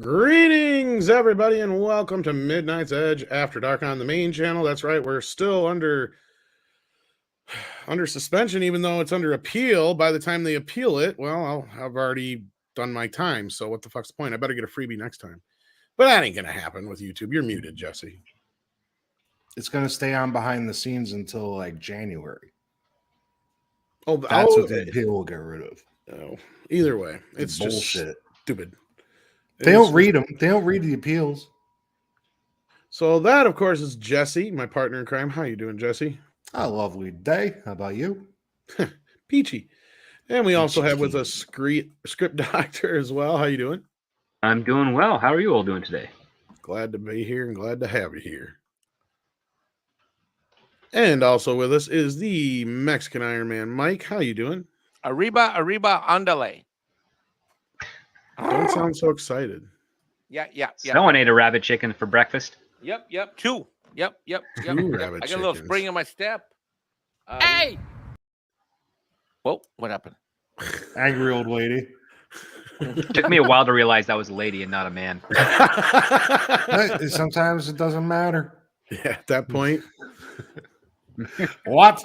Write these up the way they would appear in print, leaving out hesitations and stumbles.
Greetings, everybody, and welcome to Midnight's Edge After Dark on the main channel. That's right, we're still under suspension, even though it's under appeal. By the time they appeal it, well, I've already done my time, so what the fuck's the point? I better get a freebie next time. But that ain't gonna happen with YouTube. You're muted, Jesse. It's gonna stay on behind the scenes until like January. That's what the appeal will get rid of. Oh, either way, it's bullshit. Just stupid. They don't read them. They don't read the appeals. So that, of course, is Jesse, my partner in crime. How you doing, Jesse? A lovely day. How about you? Peachy. And we also have with us script doctor as well. How you doing? I'm doing well. How are you all doing today? Glad to be here and glad to have you here. And also with us is the Mexican Iron Man, Mike. How you doing? Arriba, andale. Don't sound so excited. Yeah. Someone ate a rabbit chicken for breakfast. Yep. Two. Yep. Two rabbit I got a little spring in my step. Hey! Whoa, what happened? Angry old lady. Took me a while to realize that was a lady and not a man. Sometimes it doesn't matter. Yeah, at that point. What?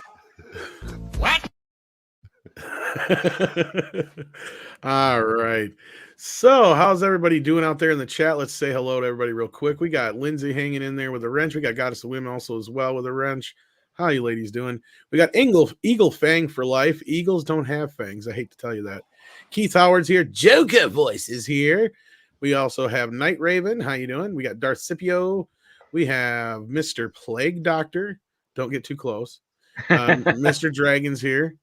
All right. So, how's everybody doing out there in the chat? Let's say hello to everybody real quick. We got Lindsay hanging in there with a wrench. We got Goddess of Women also as well with a wrench. How you ladies doing? We got Eagle Fang for life. Eagles don't have fangs. I hate to tell you that. Keith Howard's here. Joker Voice is here. We also have Night Raven. How you doing? We got Darth Scipio. We have Mr. Plague Doctor. Don't get too close. Mr. Dragon's here.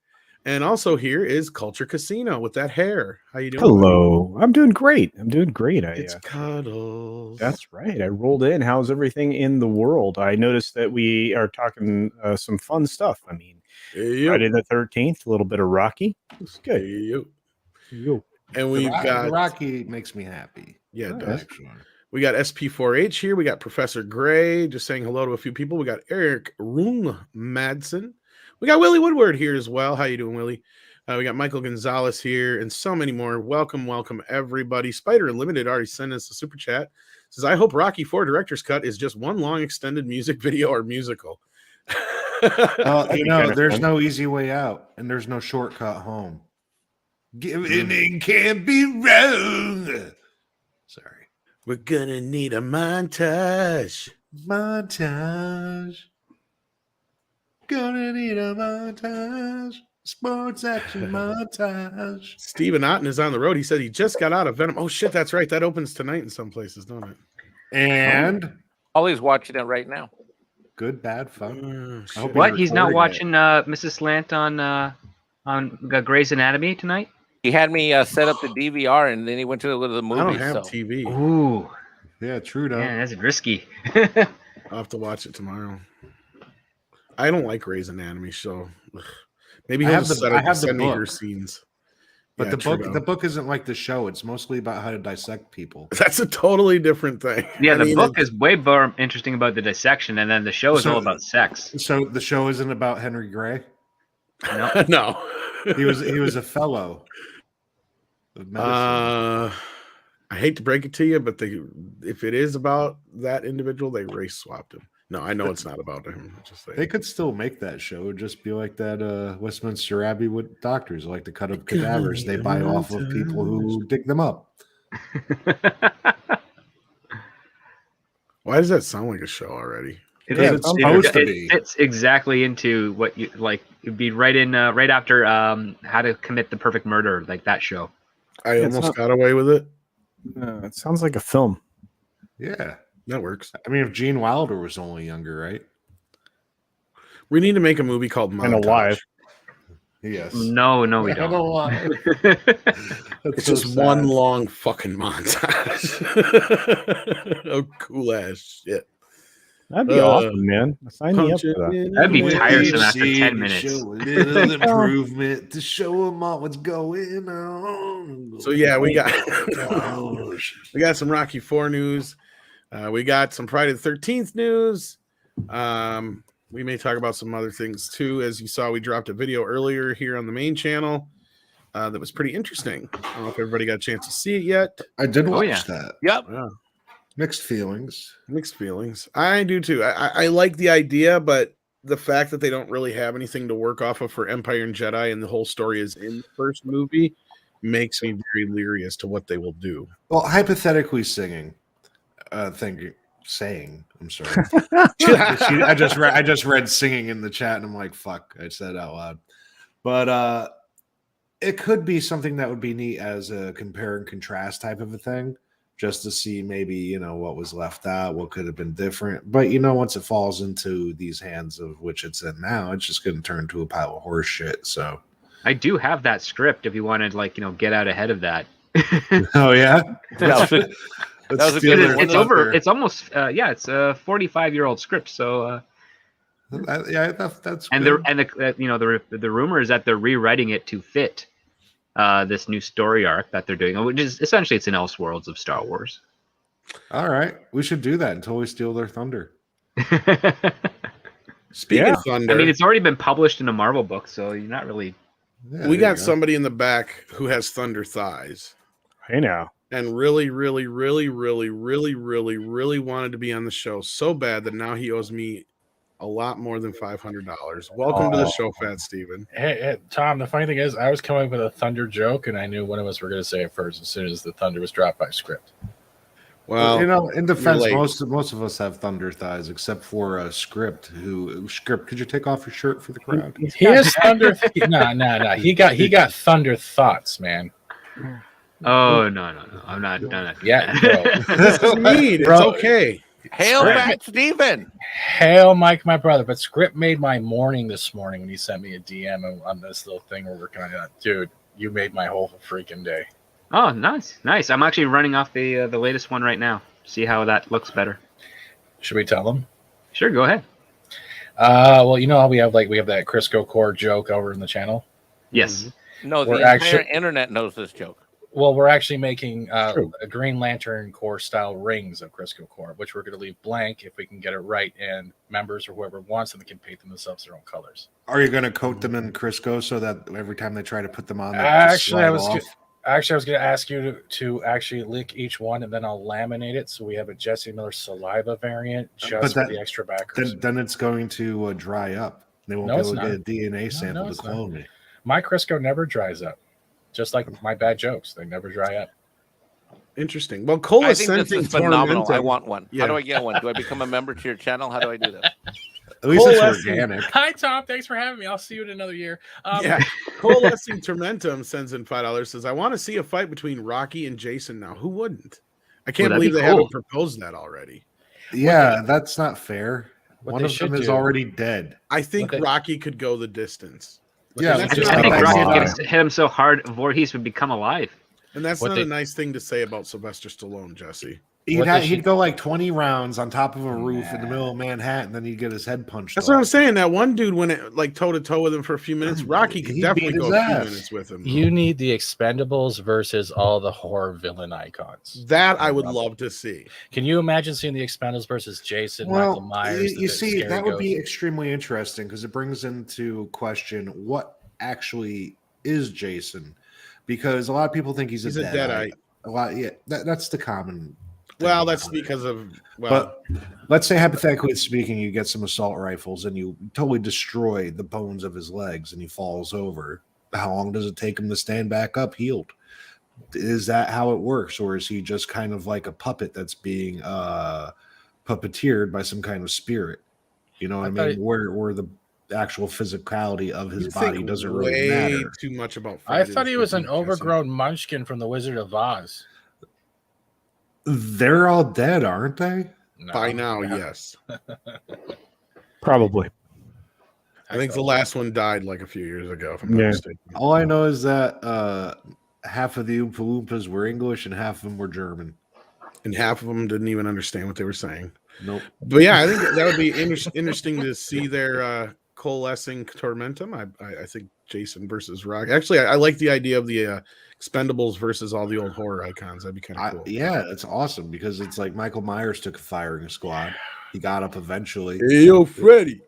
And also here is Culture Casino with that hair. How you doing? Hello. I'm doing great. It's Cuddles. That's right. I rolled in. How's everything in the world? I noticed that we are talking some fun stuff. I mean, Friday the 13th, a little bit of Rocky. It's good. Yo. And we've got Rocky makes me happy. Yeah, it does. We got SP4H here. We got Professor Gray just saying hello to a few people. We got Eric Rung Madsen. We got Willie Woodward here as well. How you doing, Willie? We got Michael Gonzalez here and so many more. Welcome, everybody. Spider Unlimited already sent us a super chat. Says, I hope Rocky 4 Director's Cut is just one long extended music video or musical. There's no easy way out and there's no shortcut home. Giving can't be wrong. Sorry. We're gonna need a montage. Gonna need a montage. Sports action montage. Steven Otten is on the road. He said he just got out of Venom. Oh shit, that's right. That opens tonight in some places, don't it? And Ollie's watching it right now. Good, bad, fun. What? He's not watching Mrs. Slant on Grey's Anatomy tonight? He had me set up the DVR and then he went to the movie. I don't have TV. Ooh. Yeah, true though. Man, that's risky. I'll have to watch it tomorrow. I don't like Grey's Anatomy, so maybe he'll send me her scenes. But the book isn't like the show. It's mostly about how to dissect people. That's a totally different thing. Yeah, the book is way more interesting about the dissection, and then the show is all about sex. So the show isn't about Henry Gray? No. No. He was a fellow of medicine. I hate to break it to you, but if it is about that individual, they race swapped him. No, I know it's not about him. They could still make that show. It'd just be like that Westminster Abbey with doctors like to cut up cadavers. They buy off of people who dig them up. Why does that sound like a show already? It fits exactly into what you like. It'd be right after How to Commit the Perfect Murder, like that show. I almost got away with it. It sounds like a film. Yeah. That works. I mean, if Gene Wilder was only younger, right? We need to make a movie called Montage. And alive. Yes. No, we don't. It's so just sad. One long fucking montage. Oh, cool ass shit. That'd be awesome, man. Sign me up for that. That'd be tiresome after 10 minutes. Show a little improvement to show them all what's going on. So yeah, we got some Rocky 4 news. We got some Friday the 13th news. We may talk about some other things too. As you saw, we dropped a video earlier here on the main channel. that was pretty interesting. I don't know if everybody got a chance to see it yet. I did watch yeah. that. Yep. Yeah. Mixed feelings. Mixed feelings. I do too. I like the idea, but the fact that they don't really have anything to work off of for Empire and Jedi, and the whole story is in the first movie, makes me very leery as to what they will do. Well, hypothetically saying. I'm sorry. I just read singing in the chat, and I'm like, fuck, I said it out loud. But it could be something that would be neat as a compare and contrast type of a thing, just to see maybe, what was left out, what could have been different. But, once it falls into these hands of which it's in now, it's just going to turn to a pile of horse shit. So I do have that script if you wanted, get out ahead of that. Oh, yeah? That was a good one. It's over. It's almost, it's a 45-year-old script. So, that's and good. the rumor is that they're rewriting it to fit this new story arc that they're doing, which is essentially it's an Elseworlds of Star Wars. All right, we should do that until we steal their thunder. Speaking of thunder, I mean, it's already been published in a Marvel book, so you're not really. Yeah, we got somebody in the back who has thunder thighs. Hey now. And really, really, really, really, really, really, really wanted to be on the show so bad that now he owes me a lot more than $500. Welcome to the show, Fat Steven. Hey, Tom, the funny thing is, I was coming up with a thunder joke, and I knew one of us were going to say it first as soon as the thunder was dropped by script. Well, in defense, most of us have thunder thighs, except for Script. Script, could you take off your shirt for the crowd? He has thunder. No. He got thunder thoughts, man. Oh no! I'm not. Yeah, bro. This is MEAD. It's okay. Hail Fat Steven. Hail Mike, my brother. But Script made my morning this morning when he sent me a DM on this little thing we're working on. Dude, you made my whole freaking day. Oh, nice. I'm actually running off the latest one right now. See how that looks better. Should we tell them? Sure, go ahead. Well, you know how we have that Crisco Core joke over in the channel. Yes. No, the entire internet knows this joke. Well, we're actually making a Green Lantern Core style rings of Crisco Core, which we're going to leave blank if we can get it right, and members or whoever wants them can paint them themselves their own colors. Are you going to coat them in Crisco so that every time they try to put them on, I was going to ask you to actually lick each one, and then I'll laminate it so we have a Jesse Miller saliva variant just for the extra backers. Then it's going to dry up. They won't be able to get a DNA sample to clone me. My Crisco never dries up. Just like my bad jokes, they never dry up. Interesting. Well, Cola I think this is phenomenal. Tormentum. I want one. Yeah. How do I get one? Do I become a member to your channel? How do I do that? At least it's organic. Hi, Tom. Thanks for having me. I'll see you in another year. Coalescing Tormentum sends in $5. Says, I want to see a fight between Rocky and Jason now. Who wouldn't? I can't believe they haven't proposed that already. Yeah, that's not fair. One of them is already dead. I think Rocky could go the distance. Yeah, I think Rocky could hit him so hard, Voorhees would become alive. And that's not a nice thing to say about Sylvester Stallone, Jesse. He'd go like 20 rounds on top of a roof in the middle of Manhattan, and then he'd get his head punched That's off. what I'm saying. That one dude went toe to toe with him for a few minutes. Rocky could definitely go a few minutes with him. You need the Expendables versus all the horror villain icons. That I would love to see. Can you imagine seeing the Expendables versus Jason, Michael Myers? You see, that would be extremely interesting because it brings into question what actually is Jason, because a lot of people think he's a deadite. That's the common. Well, that's because of. But let's say hypothetically speaking, you get some assault rifles and you totally destroy the bones of his legs and he falls over. How long does it take him to stand back up healed? Is that how it works, or is he just kind of like a puppet that's being puppeteered by some kind of spirit? You know what I mean? Where the actual physicality of his body doesn't really matter. Too much about. I thought he was an overgrown munchkin from the Wizard of Oz. They're all dead, aren't they? By now, yes. Probably. I think the last one died like a few years ago, if I'm not mistaken. All I know is that half of the Oompa Loompas were English and half of them were German. And half of them didn't even understand what they were saying. Nope. But yeah, I think that would be interesting to see their coalescing Tormentum. I think Jason versus Rock. Actually, I like the idea of the Expendables versus all the old horror icons. That'd be kind of cool. Yeah, it's awesome because it's like Michael Myers took a firing squad. He got up eventually. Hey, yo, Freddy,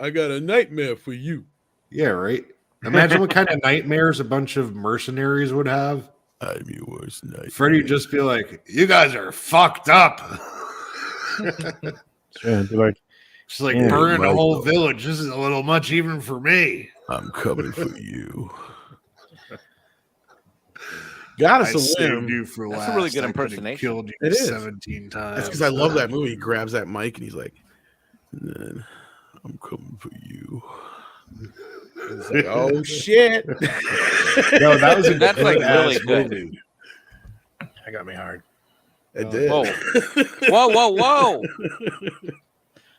I got a nightmare for you. Yeah, right. Imagine what kind of nightmares a bunch of mercenaries would have. I'm your worst nightmare. Freddy would just be like, "You guys are fucked up." Yeah, be like, It's like Yeah, burning a Michael. whole village. This is a little much even for me. I'm coming for you. Got us I a saved win. you for That's last. a really good I could've impersonation. Killed you It is. 17 times. That's because I love that movie. He grabs that mic and he's like, "Man, I'm coming for you." It's like, oh shit. No, that was a That's like really good-ass good. movie. That got me hard. It did. Whoa. Whoa.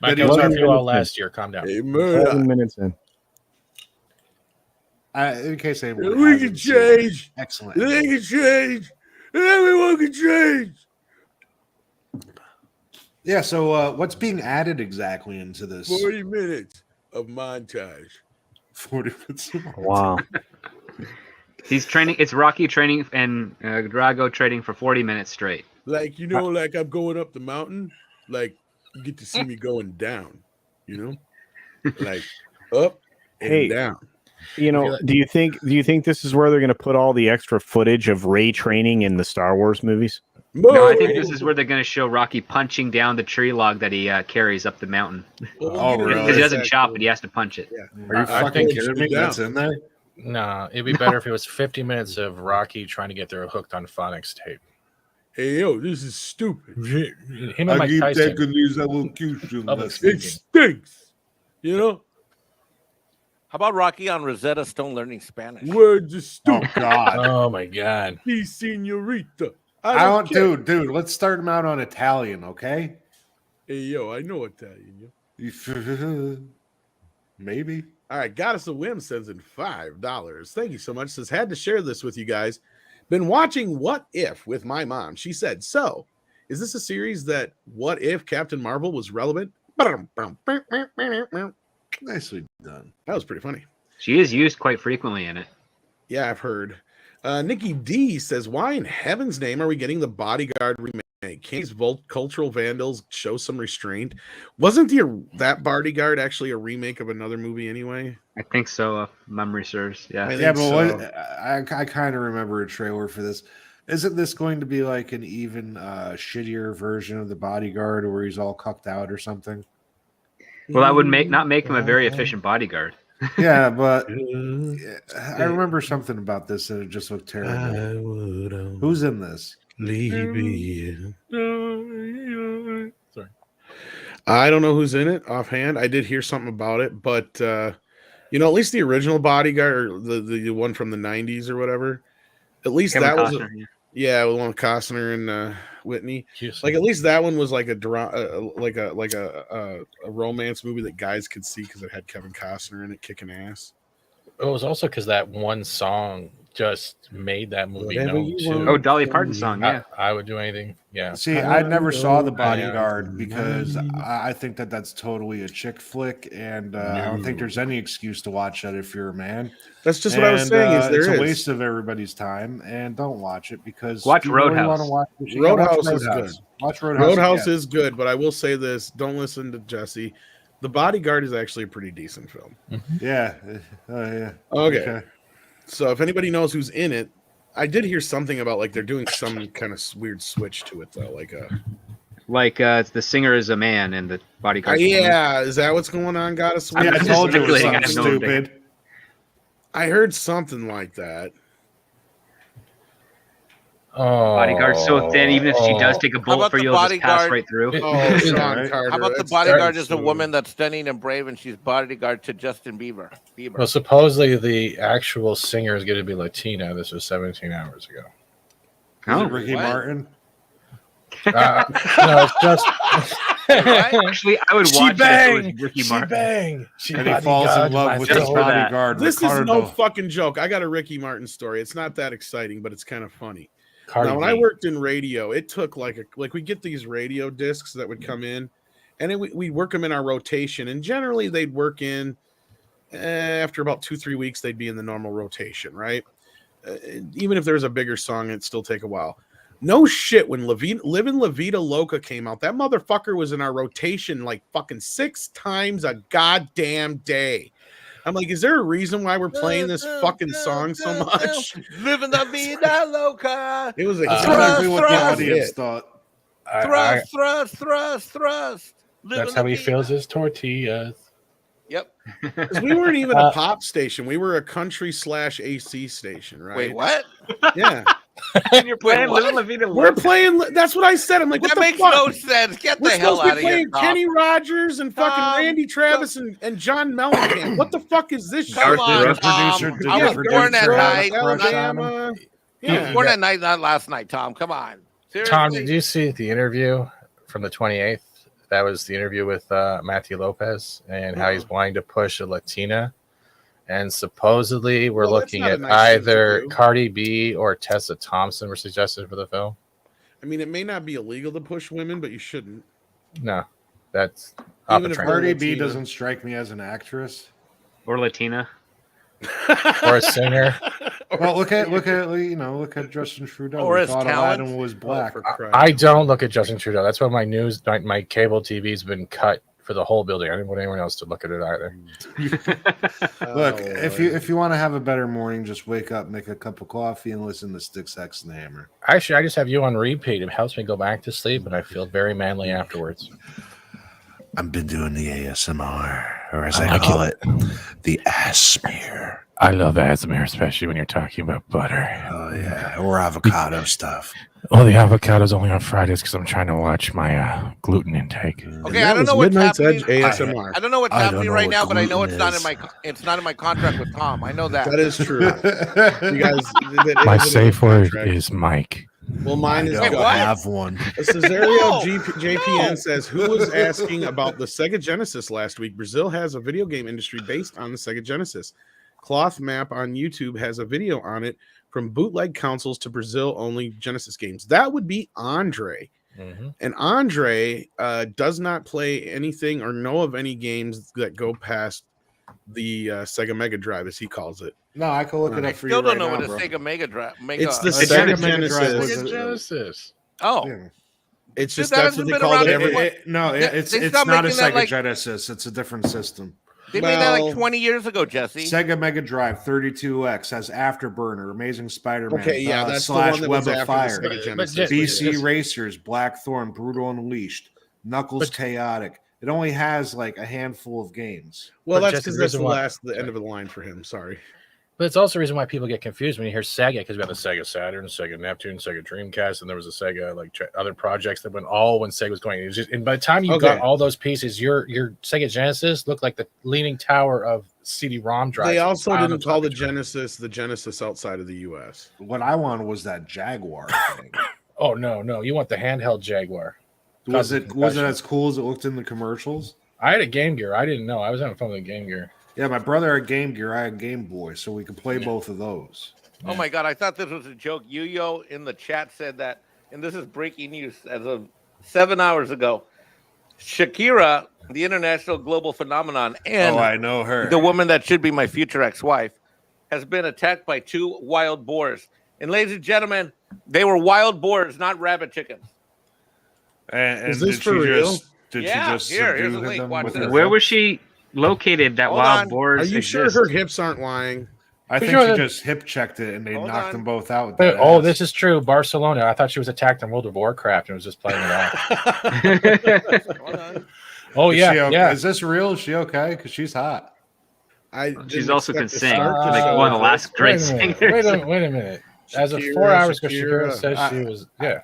My Then notes he are was- for you all last year. Calm down. Hey, 7 Murdoch, minutes in. In case anyone we can hasn't seen it, change. excellent. They can change. Everyone can change. Yeah. So, what's being added exactly into this? 40 minutes of montage. 40 minutes. Wow. He's training. It's Rocky training and Drago training for 40 minutes straight. Like, you know, like I'm going up the mountain. Like, you get to see me going down, you know? Like, up and Hey. down. You know, do you think this is where they're going to put all the extra footage of Ray training in the Star Wars movies? No, I think this is where they're going to show Rocky punching down the tree log that he carries up the mountain. Oh, really? Because he doesn't chop it, he has to punch it. Yeah. Are you I fucking think it kidding should me? be down. That's in there? No, it'd be better if it was 50 minutes of Rocky trying to get their hooked on phonics tape. Hey, yo, this is stupid. Him and Mike Tyson. these elocution Public lessons. speaking. It stinks. You know? How about Rocky on Rosetta Stone learning Spanish? Words are Oh, stupid. God. Oh my God. Sí, señorita. I don't want, care. dude, let's start him out on Italian, okay? Hey, yo, I know Italian, yo. Maybe. All right, got us a whim sends in $5. Thank you so much. Says, had to share this with you guys. Been watching What If with my mom. She said, so is this a series that what if Captain Marvel was relevant? That Nicely done. was pretty funny. She is used quite frequently in it. Yeah, I've heard. Nikki D says, why in heaven's name are we getting the Bodyguard remake? Can't these cultural vandals show some restraint? Wasn't that Bodyguard actually a remake of another movie anyway? I think so, if memory serves. I Yeah. think Yeah, but so. I kind of remember a trailer for this. Isn't this going to be like an even shittier version of the Bodyguard where he's all cucked out or something? Well, that would not make him a very efficient bodyguard. Yeah, but I remember something about this that it just looked terrible. Who's in this? Sorry. Sorry. I don't know who's in it offhand. I did hear something about it, but you know, at least the original Bodyguard, or the one from the 90s or whatever, at least Kevin that was Costner, yeah. yeah, the one with Costner and Whitney. Houston. Like at least that one was like a romance movie that guys could see because it had Kevin Costner in it kicking ass. It was also because that one song just made that movie Whatever known you too. want. Oh, Dolly Parton song, yeah. I would do anything. Yeah. See, I never saw The I Bodyguard because I think that that's totally a chick flick, and I don't think there's any excuse to watch that if you're a man. That's just what I was saying. Is It's there a is. waste of everybody's time, and don't watch it because Watch if you really Roadhouse. wanna watch the shit, Roadhouse watch is good. Watch Roadhouse. Roadhouse again. is good, but I will say this: don't listen to Jesse. The Bodyguard is actually a pretty decent film. Yeah. Yeah. Okay. So if anybody knows who's in it, I did hear something about like they're doing some kind of weird switch to it though. Like The singer is a man and the bodyguard. yeah, is that what's going on? Got us. I'm Yeah, I just told you it was speculating, something I have no idea. stupid. I heard something like that. Oh, Bodyguard's so thin, even if she does take a bullet about for the you, it'll just pass Bodyguard? right through. Oh, Sean Right. Carter. How about the that's- Bodyguard that's is a so- woman that's stunning and brave, and she's bodyguard to Justin Bieber? Well, supposedly the actual singer is going to be Latina. This was 17 hours ago. Is Oh, it Ricky what? Martin? No, it's just. Actually, I would watch it if it was Ricky Martin. bang. She And he falls in love with Just his for that. bodyguard, This is Ricardo. no fucking joke. I got a Ricky Martin story. It's not that exciting, but it's kind of funny. Cardi Now, when I B. worked in radio, it took like we get these radio discs that would come in, and we work them in our rotation, and generally they'd work in after about 2-3 weeks, they'd be in the normal rotation, right? Even if there's a bigger song, it'd still take a while. No shit, when Livin' La Vida Loca came out, that motherfucker was in our rotation like fucking 6 times a goddamn day. I'm like, is there a reason why we're playing this fucking song so much? Living the vida loca. It was a That's huge exactly what the thrust, audience hit. thought. Thrust. That's how he feels his tortillas. Yep. Because we weren't even a pop station. We were a country/AC station, right? Wait, what? Yeah. And you're playing what? Living La Vida We're Loca. playing. That's what I said. I'm like, what That the makes fuck? no sense. Get We're the hell supposed to out be of here, playing Tom. Kenny Rogers and fucking Tom, Randy Travis and John Mellencamp. What the fuck is this Come shit? on, Did Tom. your producer- I did was your born that producer have a night. crush on him? Alabama. I was Yeah. born that night, not last night, Tom. Come on. Seriously? Tom, did you see the interview from the 28th? That was the interview with Matthew Lopez and how he's wanting to push a Latina. And supposedly we're Well, that's looking not a at nice thing to either do. Cardi B or Tessa Thompson were suggested for the film. I mean, it may not be illegal to push women, but you shouldn't. No, that's Even if Cardi B Latina. doesn't strike me as an actress. Or Latina. or a singer. Well, look at Justin Trudeau. Or We his thought talent. Aladdin was black. For Christ. I don't look at Justin Trudeau. That's why my cable TV's been cut for the whole building. I didn't want anyone else to look at it either. Look, Oh, if you want to have a better morning, just wake up, make a cup of coffee, and listen to Sticks, X, and the Hammer. Actually, I just have you on repeat. It helps me go back to sleep, and I feel very manly afterwards. I've been doing the ASMR, or as I call it, the ass smear. I love Asmir, especially when you're talking about butter. Oh yeah, or avocado stuff. Oh, the avocado's only on Fridays because I'm trying to watch my gluten intake. Okay, I don't know what's Midnight's happening. Edge ASMR. I don't know what's I don't happening know right what now, but I know gluten it's not in my contract with Tom. I know that. That is true. You guys, that My is in safe the word contract. is Mike. Well, mine is I don't Wait, what? have one. Cesario No. JPN says, who was asking about the Sega Genesis last week? Brazil has a video game industry based on the Sega Genesis. Cloth Map on YouTube has a video on it from bootleg consoles to Brazil only Genesis games. That would be Andre. Mm-hmm. And Andre does not play anything or know of any games that go past the Sega Mega Drive, as he calls it. No, I can look it I up for still you don't right know now, what a bro. Sega Mega Drive. It's the Sega Sega Mega Drive Genesis. was Sega Genesis. Oh, Yeah. It's Dude, just that that's hasn't what they been call around it. It's They it's stopped not a making that, Sega like- Genesis. It's a different system. they made that Well- like 20 years ago, Jesse. Sega Mega Drive 32X has Afterburner, Amazing Spider-Man, Okay, yeah, that's the Slash one that Web was of after Fire, the Sega Genesis. But BC Yes. Racers, Blackthorn, Brutal Unleashed, Knuckles But- Chaotic. It only has like a handful of games. Well, But that's Jesse, because the that's reason the why- end of the line for him. Sorry. But it's also the reason why people get confused when you hear Sega, because we got the Sega Saturn, Sega Neptune, Sega Dreamcast, and there was a Sega other projects that went all when Sega was going. It was just, and by the time you got all those pieces, your Sega Genesis looked like the leaning tower of CD-ROM drives. They also on didn't call the Genesis. Genesis outside of the U.S. What I wanted was that Jaguar thing. Oh no, you want the handheld Jaguar. Was it as cool as it looked in the commercials? I had a Game Gear. I didn't know. I was having fun with the Game Gear. Yeah, my brother had Game Gear. I had Game Boy, so we could play both of those. Oh my God, I thought this was a joke. Yuyo in the chat said that, and this is breaking news as of 7 hours ago. Shakira, the international global phenomenon, and I know her. the woman that should be my future ex-wife, has been attacked by 2 wild boars. And ladies and gentlemen, they were wild boars, not rabbit chickens. And Is this did for she real? just did Yeah, she just here's subdue a link. them Watch with this. her Where hips? was she located that Hold wild on. boars Are you sure exist? her hips aren't lying? I think sure she that- just hip checked it and they Hold knocked on. them both out. With But, that oh, ass. this is true. Barcelona. I thought she was attacked in World of Warcraft and was just playing it off. Hold on. Oh Is yeah, she okay? yeah. Is this real? Is she okay? Because she's hot. She's also can sing, start like the one of show. the last great Wait a minute. singers. Wait a minute. As of Shakira, 4 hours ago, Shakira. Shakira said she was. Yeah.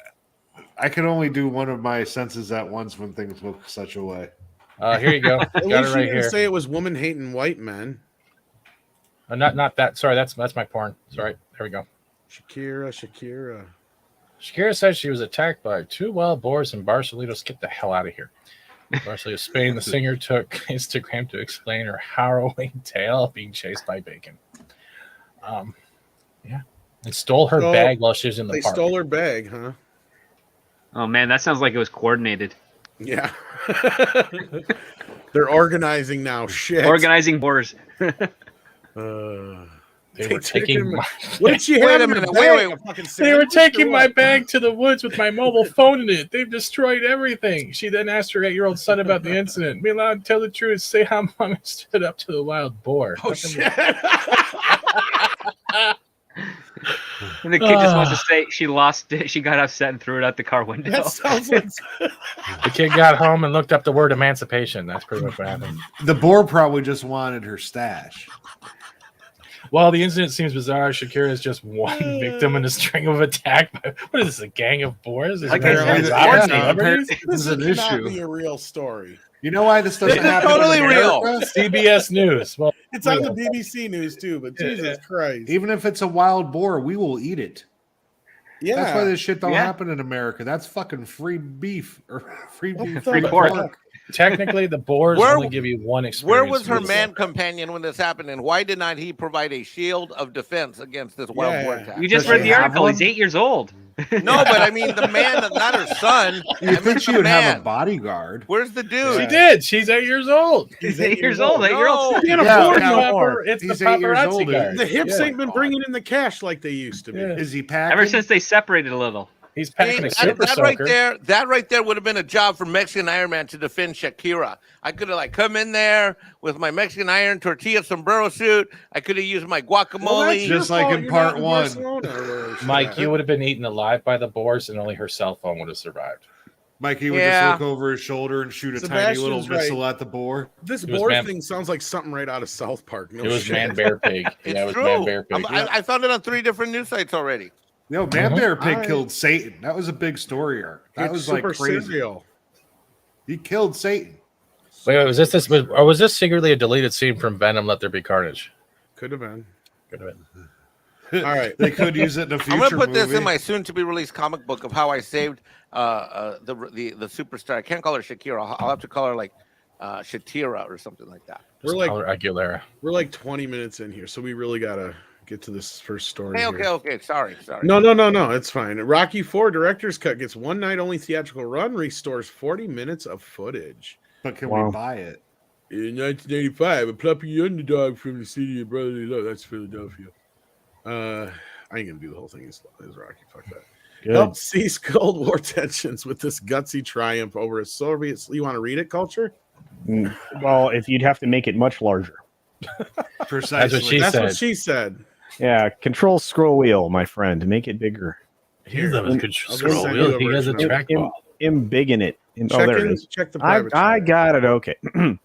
I can only do one of my senses at once when things look such a way. Here you go. At Got it least you right didn't here. say it was woman hating white men. Not that. Sorry, that's my porn. Sorry. There we go. Shakira. Shakira said she was attacked by 2 wild boars in Barcelona. Let's get the hell out of here. Barcelona, Spain. The singer took Instagram to explain her harrowing tale of being chased by bacon. Yeah, and stole her So, bag while she was in the They park. stole her bag, huh? Oh man, that sounds like it was coordinated. Yeah. They're organizing now. Shit. Organizing boars. Uh, They were taking my, what did she Wait have a in her minute, bag? wait. A fucking they were sandwich or taking my what? bag to the woods with my mobile phone in it. They've destroyed everything. She then asked her 8-year-old son about the incident. Be allowed to tell the truth. Say how mommy stood up to the wild boar. Oh shit! And the kid just wants to say she lost it. She got upset and threw it out the car window. That sounds like The kid got home and looked up the word emancipation. That's pretty much what happened. The boar probably just wanted her stash. While the incident seems bizarre, Shakira is just one victim in a string of attack. What is this, a gang of boars? Is Like it I said, robbing yeah, celebrities? This is an cannot issue. be a real story. You know why this doesn't It's happen? totally in real. America? CBS News. Well, It's on the BBC News too, but Jesus Christ! Even if it's a wild boar, we will eat it. Yeah, That's why this shit don't Yeah. happen in America. That's fucking free beef or free What beef. the Free fuck? pork. technically, the boars Where- only give you one experience. Where was her with man companion when this happened, and why did not he provide a shield of defense against this wild boar Yeah. attack? You just Does read she the have article. one? He's 8 years old. No, but I mean the man, not her son. You I think mean she the would have man. a bodyguard? Where's the dude? She did. She's 8 years old. He's 8 years old. 8-year-old. No. She can't Yeah, afford yeah. no more. It's the He's 8 years paparazzi old, guard. The hips Yeah. ain't been bringing in the cash like they used to be. Yeah. Is he packing? Ever since they separated a little. He's packing a That, super that right soaker. there, would have been a job for Mexican Iron Man to defend Shakira. I could have come in there with my Mexican Iron tortilla sombrero suit. I could have used my guacamole. Well, that's your Just like fault in you're part not in one. Barcelona or wherever she's Mike, at. you would have been eaten alive by the boars, and only her cell phone would have survived. Mikey would Yeah. just look over his shoulder and shoot a tiny Sebastian's little right. missile at the boar. This It was boar man- thing sounds like something right out of South Park. No It was shit. Man Bear Pig. It's Yeah, it was true. Man Bear Pig. I found it on 3 different news sites already. No, Man Mhm. Bear Pig Alright. killed Satan. That was a big story arc. That It's was like super crazy. cereal. He killed Satan. Wait, was this secretly a deleted scene from Venom? Let There Be Carnage. Could have been. Could have been. All right. They could use it in a future I'm gonna put this movie. in my soon-to-be-released comic book of how I saved the superstar. I can't call her Shakira. I'll have to call her like Shatira or something like that. We're Just like call her Aguilera. we're like 20 minutes in here, so we really gotta get to this first story. Hey, here. okay. Sorry. No. It's fine. Rocky IV director's cut gets one night only theatrical run, restores 40 minutes of footage. But can Wow. we buy it? In 1985, a plucky underdog from the city of brotherly love. That's Philadelphia. I ain't gonna do the whole thing as Rocky. Fuck that. Good. Helped cease Cold War tensions with this gutsy triumph over a Soviet. You want to read it, Culture? Well, if you'd have to make it much larger. Precisely. That's what she That's said. what she said. Yeah, control scroll wheel, my friend, to make it bigger. He's a good I'll scroll send wheel. you a He has a version of it. trackball. Embiggen it. Oh, Check there in, it is. check the I private. chat. got it. Okay. In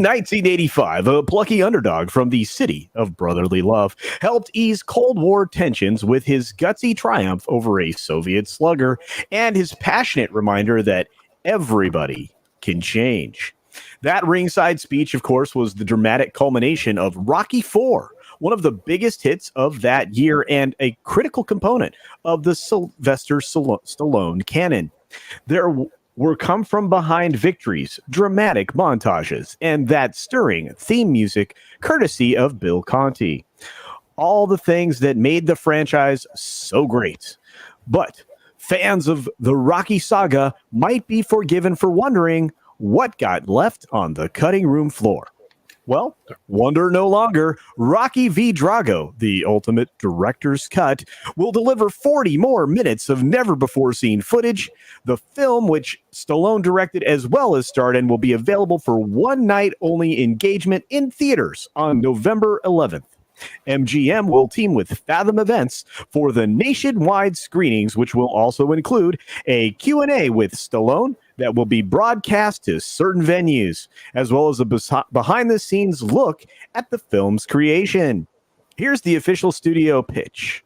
1985, a plucky underdog from the city of brotherly love helped ease Cold War tensions with his gutsy triumph over a Soviet slugger and his passionate reminder that everybody can change. That ringside speech, of course, was the dramatic culmination of Rocky IV, one of the biggest hits of that year and a critical component of the Sylvester Stallone canon. There were come from behind victories, dramatic montages, and that stirring theme music courtesy of Bill Conti. All the things that made the franchise so great. But fans of the Rocky saga might be forgiven for wondering what got left on the cutting room floor. Well, wonder no longer. Rocky v. Drago, the ultimate director's cut, will deliver 40 more minutes of never-before-seen footage. The film, which Stallone directed as well as starred in, will be available for one night-only engagement in theaters on November 11th. MGM will team with Fathom Events for the nationwide screenings, which will also include a Q&A with Stallone that will be broadcast to certain venues, as well as a behind-the-scenes look at the film's creation. Here's the official studio pitch.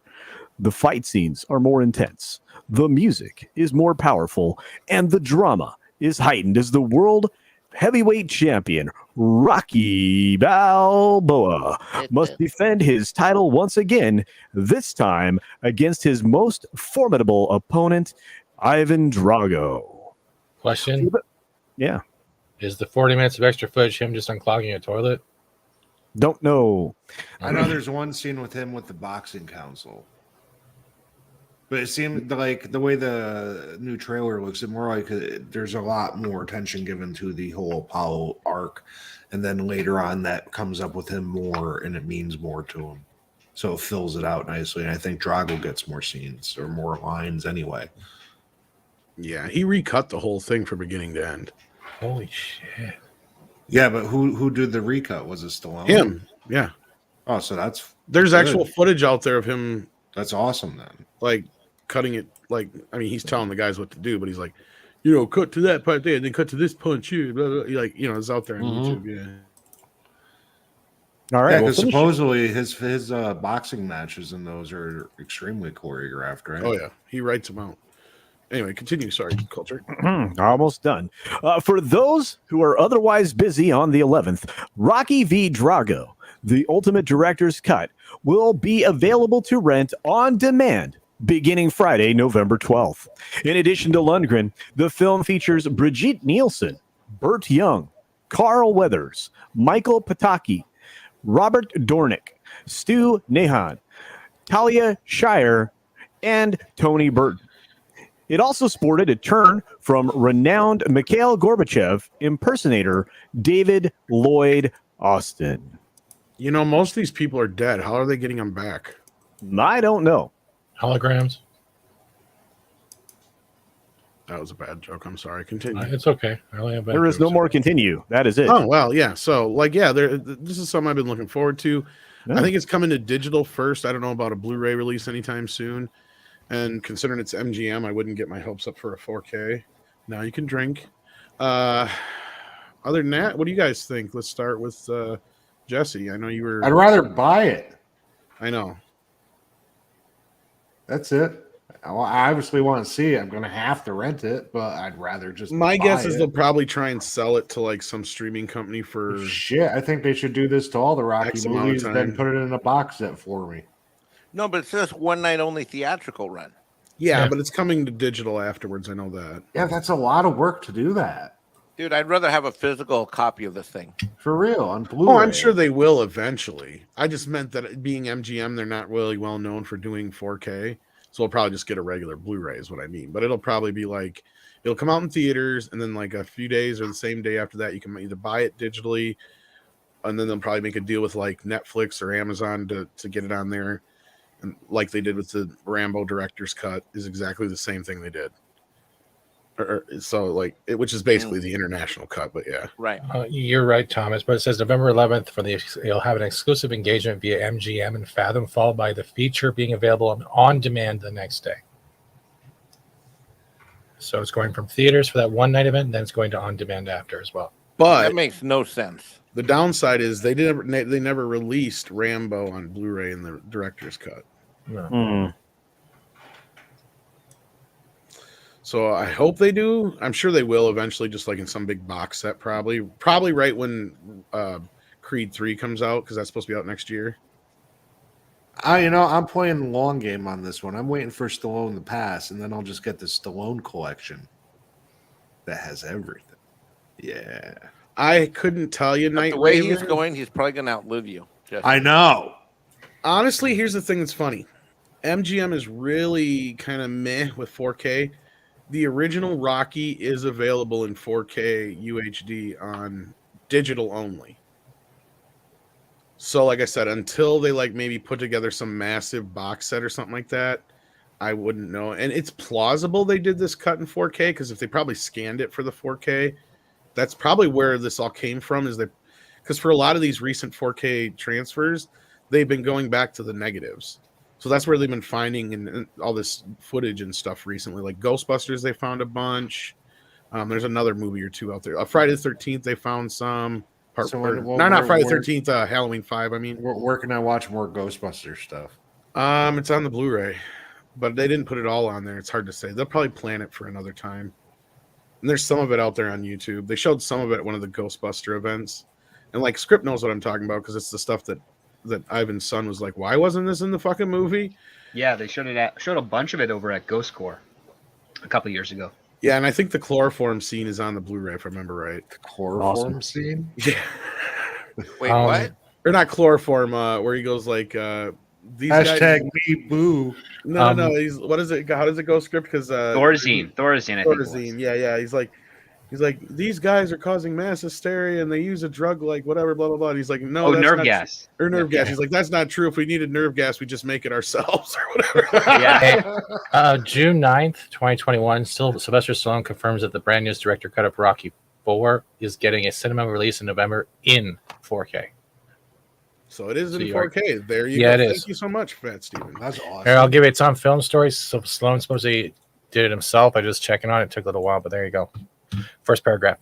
The fight scenes are more intense, the music is more powerful, and the drama is heightened as the world heavyweight champion Rocky Balboa must defend his title once again, this time against his most formidable opponent, Ivan Drago. Question. Yeah. Is the 40 minutes of extra footage him just unclogging a toilet? Don't know. I know there's one scene with him with the boxing council. But it seemed like the way the new trailer looks, it more like there's a lot more attention given to the whole Apollo arc. And then later on, that comes up with him more and it means more to him. so it fills it out nicely. And I think Drago gets more scenes or more lines anyway. Yeah, he recut the whole thing from beginning to end. Holy shit! Yeah, but who did the recut? Was it Stallone? Him, yeah. Oh, so there's good. Actual footage out there of him. That's awesome then. Like cutting it, like I mean, he's telling the guys what to do, but he's like, cut to that part there, and then cut to this punch here. Blah, blah. Like, it's out there on YouTube. Yeah. All right. Yeah, because supposedly his boxing matches in those are extremely choreographed, right? Oh yeah, he writes them out. Anyway, continue. Sorry, Culture. Almost done. For those who are otherwise busy on the 11th, Rocky v. Drago, the Ultimate Director's Cut, will be available to rent on demand beginning Friday, November 12th. In addition to Lundgren, the film features Brigitte Nielsen, Burt Young, Carl Weathers, Michael Pataki, Robert Dornick, Stu Nahan, Talia Shire, and Tony Burton. It also sported a turn from renowned Mikhail Gorbachev impersonator David Lloyd Austin. Most of these people are dead. How are they getting them back? I don't know. Holograms. That was a bad joke. I'm sorry. Continue. It's okay. I only have bad There is no jokes. more continue. That is it. Oh, well, yeah. So, this is something I've been looking forward to. Yeah. I think it's coming to digital first. I don't know about a Blu-ray release anytime soon. And considering it's MGM, I wouldn't get my hopes up for a 4K. Now you can drink. Other than that, what do you guys think? Let's start with Jesse. I know you were... I'd rather buy it. I know. That's it. I obviously want to see it. I'm going to have to rent it, but I'd rather just My buy guess is it. they'll probably try and sell it to like some streaming company for... Shit, I think they should do this to all the Rocky X amount of movies, time. then put it in a box set for me. No, but it says one night only theatrical run. Yeah, but it's coming to digital afterwards. I know that. Yeah, that's a lot of work to do that. Dude, I'd rather have a physical copy of this thing. For real, on Blu-ray. Oh, I'm sure they will eventually. I just meant that it being MGM, they're not really well known for doing 4K. So we'll probably just get a regular Blu-ray is what I mean. But it'll probably be like, it'll come out in theaters, and then like a few days or the same day after that, you can either buy it digitally, and then they'll probably make a deal with like Netflix or Amazon to get it on there. And like they did with the Rambo director's cut is exactly the same thing they did. Which is basically the international cut, but yeah. Right. You're right, Thomas. But it says November 11th you'll have an exclusive engagement via MGM and Fathom, followed by the feature being available on demand the next day. So it's going from theaters for that one night event, and then it's going to on demand after as well. But that makes no sense. The downside is they never released Rambo on Blu-ray in the director's cut. No. So I hope they do. I'm sure they will eventually, just like in some big box set, probably right when Creed 3 comes out, because that's supposed to be out next year. I'm playing the long game on this one. I'm waiting for Stallone to pass, and then I'll just get the Stallone collection that has everything. Yeah. I couldn't tell you, Night The way Raven. he's going, he's probably going to outlive you. Jesse. I know. Honestly, here's the thing that's funny. MGM is really kind of meh with 4K. The original Rocky is available in 4K UHD on digital only. So like I said, until they like maybe put together some massive box set or something like that, I wouldn't know. And it's plausible they did this cut in 4K, because if they probably scanned it for the 4K, that's probably where this all came from, is that because for a lot of these recent 4K transfers, they've been going back to the negatives. So that's where they've been finding and all this footage and stuff recently. Like Ghostbusters, they found a bunch. There's another movie or two out there. Friday the 13th, they found some. Not Friday the 13th, Halloween 5, I mean. Where can I watch more Ghostbusters stuff? It's on the Blu-ray, but they didn't put it all on there. It's hard to say. They'll probably plan it for another time. And there's some of it out there on YouTube. They showed some of it at one of the Ghostbuster events. And like Script knows what I'm talking about, because it's the stuff that Ivan's son was like, why wasn't this in the fucking movie? Yeah, they showed a bunch of it over at Ghost Corps a couple years ago. Yeah, and I think the chloroform scene is on the Blu-ray, if I remember right. The chloroform scene? Yeah. Wait, what? Or not chloroform, where he goes like, these Hashtag guys... me boo. No, he's, what is it? How does it go, Script? Because Thorazine, I think it was. Yeah. He's He's like, these guys are causing mass hysteria and they use a drug like whatever, blah, blah, blah. And he's like, no, that's nerve not gas. Or nerve gas. He's like, that's not true. If we needed nerve gas, we just make it ourselves or whatever. Yeah. June 9th, 2021, Sylvester Stallone confirms that the brand new director cut of Rocky 4 is getting a cinema release in November in 4K. So it is in 4K. There you go. It is. Thank you so much, Fat Steven. That's awesome. Here, I'll give it. It's on Film Stories. So Stallone supposedly did it himself. I just checking on it. It took a little while, but there you go. First paragraph.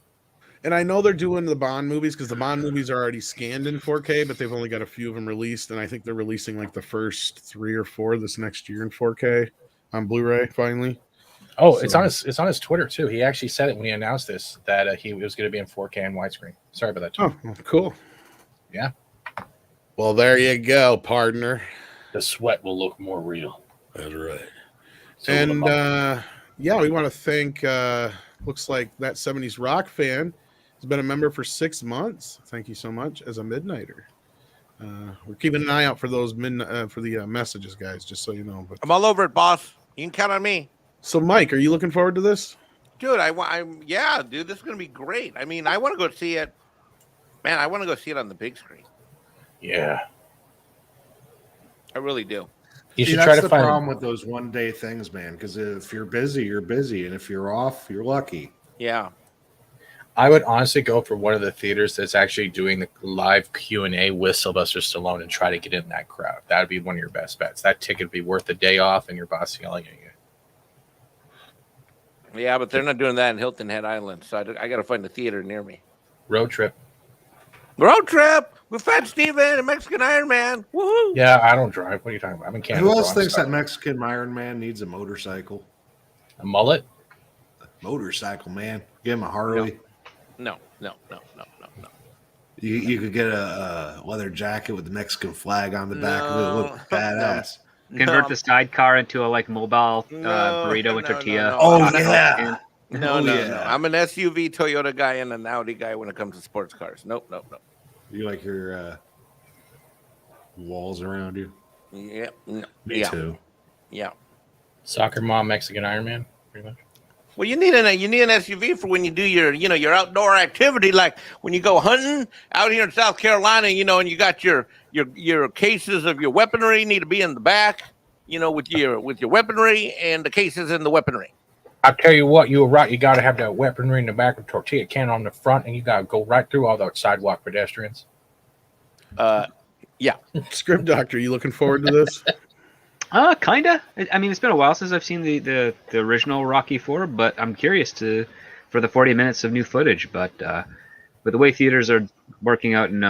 And I know they're doing the Bond movies because the Bond movies are already scanned in 4K, but they've only got a few of them released. And I think they're releasing like the first 3 or 4 this next year in 4K on Blu-ray finally. Oh, so, it's on his Twitter too. He actually said it when he announced this that he was going to be in 4K and widescreen. Sorry about that. Oh, cool. Yeah. Well, there you go, partner. The sweat will look more real. That's right. So and yeah, we want to thank. Looks like that 70s rock fan has been a member for 6 months. Thank you so much as a midnighter. We're keeping an eye out for those messages, guys. Just so you know. But I'm all over it, boss. You can count on me. So, Mike, are you looking forward to this? Dude, yeah, dude, this is gonna be great. I mean, I want to go see it. Man, I want to go see it on the big screen. Yeah, I really do. You should try to find the problem with those one-day things, man. Because if you're busy, you're busy, and if you're off, you're lucky. Yeah. I would honestly go for one of the theaters that's actually doing the live Q&A with Sylvester Stallone and try to get in that crowd. That would be one of your best bets. That ticket would be worth a day off and your boss yelling at you. Yeah, but they're not doing that in Hilton Head Island, so I got to find a theater near me. Road trip with Fat Steven and Mexican Iron Man. Woohoo! Yeah, I don't drive. What are you talking about? I'm in Canada. Who else thinks that Mexican Iron Man needs a motorcycle? A mullet? Motorcycle, man. Give him a Harley. No. You could get a leather jacket with the Mexican flag on the back of it. Look badass. Convert the sidecar into a mobile burrito and tortilla. No. Oh yeah. No. I'm an SUV Toyota guy and an Audi guy when it comes to sports cars. Nope. You like your walls around you? Yeah. No. Me too. Yeah. Soccer mom, Mexican Iron Man, pretty much. Well, you need an SUV for when you do your outdoor activity, like when you go hunting out here in South Carolina, and you got your cases of your weaponry need to be in the back, with your weaponry and the cases in the weaponry. I tell you what, you were right. You got to have that weaponry in the back, a tortilla can on the front, and you got to go right through all those sidewalk pedestrians. Yeah. Script Doctor, you looking forward to this? Kinda. I mean, it's been a while since I've seen the original Rocky 4, but I'm curious for the 40 minutes of new footage. But with the way theaters are working out in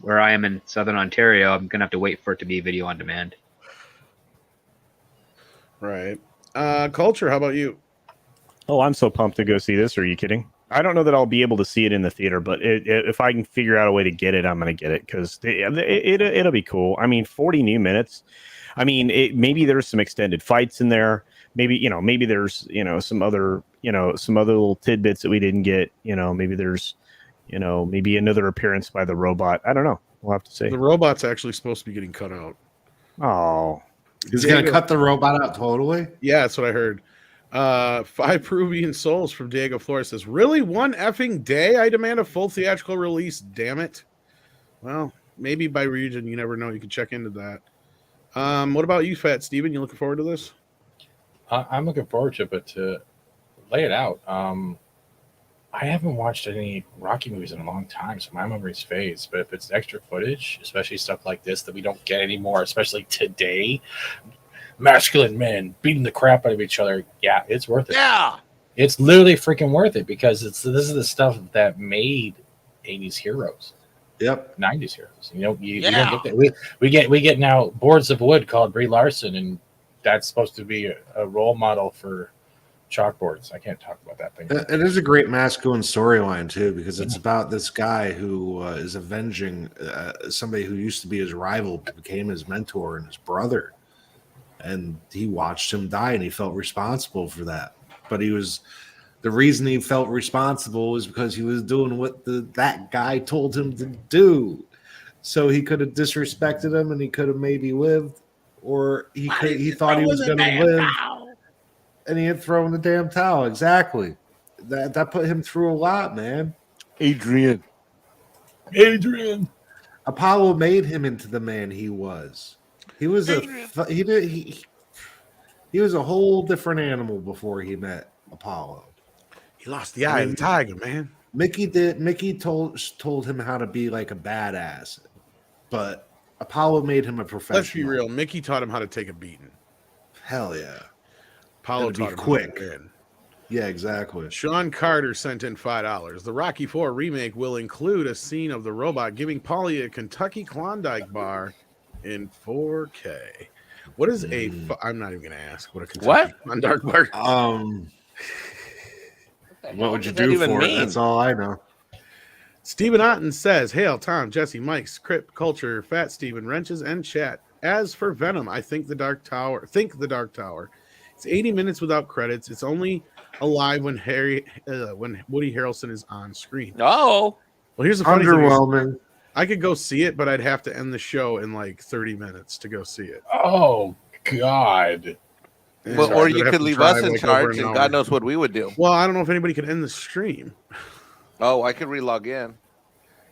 where I am in Southern Ontario, I'm gonna have to wait for it to be video on demand. Right. Culture, how about you? Oh, I'm so pumped to go see this. Are you kidding? I don't know that I'll be able to see it in the theater, but if I can figure out a way to get it, I'm going to get it because it'll be cool. I mean, 40 new minutes. I mean, maybe there's some extended fights in there. Maybe there's some other little tidbits that we didn't get. Maybe there's maybe another appearance by the robot. I don't know. We'll have to see. The robot's actually supposed to be getting cut out. Oh, he's going to cut the robot out totally? Yeah, that's what I heard. 5 Peruvian souls from Diego Flores says, really, one effing day? I demand a full theatrical release. Damn it. Well, maybe by region. You never know. You can check into that. What about you, Fat Steven? You looking forward to this? I'm looking forward to it, but to lay it out, I haven't watched any Rocky movies in a long time, so my memory's fades. But if it's extra footage, especially stuff like this that we don't get anymore, especially today, masculine men beating the crap out of each other, yeah, it's worth it. Yeah, it's literally freaking worth it because this is the stuff that made 80s heroes. Yep, 90s heroes. You don't get that. We get now boards of wood called Brie Larson, and that's supposed to be a role model for chalkboards. I can't talk about that thing. It is a great masculine storyline too, because it's about this guy who is avenging somebody who used to be his rival, became his mentor and his brother, and he watched him die, and he felt responsible for that. But the reason he felt responsible was because he was doing what that guy told him to do. So he could have disrespected him, and he could have maybe lived, or he thought he was going to live, and he had thrown the damn towel. Exactly. that put him through a lot, man. Adrian. Apollo made him into the man he was. He was he was a whole different animal before he met Apollo. He lost the eye of the tiger, man. Mickey told him how to be like a badass, but Apollo made him a professional. Let's be real. Mickey taught him how to take a beating. Hell yeah. Apollo taught him quick. How to win. Yeah, exactly. Sean Carter sent in $5. The Rocky IV remake will include a scene of the robot giving Paulie a Kentucky Klondike bar in 4K. What is I'm not even going to ask what a Kentucky Klondike bar. What would you do for it? That's all I know. Stephen Otten says, "Hail Tom, Jesse, Mike's Crypt Culture, Fat Steven, Wrenches, and Chat. As for Venom, I think the Dark Tower. It's 80 minutes without credits. It's only alive when Woody Harrelson is on screen." Oh, well, here's the funny underwhelming. thing. I could go see it, but I'd have to end the show in like 30 minutes to go see it. Oh God! Well, or you could leave us in charge, and God knows what we would do. Well, I don't know if anybody could end the stream. Oh, I could relog in.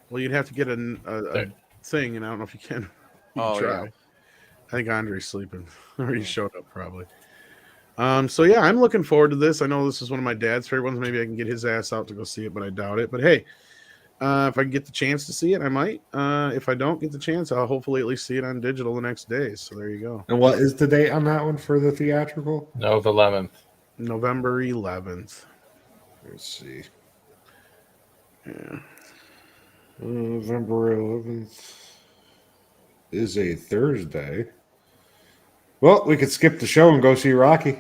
Well, you'd have to get a thing, and I don't know if you can. Try. Yeah. I think Andre's sleeping. Or he showed up probably. So yeah, I'm looking forward to this. I know this is one of my dad's favorite ones. Maybe I can get his ass out to go see it, but I doubt it. But hey, if I can get the chance to see it, I might. If I don't get the chance, I'll hopefully at least see it on digital the next day. So there you go. And what is the date on that one for the theatrical? November 11th. Let's see. Yeah. November 11th is a Thursday. Well, we could skip the show and go see Rocky.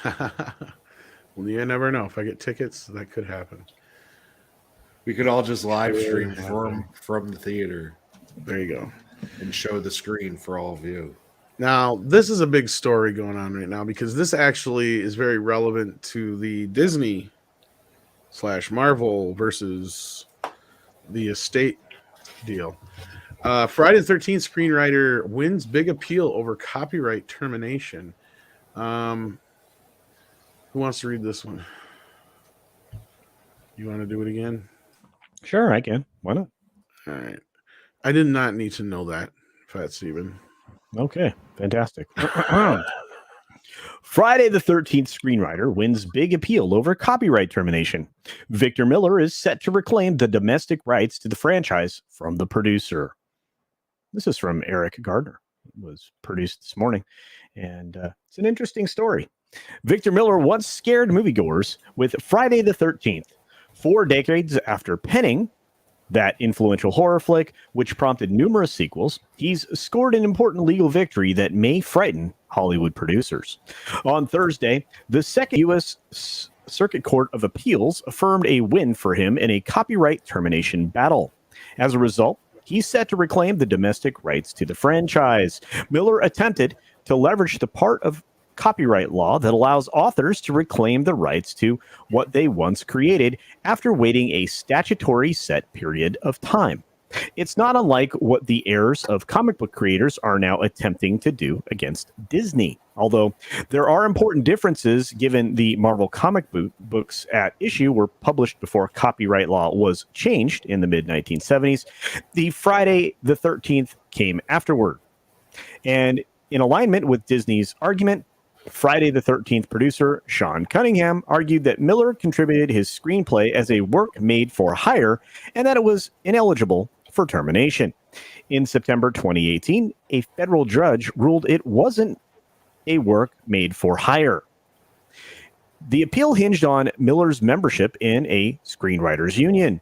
Well, you never know. If I get tickets, that could happen. We could all just live stream from the theater. There you go. And show the screen for all of you. Now, this is a big story going on right now because this actually is very relevant to the Disney / Marvel versus the estate deal. Friday the 13th screenwriter wins big appeal over copyright termination. Who wants to read this one? You want to do it again? Sure, I can. Why not? All right. I did not need to know that, Fat Steven. Okay, fantastic. Friday the 13th screenwriter wins big appeal over copyright termination. Victor Miller is set to reclaim the domestic rights to the franchise from the producer. This is from Eric Gardner. It was produced this morning, and it's an interesting story. Victor Miller once scared moviegoers with Friday the 13th. 4 decades after penning that influential horror flick, which prompted numerous sequels, he's scored an important legal victory that may frighten Hollywood producers. On Thursday, the Second U.S. Circuit Court of Appeals affirmed a win for him in a copyright termination battle. As a result, he's set to reclaim the domestic rights to the franchise. Miller attempted to leverage the part of copyright law that allows authors to reclaim the rights to what they once created after waiting a statutory set period of time. It's not unlike what the heirs of comic book creators are now attempting to do against Disney. Although there are important differences given the Marvel comic books at issue were published before copyright law was changed in the mid-1970s, the Friday the 13th came afterward. And in alignment with Disney's argument, Friday the 13th producer Sean Cunningham argued that Miller contributed his screenplay as a work made for hire and that it was ineligible for termination. In September 2018, a federal judge ruled it wasn't a work made for hire. The appeal hinged on Miller's membership in a screenwriters union.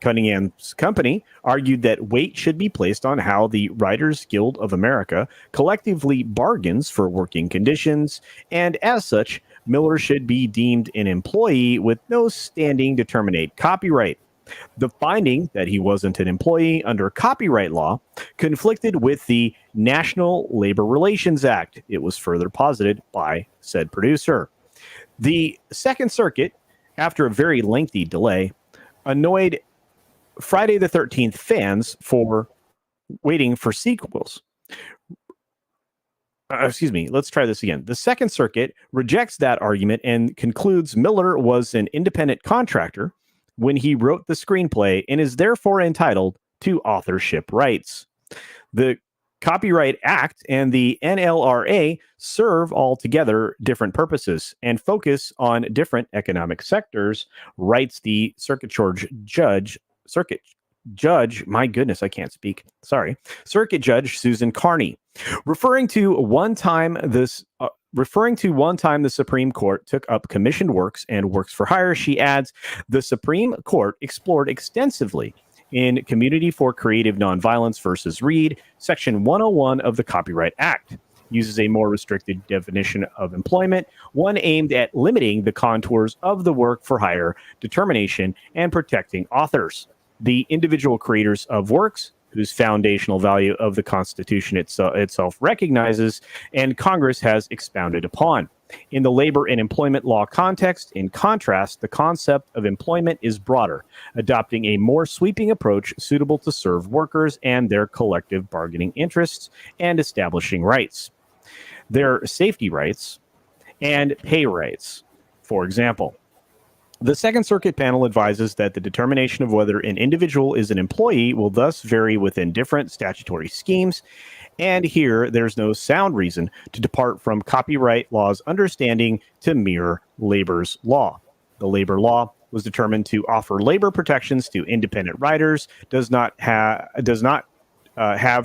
Cunningham's company argued that weight should be placed on how the Writers Guild of America collectively bargains for working conditions, and as such, Miller should be deemed an employee with no standing to terminate copyright. The finding that he wasn't an employee under copyright law conflicted with the National Labor Relations Act. It was further posited by said producer. The Second Circuit, after a very lengthy delay, annoyed Friday the 13th fans for waiting for sequels. Let's try this again. The Second Circuit rejects that argument and concludes Miller was an independent contractor when he wrote the screenplay and is therefore entitled to authorship rights. The Copyright Act and the NLRA serve altogether different purposes and focus on different economic sectors, writes the Circuit Judge, my goodness, I can't speak. Sorry. Circuit Judge Susan Carney, referring to one time the Supreme Court took up commissioned works and works for hire. She adds, the Supreme Court explored extensively in Community for Creative Nonviolence versus Reed, Section 101 of the Copyright Act. Uses a more restricted definition of employment, one aimed at limiting the contours of the work for hire determination and protecting authors, the individual creators of works whose foundational value of the Constitution itself recognizes and Congress has expounded upon. In the labor and employment law context, in contrast, the concept of employment is broader, adopting a more sweeping approach suitable to serve workers and their collective bargaining interests and establishing rights, their safety rights, and pay rights. For example, the Second Circuit panel advises that the determination of whether an individual is an employee will thus vary within different statutory schemes, and here there's no sound reason to depart from copyright law's understanding to mirror labor's law. The labor law was determined to offer labor protections to independent writers, does not have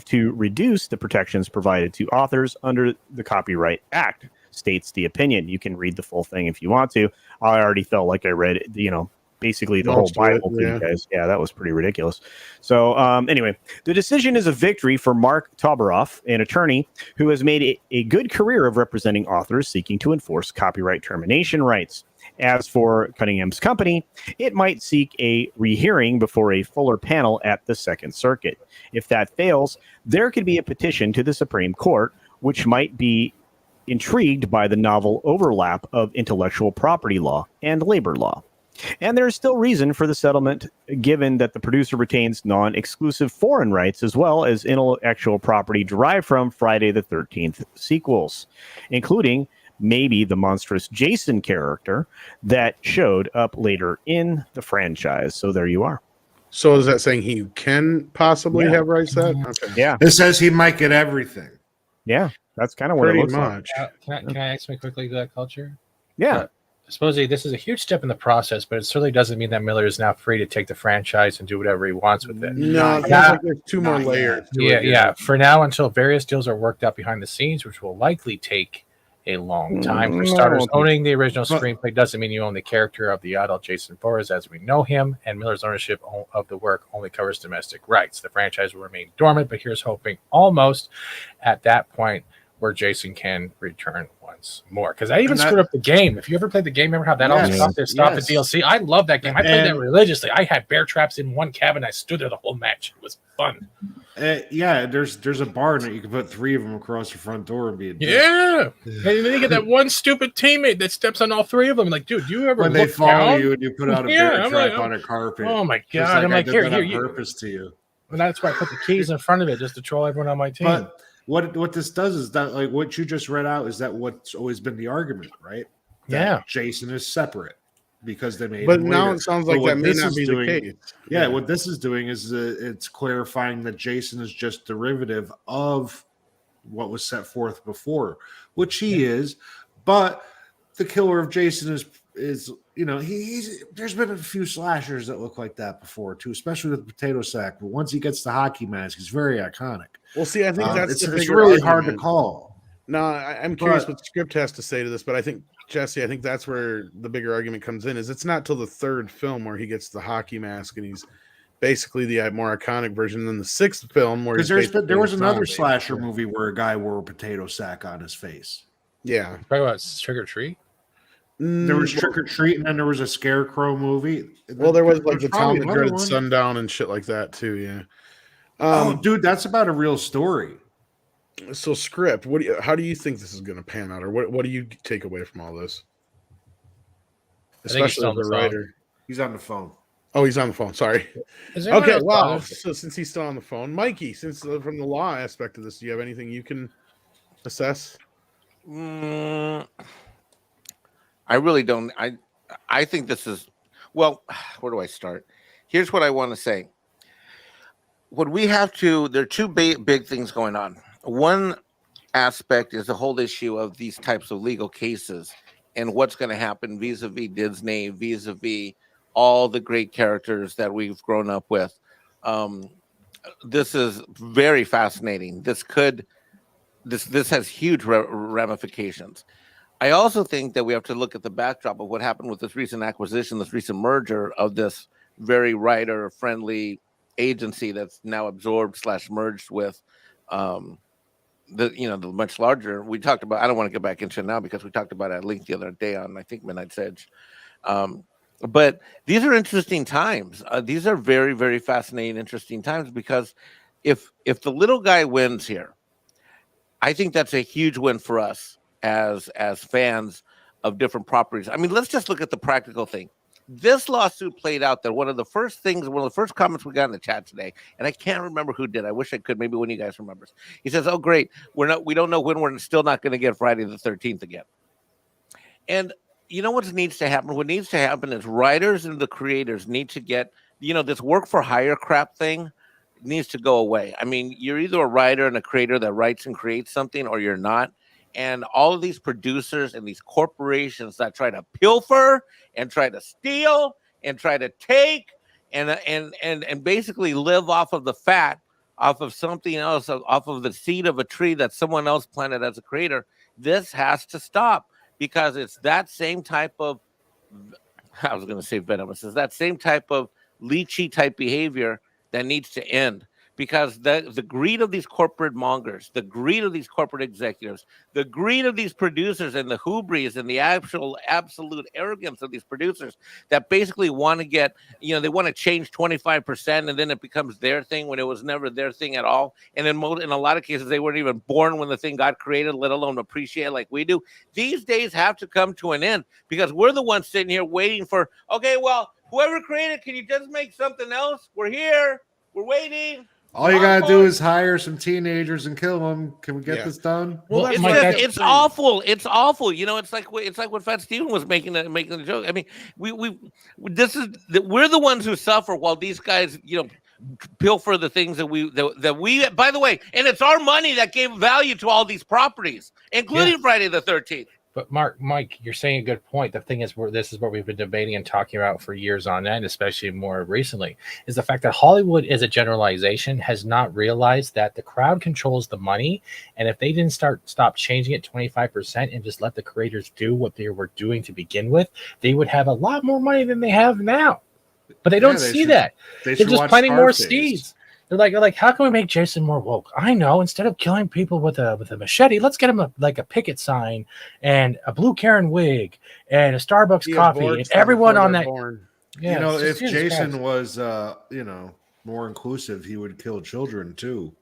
to reduce the protections provided to authors under the Copyright Act, states the opinion. You can read the full thing if you want to. I already felt like I read, basically the whole Bible to you guys. Yeah, that was pretty ridiculous. So anyway, the decision is a victory for Mark Toberoff, an attorney who has made a good career of representing authors seeking to enforce copyright termination rights. As for Cunningham's company, it might seek a rehearing before a fuller panel at the Second Circuit. If that fails, there could be a petition to the Supreme Court, which might be intrigued by the novel overlap of intellectual property law and labor law. And there is still reason for the settlement, given that the producer retains non-exclusive foreign rights as well as intellectual property derived from Friday the 13th sequels, including maybe the monstrous Jason character that showed up later in the franchise. So there you are. So is that saying he can possibly have rights to that? Okay. Yeah. It says he might get everything. Yeah. That's kind of what it looks much. Can I ask me quickly to that culture? Yeah. Supposedly this is a huge step in the process, but it certainly doesn't mean that Miller is now free to take the franchise and do whatever he wants with it. No, it sounds like there's two more layers. Yeah. For now, until various deals are worked out behind the scenes, which will likely take a long time. For starters, owning the original screenplay doesn't mean you own the character of the adult Jason Voorhees as we know him, and Miller's ownership of the work only covers domestic rights. The franchise will remain dormant, but here's hoping almost at that point where Jason can return once more. Because I even screwed up the game. If you ever played the game, remember how that all stopped the DLC? I love that game. I played that religiously. I had bear traps in one cabin. I stood there the whole match. It was fun. There's a bar that you can put 3 of them across the front door and be a and then you get that one stupid teammate that steps on all 3 of them. Like, dude, you ever when they follow you and you put out a bear trap on a carpet? Oh my god! I'm like, here, purpose to you. And that's why I put the keys in front of it just to troll everyone on my team. But what this does is that, like what you just read out, is that what's always been the argument, right? That Jason is separate because they made. But now it sounds like that may not be the case. Yeah, what this is doing is it's clarifying that Jason is just derivative of what was set forth before, which he is. But the killer of Jason is he's there's been a few slashers that look like that before too, especially with the potato sack. But once he gets the hockey mask, he's very iconic. Well, see, I think that's it's really hard to call. No, I'm curious what the script has to say to this, but I think Jesse, I think that's where the bigger argument comes in. Is it's not till the 3rd film where he gets the hockey mask and he's basically the more iconic version than the 6th film where there was another slasher movie where a guy wore a potato sack on his face. Yeah, talk about Trick or Treat. There was Trick or Treat, and then there was a Scarecrow movie. Well, there was like the Town That Dreaded Sundown and shit like that too. Yeah. Dude, that's about a real story. So, script. How do you think this is going to pan out, or what do you take away from all this? Especially as the writer. He's on the phone. Oh, he's on the phone. Sorry. Okay. Well, so since he's still on the phone, Mikey, since from the law aspect of this, do you have anything you can assess? I really don't. I think this is, well, where do I start? Here's what I want to say. What we have to, there are two big things going on. One aspect is the whole issue of these types of legal cases and what's going to happen vis-a-vis Disney, vis-a-vis all the great characters that we've grown up with. This is very fascinating. This has huge ramifications. I also think that we have to look at the backdrop of what happened with this recent acquisition, this recent merger of this very writer-friendly agency that's now absorbed / merged with the much larger. We talked about. I don't want to get back into it now because we talked about it at length the other day on, I think, Midnight's Edge. But these are interesting times. These are very, very fascinating, interesting times, because if the little guy wins here, I think that's a huge win for us as fans of different properties. I mean, let's just look at the practical thing. This lawsuit played out that one of the first comments we got in the chat today, and I can't remember who did. I wish I could. Maybe one of you guys remembers. He says, "Oh, great, we don't know when we're still not going to get Friday the 13th again." And you know what needs to happen? What needs to happen is writers and the creators need to get, this work for hire crap thing needs to go away. I mean, you're either a writer and a creator that writes and creates something, or you're not. And all of these producers and these corporations that try to pilfer and try to steal and try to take and basically live off of the fat, off of something else, off of the seed of a tree that someone else planted as a creator, this has to stop, because it's that same type of, I was going to say venomous, it's that same type of leechy type behavior that needs to end. Because the greed of these corporate mongers, the greed of these corporate executives, the greed of these producers, and the hubris and the absolute arrogance of these producers that basically want to get, they want to change 25%, and then it becomes their thing when it was never their thing at all. And in a lot of cases, they weren't even born when the thing got created, let alone appreciate it like we do. These days have to come to an end, because we're the ones sitting here waiting for, okay, well, whoever created, can you just make something else? We're here. We're waiting. All you gotta do is hire some teenagers and kill them. Can we get this done? Well, it's awful. It's awful. It's like what Fat Steven was making the joke. I mean, we're the ones who suffer while these guys, pilfer the things that we. By the way, and it's our money that gave value to all these properties, including Friday the 13th. But Mike, you're saying a good point. The thing is, this is what we've been debating and talking about for years on end, especially more recently, is the fact that Hollywood, as a generalization, has not realized that the crowd controls the money. And if they didn't stop changing it 25% and just let the creators do what they were doing to begin with, they would have a lot more money than they have now. But they don't see that. They're just planting more seeds. They're like, how can we make Jason more woke? I know. Instead of killing people with a machete, let's get him a picket sign and a blue Karen wig and a Starbucks coffee and everyone on that. Yeah, if Jason was, more inclusive, he would kill children too.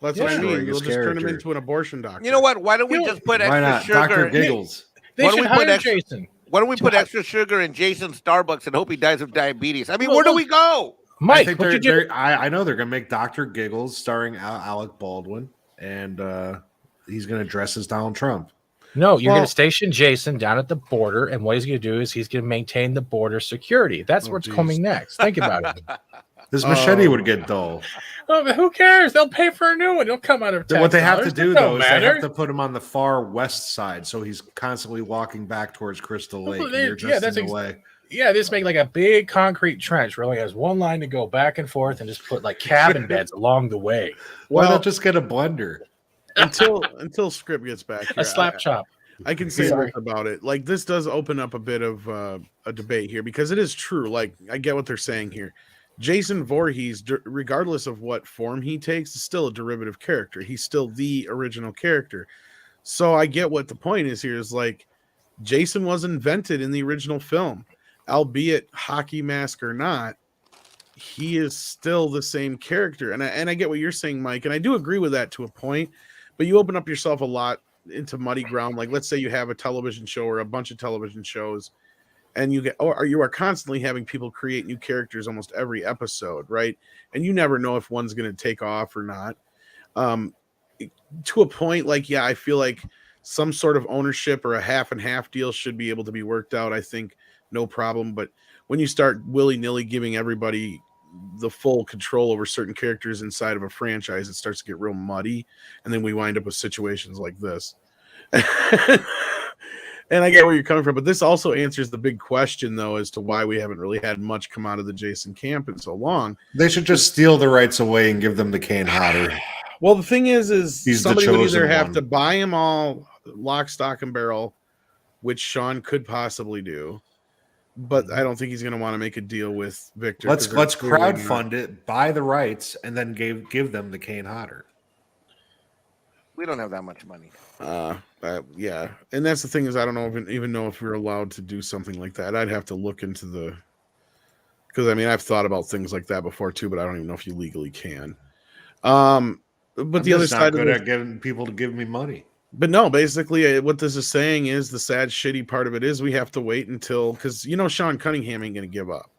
That's what I mean. You'll just turn him into an abortion doctor. You know what? Why don't we just put extra sugar? Dr. Giggles. They should hire Jason. Why don't we put extra sugar in Jason's Starbucks and hope he dies of diabetes? I mean, where do we go? Mike, I know they're going to make Dr. Giggles starring Alec Baldwin, and he's going to dress as Donald Trump. No, you're going to station Jason down at the border, and what he's going to do is he's going to maintain the border security. That's what's coming next. Think about it. This machete would get dull. Oh, but who cares? They'll pay for a new one. It'll come out of tax. What they have to do, though, is they have to put him on the far west side, so he's constantly walking back towards Crystal Lake. And you're just in the way. Yeah, just make like a big concrete trench where it only has one line to go back and forth, and just put like cabin beds along the way. Why not just get a blender? Until Script gets back here, a slap chop. I can say this about it. Like, this does open up a bit of a debate here, because it is true. Like, I get what they're saying here. Jason Voorhees, regardless of what form he takes, is still a derivative character. He's still the original character. So I get what the point is here. Is like, Jason was invented in the original film. Albeit hockey mask or not, he is still the same character. And I get what you're saying, Mike, and I do agree with that to a point, but you open up yourself a lot into muddy ground. Like, let's say you have a television show or a bunch of television shows, and you are constantly having people create new characters almost every episode, right? And you never know if one's going to take off or not. to a point, like, yeah, I feel like some sort of ownership or a half and half deal should be able to be worked out. I think no problem. But when you start willy-nilly giving everybody the full control over certain characters inside of a franchise, it starts to get real muddy, and then we wind up with situations like this. And I get where you're coming from, but this also answers the big question, though, as to why we haven't really had much come out of the Jason camp in so long. They should just steal the rights away and give them the Kane Hodder. Well, the thing is He's somebody would either have one. to buy them all lock, stock, and barrel, which Sean could possibly do, but I don't think he's going to want to make a deal with Victor. Let's crowdfund it, buy the rights, and then give them the Kane Hodder. We don't have that much money. Yeah, and that's the thing is I don't know even know if we're allowed to do something like that. I'd have to look into because I mean I've thought about things like that before too, but I don't even know if you legally can. But I'm the other side good of at getting people to give me money. But no, basically what this is saying is the sad, shitty part of it is we have to wait until, because Sean Cunningham ain't going to give up.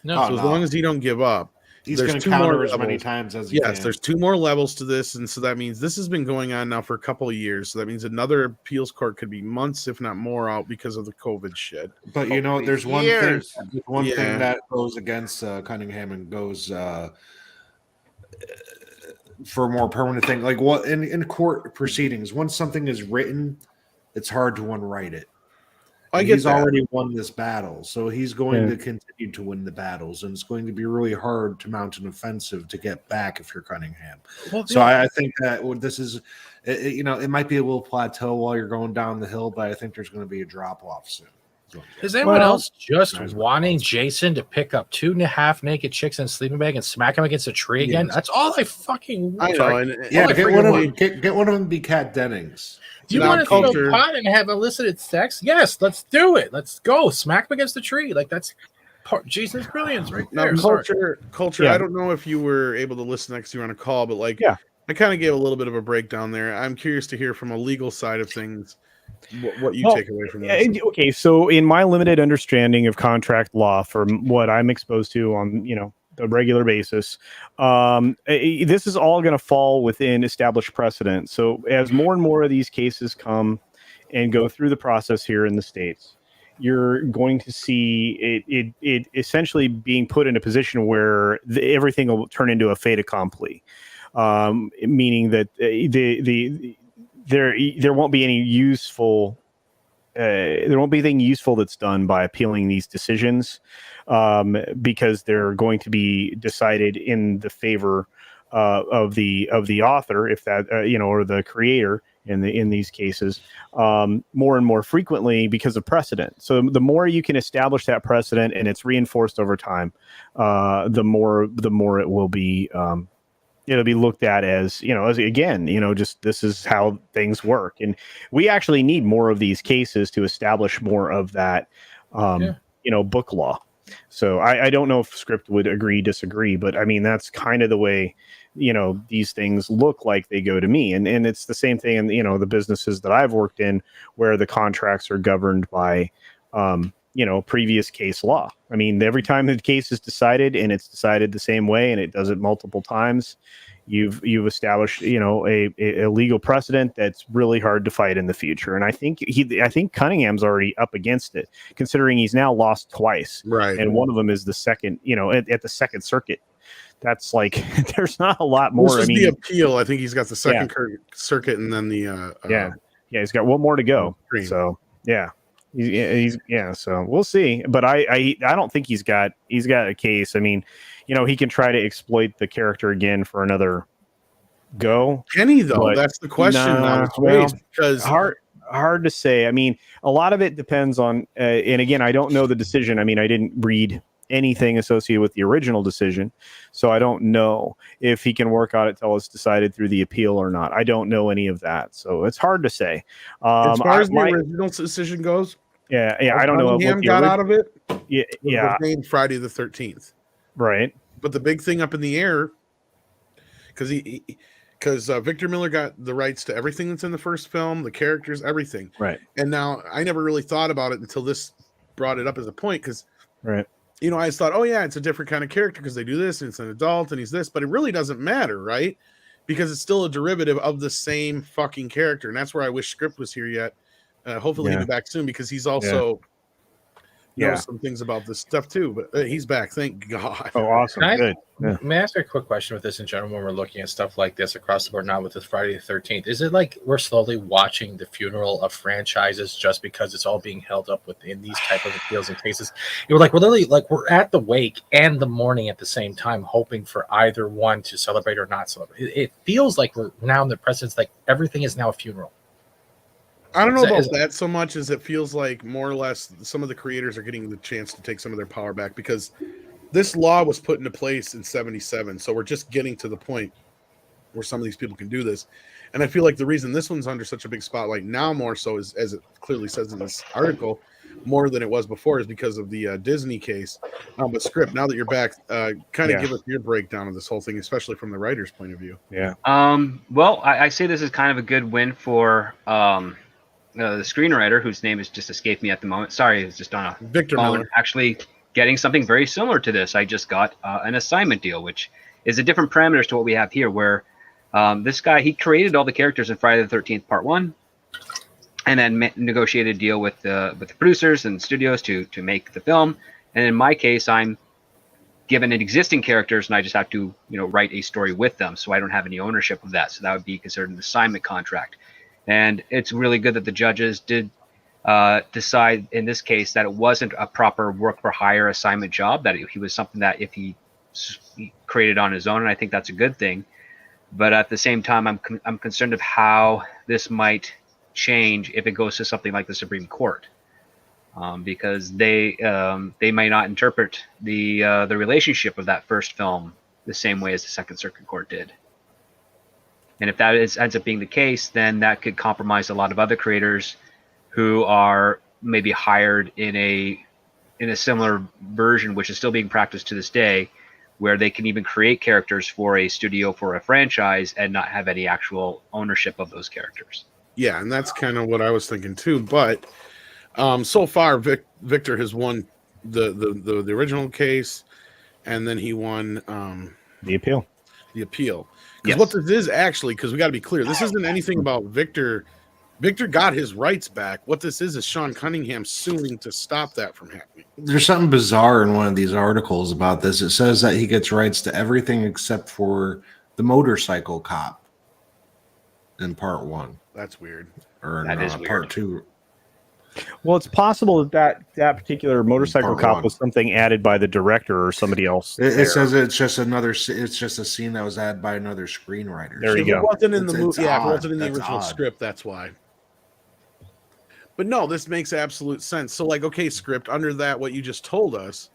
No, so as long as he don't give up, he's going to counter as many times as he can. Yes, there's 2 more levels to this, and so that means this has been going on now for a couple of years. So that means another appeals court could be months, if not more, out because of the COVID shit. But there's one thing. One thing that goes against Cunningham and goes for a more permanent thing. Like what in court proceedings, once something is written, it's hard to unwrite it. He's already won this battle, so he's going to continue to win the battles, and it's going to be really hard to mount an offensive to get back if you're Cunningham. Well, so I think that this is, it might be a little plateau while you're going down the hill, but I think there's going to be a drop off soon. Is anyone else just wanting Jason to pick up 2.5 naked chicks in a sleeping bag and smack him against a tree again? That's all I fucking want. I know. Get one of them to be Kat Dennings. Do you want to throw pot and have illicit sex? Yes, let's do it. Let's go. Smack him against the tree. Like that's Jason's brilliance right there. Now, culture. I don't know if you were able to listen next you're on a call, but I kind of gave a little bit of a breakdown there. I'm curious to hear from a legal side of things. What you take away from this? Okay, so in my limited understanding of contract law, from what I'm exposed to on the regular basis, this is all going to fall within established precedent. So as more and more of these cases come and go through the process here in the States, you're going to see it essentially being put in a position where everything will turn into a fait accompli, meaning that there won't be any useful there won't be anything useful that's done by appealing these decisions, because they're going to be decided in the favor of the author, if that or the creator in these cases, more and more frequently because of precedent. So the more you can establish that precedent and it's reinforced over time, the more it will be. It'll be looked at as, just this is how things work. And we actually need more of these cases to establish more of that, book law. So I don't know if Script would disagree, but I mean, that's kind of the way, these things look like they go to me. And it's the same thing in, the businesses that I've worked in where the contracts are governed by, previous case law. I mean, every time the case is decided and it's decided the same way and it does it multiple times, you've established, a legal precedent that's really hard to fight in the future. And I think Cunningham's already up against it, considering he's now lost twice. Right. And one of them is the second, at the Second Circuit. That's like, there's not a lot more. This is the appeal. I think he's got the Second Circuit and then the, he's got one more to go. So, yeah. So we'll see, but I don't think he's got a case. I mean, he can try to exploit the character again for another go. Can he though? That's the question. Because hard to say. I mean, a lot of it depends on, and again, I don't know the decision. I mean, I didn't read anything associated with the original decision, so I don't know if he can work on it till it's decided through the appeal or not. I don't know any of that, so it's hard to say. As far as the original decision goes. Yeah. I don't know. What got out of it? Yeah. Named Friday the 13th. Right. But the big thing up in the air, because Victor Miller got the rights to everything that's in the first film, the characters, everything. Right. And now I never really thought about it until this brought it up as a point. Because, right. I just thought, oh yeah, it's a different kind of character because they do this and it's an adult and he's this, but it really doesn't matter, right? because it's still a derivative of the same fucking character, and that's where I wish Script was here yet. Hopefully he'll be back soon because he's also knows some things about this stuff too. But he's back, thank God. Oh, awesome! Good. May I ask a quick question with this in general when we're looking at stuff like this across the board now with this Friday the 13th? Is it like we're slowly watching the funeral of franchises just because it's all being held up within these type of appeals and cases? We're literally we're at the wake and the mourning at the same time, hoping for either one to celebrate or not celebrate. It feels like we're now in the presence, like everything is now a funeral. I don't know about that so much as it feels like more or less some of the creators are getting the chance to take some of their power back because this law was put into place in 77. So we're just getting to the point where some of these people can do this. And I feel like the reason this one's under such a big spotlight now more so is, as it clearly says in this article, more than it was before is because of the Disney case. But Script, now that you're back, kind of give us your breakdown of this whole thing, especially from the writer's point of view. Yeah. Well, I say this is kind of a good win for the screenwriter, whose name has just escaped me at the moment. Sorry, it's just on a Victor phone, Miller. actually getting something very similar to this. I just got an assignment deal, which is a different parameters to what we have here, where this guy, he created all the characters in Friday the 13th Part 1, and then negotiated a deal with the producers and studios to make the film. And in my case, I'm given existing characters, and I just have to write a story with them, so I don't have any ownership of that. So that would be considered an assignment contract. And it's really good that the judges did decide in this case that it wasn't a proper work for hire assignment job, that he was something that if he created on his own, and I think that's a good thing. But at the same time, I'm concerned of how this might change if it goes to something like the Supreme Court, because they might not interpret the relationship of that first film the same way as the Second Circuit Court did. And if that ends up being the case, then that could compromise a lot of other creators who are maybe hired in a similar version, which is still being practiced to this day, where they can even create characters for a studio, for a franchise, and not have any actual ownership of those characters. Yeah, and that's kind of what I was thinking too. But so far, Victor has won the original case, and then he won the appeal. The appeal. Because what this is actually, because we got to be clear, this isn't anything about Victor. Victor got his rights back. What this is Sean Cunningham suing to stop that from happening. There's something bizarre in one of these articles about this. It says that he gets rights to everything except for the motorcycle cop in Part 1. That's weird. Or that is weird. Part 2. Well, it's possible that particular motorcycle cop was something added by the director or somebody else. It says it's just a scene that was added by another screenwriter. There you go. It wasn't in the movie. Yeah, odd. it wasn't in the That's original odd. script. That's why. But no, this makes absolute sense. So, okay, Script, under that, what you just told us,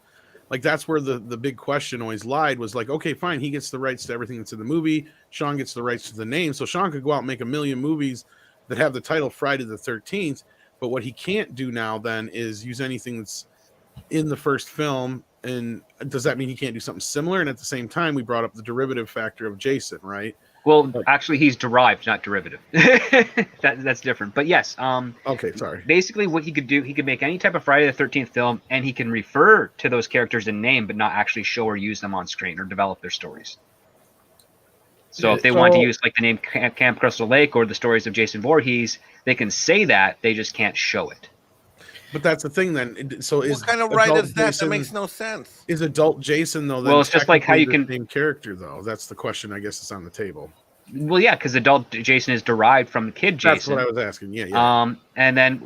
that's where the big question always lied, was okay, fine, he gets the rights to everything that's in the movie. Sean gets the rights to the name. So Sean could go out and make a million movies that have the title Friday the 13th. But what he can't do now then is use anything that's in the first film. And does that mean he can't do something similar? And at the same time, we brought up the derivative factor of Jason, right? Well, actually, he's derived, not derivative. That's different. But yes. Okay, sorry. Basically, what he could do, he could make any type of Friday the 13th film, and he can refer to those characters in name, but not actually show or use them on screen or develop their stories. So if they want to use the name Camp Crystal Lake or the stories of Jason Voorhees, they can say that, they just can't show it. But that's the thing then. So what kind of right is that? Jason, that makes no sense. Is adult Jason though? Then well, it's just like how you can name character though. That's the question. I guess is on the table. Well, yeah, because adult Jason is derived from kid Jason. That's what I was asking. Yeah. And then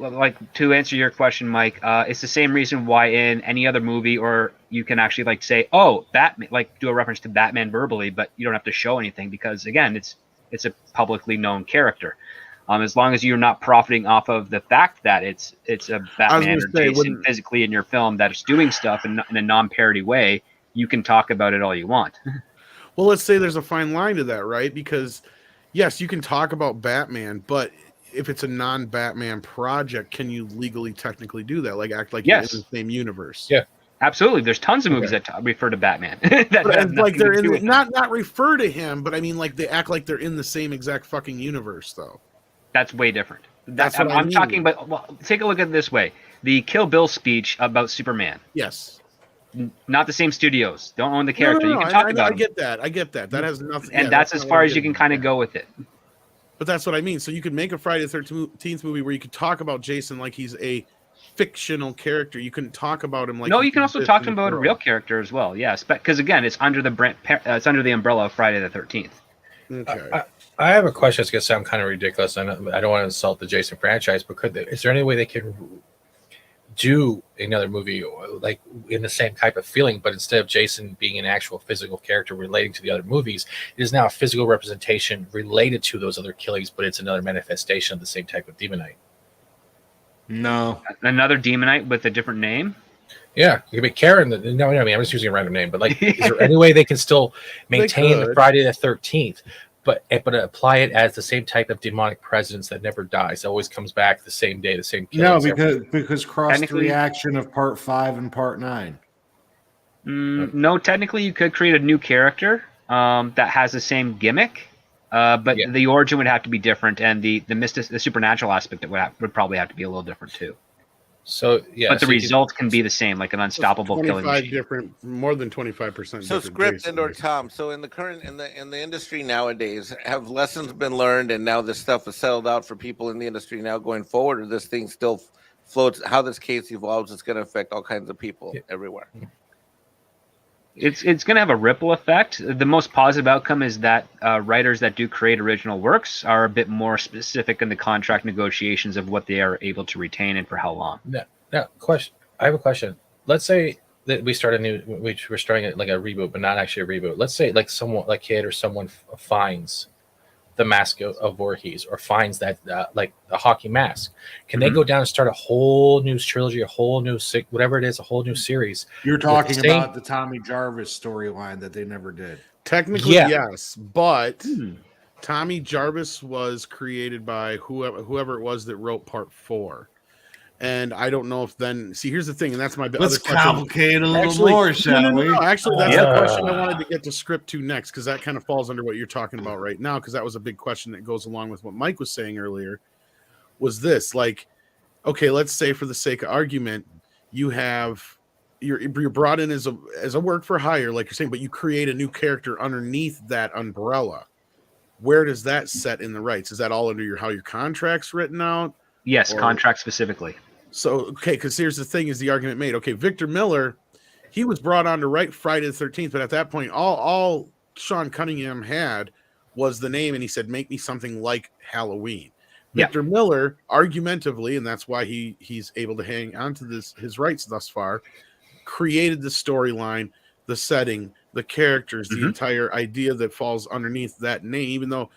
to answer your question, Mike, it's the same reason why in any other movie, or you can actually say, "Oh, Batman," do a reference to Batman verbally, but you don't have to show anything because again, it's a publicly known character. As long as you're not profiting off of the fact that it's a Batman or Jason physically in your film that is doing stuff in a non-parody way, you can talk about it all you want. Well, let's say there's a fine line to that, right? Because, yes, you can talk about Batman, but if it's a non-Batman project, can you legally technically do that? Act like you're in the same universe? Yeah, absolutely. There's tons of movies that refer to Batman. They're in not refer to him, but I mean, they act like they're in the same exact fucking universe, though. That's way different. That's what I'm talking about. Well, take a look at it this way: the Kill Bill speech about Superman. Yes. not the same studios. Don't own the character. You can talk about I get that. I get that. That has nothing. And that's as far as you can kind of go with it. But that's what I mean. So you could make a Friday the 13th movie where you could talk about Jason like he's a fictional character. You couldn't talk about him like. No, you can also talk to him about a real character as well. Yes, because again, it's under the umbrella of Friday the 13th. Okay. I have a question. It's going to sound kind of ridiculous. I don't want to insult the Jason franchise, but is there any way they can do another movie like in the same type of feeling, but instead of Jason being an actual physical character relating to the other movies, it is now a physical representation related to those other killings, but it's another manifestation of the same type of demonite? No. Another demonite with a different name? Yeah, it could be Karen. No, I mean, I'm just using a random name, but like, is there any way they can still maintain the Friday the 13th, but apply it as the same type of demonic presence that never dies, always comes back the same day, the same kill? No, because cross the reaction of part 5 and part 9. No, technically you could create a new character that has the same gimmick, but the origin would have to be different, and the supernatural aspect would probably have to be a little different too. So but the results can be the same, like an unstoppable killing machine. More than 25%. So script and/or Tom. So in the industry nowadays, have lessons been learned, and now this stuff is settled out for people in the industry now going forward, or this thing still floats? How this case evolves, it's going to affect all kinds of people everywhere. It's going to have a ripple effect. The most positive outcome is that writers that do create original works are a bit more specific in the contract negotiations of what they are able to retain and for how long. Now, question. I have a question. Let's say that we're starting it like a reboot, but not actually a reboot. Let's say like someone, like kid or someone finds the mask of Voorhees, or finds that like a hockey mask. Can they go down and start a whole new trilogy, a whole new whatever it is, a whole new series? You're talking about the Tommy Jarvis storyline that they never did. Technically, yes, but Tommy Jarvis was created by whoever it was that wrote part 4. And I don't know if here's the thing, and that's my Let's complicate a little more, shall we? No, actually, that's the question I wanted to get to script to next, because that kind of falls under what you're talking about right now, because that was a big question that goes along with what Mike was saying earlier. Was this like, okay, let's say for the sake of argument, you're brought in as a work for hire, like you're saying, but you create a new character underneath that umbrella. Where does that set in the rights? Is that all under how your contract's written out? Yes, contract specifically. So, okay, because here's the thing, is the argument made. Okay, Victor Miller, he was brought on to write Friday the 13th, but at that point, all Sean Cunningham had was the name, and he said, make me something like Halloween. Victor Miller, argumentatively, and that's why he's able to hang on to his rights thus far, created the storyline, the setting, the characters, the entire idea that falls underneath that name, even though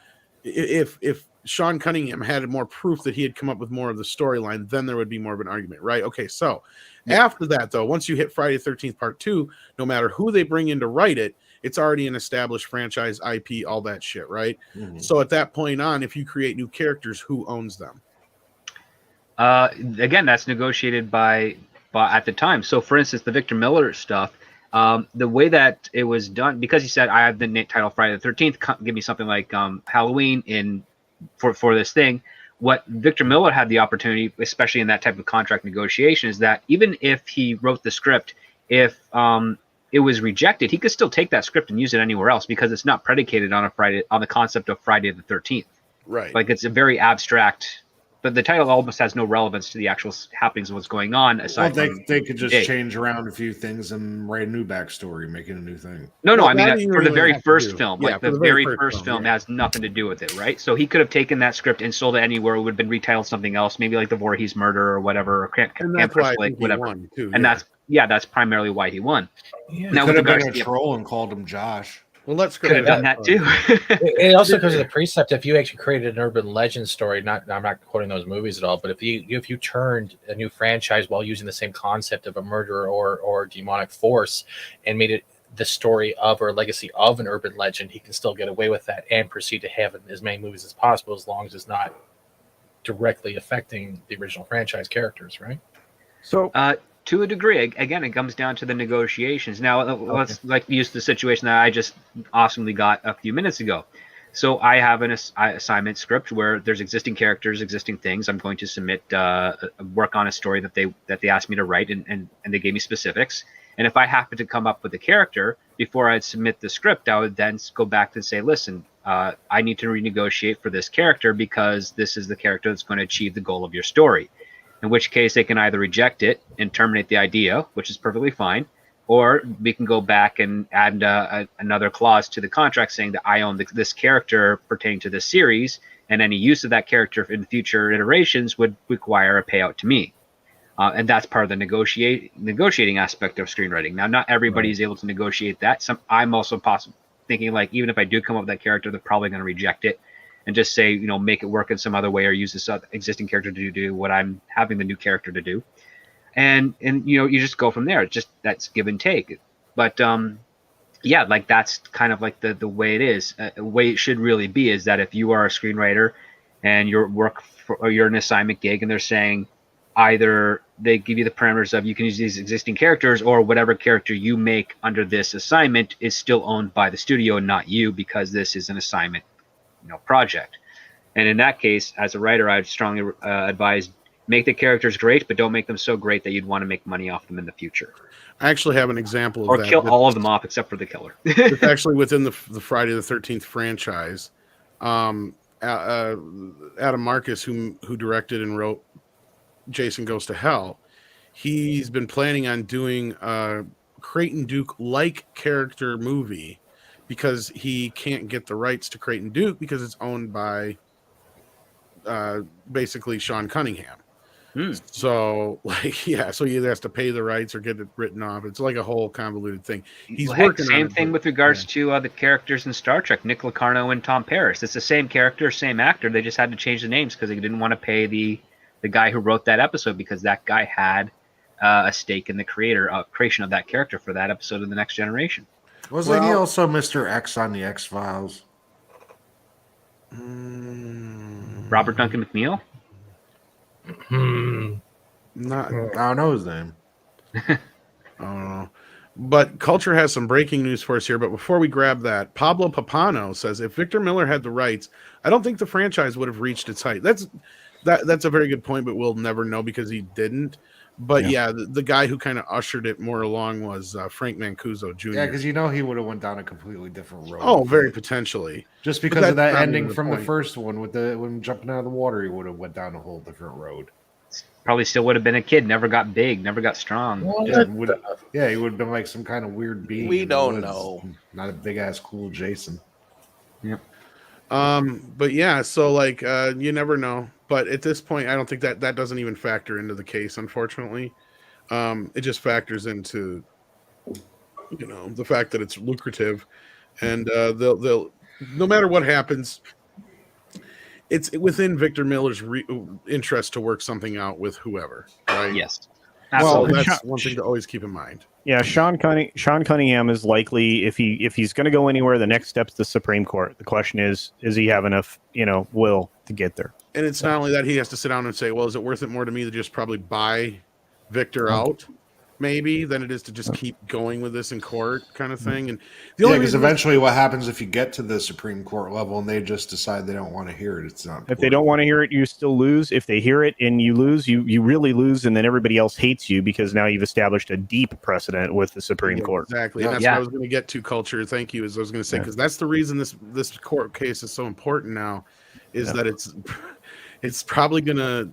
if Sean Cunningham had more proof that he had come up with more of the storyline, then there would be more of an argument, right? Okay, so after that, though, once you hit Friday the 13th Part 2, no matter who they bring in to write it, it's already an established franchise, IP, all that shit, right? So at that point on, if you create new characters, who owns them? Again, that's negotiated by at the time. So, for instance, the Victor Miller stuff, the way that it was done, because he said, I have the title Friday the 13th, give me something like Halloween for this thing. What Victor Miller had the opportunity, especially in that type of contract negotiation, is that even if he wrote the script, if it was rejected, he could still take that script and use it anywhere else, because it's not predicated on the concept of Friday the 13th. Right. Like, it's a very abstract, but the title almost has no relevance to the actual happenings of what's going on. Aside from they could just change around a few things and write a new backstory, make it a new thing. No, I mean, for the very first film, like the very first film has nothing to do with it, right? So he could have taken that script and sold it anywhere. It would have been retitled something else, maybe like the Voorhees Murder or whatever, or whatever. And that's primarily why he won. Yeah. Now, could have been a troll and called him Josh. Well, let's could have done that too. It also goes to the precept. If you actually created an urban legend story, I'm not quoting those movies at all, but if you turned a new franchise while using the same concept of a murderer or demonic force and made it the story of or legacy of an urban legend, he can still get away with that and proceed to have as many movies as possible, as long as it's not directly affecting the original franchise characters, right? So, to a degree, again, it comes down to the negotiations. Now, let's use the situation that I just awesomely got a few minutes ago. So I have an assignment script where there's existing characters, existing things. I'm going to submit work on a story that they asked me to write, and they gave me specifics. And if I happen to come up with a character before I'd submit the script, I would then go back and say, listen, I need to renegotiate for this character because this is the character that's going to achieve the goal of your story. In which case they can either reject it and terminate the idea, which is perfectly fine, or we can go back and add another clause to the contract saying that I own this character pertaining to this series, and any use of that character in future iterations would require a payout to me. And that's part of the negotiating aspect of screenwriting. Now, not everybody is able to negotiate that. I'm also thinking like, even if I do come up with that character, they're probably going to reject it and just say, make it work in some other way or use this existing character to do what I'm having the new character to do. And you just go from there. That's give and take. But yeah, like that's kind of like the way it is. The way it should really be is that if you are a screenwriter and you're an assignment gig and they're saying, either they give you the parameters of you can use these existing characters, or whatever character you make under this assignment is still owned by the studio and not you, because this is an assignment, project. And in that case, as a writer, I'd strongly advise make the characters great, but don't make them so great that you'd want to make money off them in the future. I actually have an example of or that. Or kill all of them off except for the killer. It's actually within the Friday the 13th franchise. Adam Marcus, who directed and wrote Jason Goes to Hell, he's been planning on doing a Creighton Duke like character movie because he can't get the rights to Creighton Duke because it's owned by basically Sean Cunningham. So he either has to pay the rights or get it written off. It's like a whole convoluted thing. He's working same on thing with regards to the characters in Star Trek, Nick Locarno and Tom Paris. It's the same character, same actor. They just had to change the names because they didn't want to pay the guy who wrote that episode, because that guy had a stake in the creation of that character for that episode of The Next Generation. Wasn't he also Mr. X on the X-Files? Robert Duncan McNeil? Not, I don't know his name. I don't know. But Culture has some breaking news for us here. But before we grab that, Pablo Papano says if Victor Miller had the rights, I don't think the franchise would have reached its height. That's a very good point, but we'll never know because he didn't. But the guy who kind of ushered it more along was Frank Mancuso Jr. Yeah, because he would have went down a completely different road. Oh, very potentially. Just because of that ending from the first one with when jumping out of the water, he would have went down a whole different road. Probably still would have been a kid, never got big, never got strong. He would have been like some kind of weird being. We don't know. Not a big ass cool Jason. Yep. But yeah, so like you never know. But at this point, I don't think that doesn't even factor into the case, unfortunately. It just factors into the fact that it's lucrative, and they'll no matter what happens, it's within Victor Miller's interest to work something out with whoever, right? Yes. Absolutely. Well, that's one thing to always keep in mind. Yeah, Sean Cunningham is likely, if he's going to go anywhere, the next step's the Supreme Court. The question is he have enough will to get there? And it's not only that he has to sit down and say, well, is it worth it more to me to just probably buy Victor out, maybe, than it is to just keep going with this in court kind of thing? And because eventually what happens if you get to the Supreme Court level and they just decide they don't want to hear it, it's not important. If they don't want to hear it, you still lose. If they hear it and you lose, you really lose, and then everybody else hates you because now you've established a deep precedent with the Supreme Court. Exactly. And that's what I was going to get to, Culture. Thank you. As I was going to say, because that's the reason this court case is so important now, is that it's probably gonna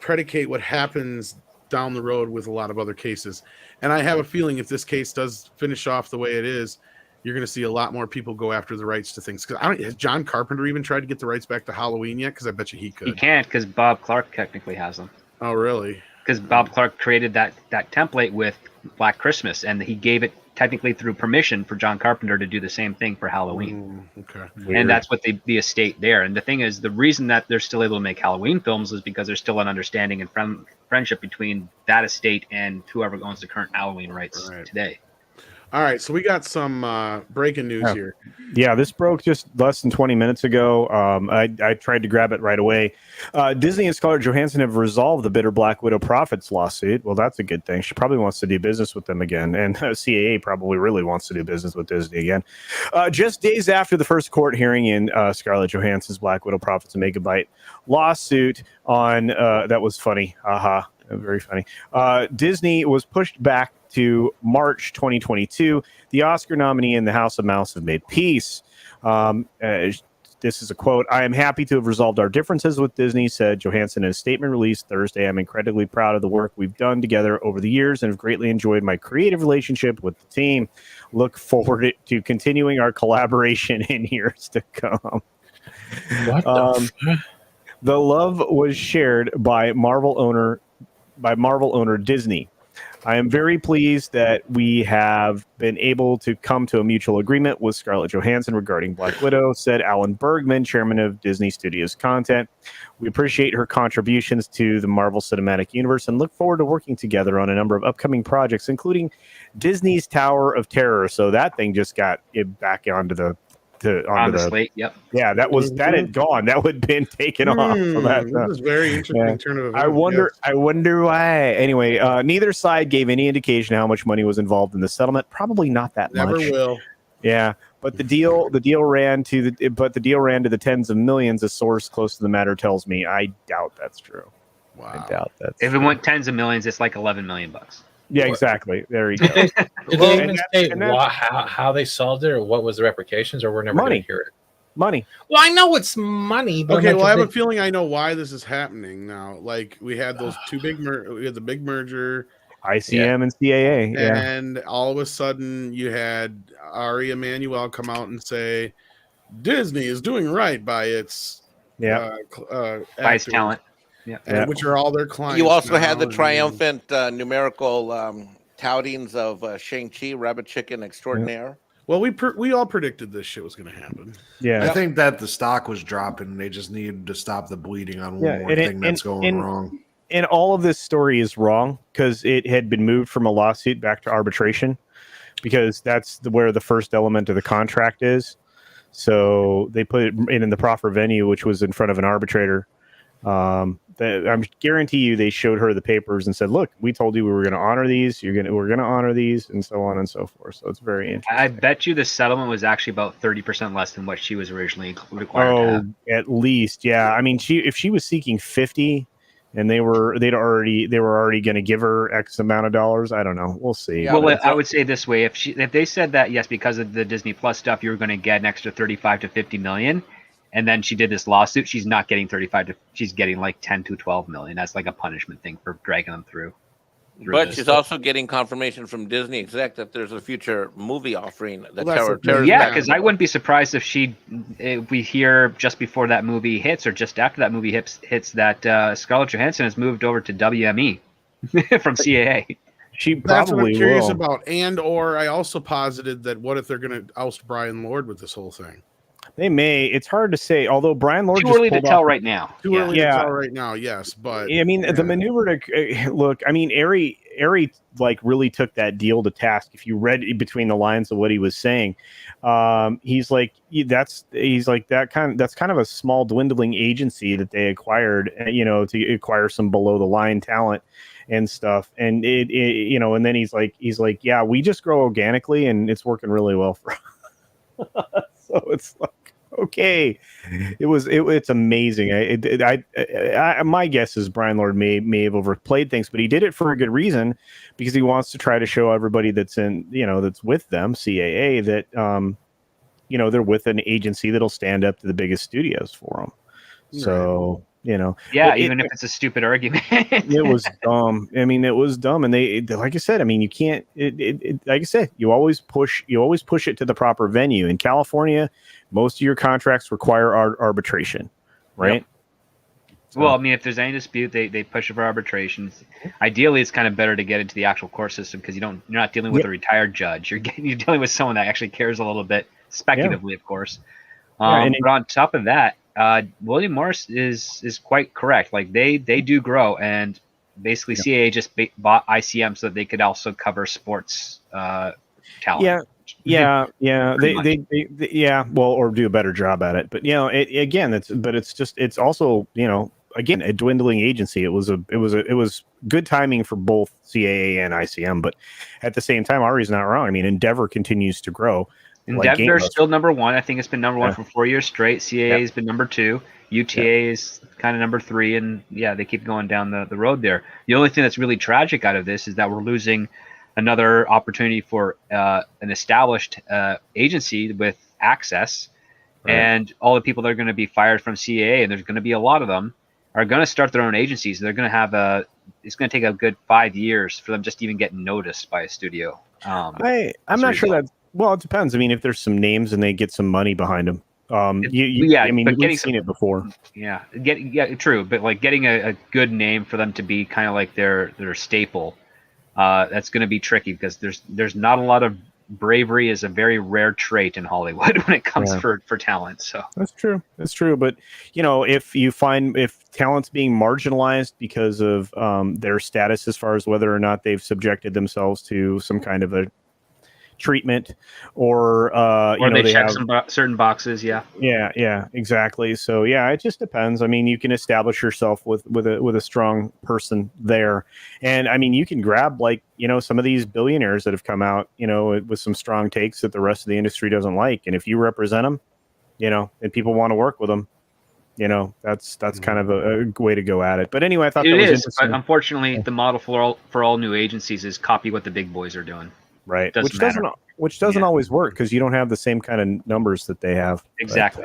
predicate what happens down the road with a lot of other cases. And I have a feeling if this case does finish off the way it is, you're going to see a lot more people go after the rights to things. Because has John Carpenter even tried to get the rights back to Halloween yet? Because I bet you he could. He can't, because Bob Clark technically has them. Oh, really? Because Bob Clark created that template with Black Christmas, and he gave it technically through permission for John Carpenter to do the same thing for Halloween. Okay. Weird. And that's what the estate there. And the thing is, the reason that they're still able to make Halloween films is because there's still an understanding and friendship between that estate and whoever owns the current Halloween rights today. All right, so we got some breaking news here. Yeah, this broke just less than 20 minutes ago. I tried to grab it right away. Disney and Scarlett Johansson have resolved the bitter Black Widow Profits lawsuit. Well, that's a good thing. She probably wants to do business with them again, and CAA probably really wants to do business with Disney again. Just days after the first court hearing in Scarlett Johansson's Black Widow Profits and Megabyte lawsuit on that was funny. Very funny. Disney was pushed back to March 2022. The Oscar nominee and the House of Mouse have made peace. This is a quote. "I am happy to have resolved our differences with Disney," said Johansson in a statement released Thursday. "I'm incredibly proud of the work we've done together over the years and have greatly enjoyed my creative relationship with the team. Look forward to continuing our collaboration in years to come." What the love was shared by Marvel owner Disney. "I am very pleased that we have been able to come to a mutual agreement with Scarlett Johansson regarding Black Widow," said Alan Bergman, chairman of Disney Studios Content. "We appreciate her contributions to the Marvel Cinematic Universe and look forward to working together on a number of upcoming projects, including Disney's Tower of Terror." So that thing just got it back onto the slate. Yep. Yeah, that had gone. That would have been taken off. So this is very interesting turn of events. I wonder why. Anyway, neither side gave any indication how much money was involved in the settlement. Probably not that much. Never will. Yeah, but the deal ran to the tens of millions. A source close to the matter tells me. I doubt that's true. Wow. I doubt that's If it went tens of millions, it's like 11 million bucks. Yeah, exactly. There you go. Did they even say how they solved it, or what was the repercussions, or we're never going to hear it? Money. Well, I know it's money, but okay. Well, I have a feeling I know why this is happening now. Like we had those two we had the big merger, ICM and CAA, and all of a sudden you had Ari Emanuel come out and say Disney is doing right by its by its talent. Yeah, which are all their clients. You also had the triumphant numerical toutings of Shang-Chi, Rabbit Chicken Extraordinaire. Well, we all predicted this shit was going to happen. Yeah, I think that the stock was dropping. They just needed to stop the bleeding on one more thing that's going wrong. And all of this story is wrong because it had been moved from a lawsuit back to arbitration, because that's where the first element of the contract is. So they put it in the proper venue, which was in front of an arbitrator. I guarantee you they showed her the papers and said, "Look, we told you we were going to honor these. We're going to honor these," and so on and so forth. So it's very interesting. I bet you the settlement was actually about 30% less than what she was originally required to have. At least, yeah. I mean, if she was seeking 50, and they were already going to give her X amount of dollars, I don't know. We'll see. Yeah, well, I would say this way: if they said that, yes, because of the Disney Plus stuff, you were going to get an extra 35 to 50 million. And then she did this lawsuit. She's not getting 35 she's getting like 10 to 12 million. That's like a punishment thing for dragging them through. But she's also getting confirmation from Disney exec that there's a future movie offering. Yeah, because I wouldn't be surprised if we hear just before that movie hits or just after that movie hits that Scarlett Johansson has moved over to WME from CAA. She That's probably what I'm curious will. about. And or I also posited that what if they're going to oust Brian Lord with this whole thing? They may. It's hard to say. Although Brian Lord too early to tell right now. Too early to tell right now. Yes, but I mean the maneuver to look. I mean, Ari like really took that deal to task. If you read between the lines of what he was saying, he's like that's kind of a small dwindling agency that they acquired. To acquire some below the line talent and stuff. And and then he's like, yeah, we just grow organically and it's working really well for us. So it's like, okay, it's amazing. My guess is Brian Lord may have overplayed things, but he did it for a good reason, because he wants to try to show everybody that's that's with them, CAA, that they're with an agency that'll stand up to the biggest studios for them. Right. So even if it's a stupid argument. It was dumb. I mean, it was dumb. And they like I said, I mean, you can't, like I said, you always push it to the proper venue. In California, most of your contracts require arbitration, right? Yep. So. Well, I mean, if there's any dispute, they push it for arbitration. Ideally, it's kind of better to get into the actual court system, because you're not dealing with a retired judge. You're dealing with someone that actually cares a little bit, speculatively, of course. But on top of that, William Morris is quite correct. Like they do grow, and basically CAA just bought ICM so that they could also cover sports talent. Yeah. Well, or do a better job at it. But it's also again a dwindling agency. It was good timing for both CAA and ICM, but at the same time, Ari's not wrong. I mean, Endeavor continues to grow. Endeavor is still number one. I think it's been number one for 4 years straight. CAA has been number two. UTA is kind of number 3, and they keep going down the road there. The only thing that's really tragic out of this is that we're losing another opportunity for an established agency with access, and all the people that are going to be fired from CAA, and there's going to be a lot of them, are going to start their own agencies. They're going to have it's going to take a good 5 years for them just to even get noticed by a studio. I'm not sure that. Well, it depends. I mean, if there's some names and they get some money behind them. I mean, we've seen it before. Yeah, true. But like getting a good name for them to be kind of like their staple, that's going to be tricky because there's not a lot of bravery is a very rare trait in Hollywood when it comes for talent. So that's true. But if talent's being marginalized because of their status as far as whether or not they've subjected themselves to some kind of a treatment or they check some certain boxes. Yeah, exactly. So it just depends. I mean, you can establish yourself with a strong person there, and I mean, you can grab some of these billionaires that have come out with some strong takes that the rest of the industry doesn't like, and if you represent them, and people want to work with them, that's kind of a way to go at it. But anyway, I thought that was interesting. But unfortunately, the model for all new agencies is copy what the big boys are doing. Right, which doesn't always work because you don't have the same kind of numbers that they have. Exactly.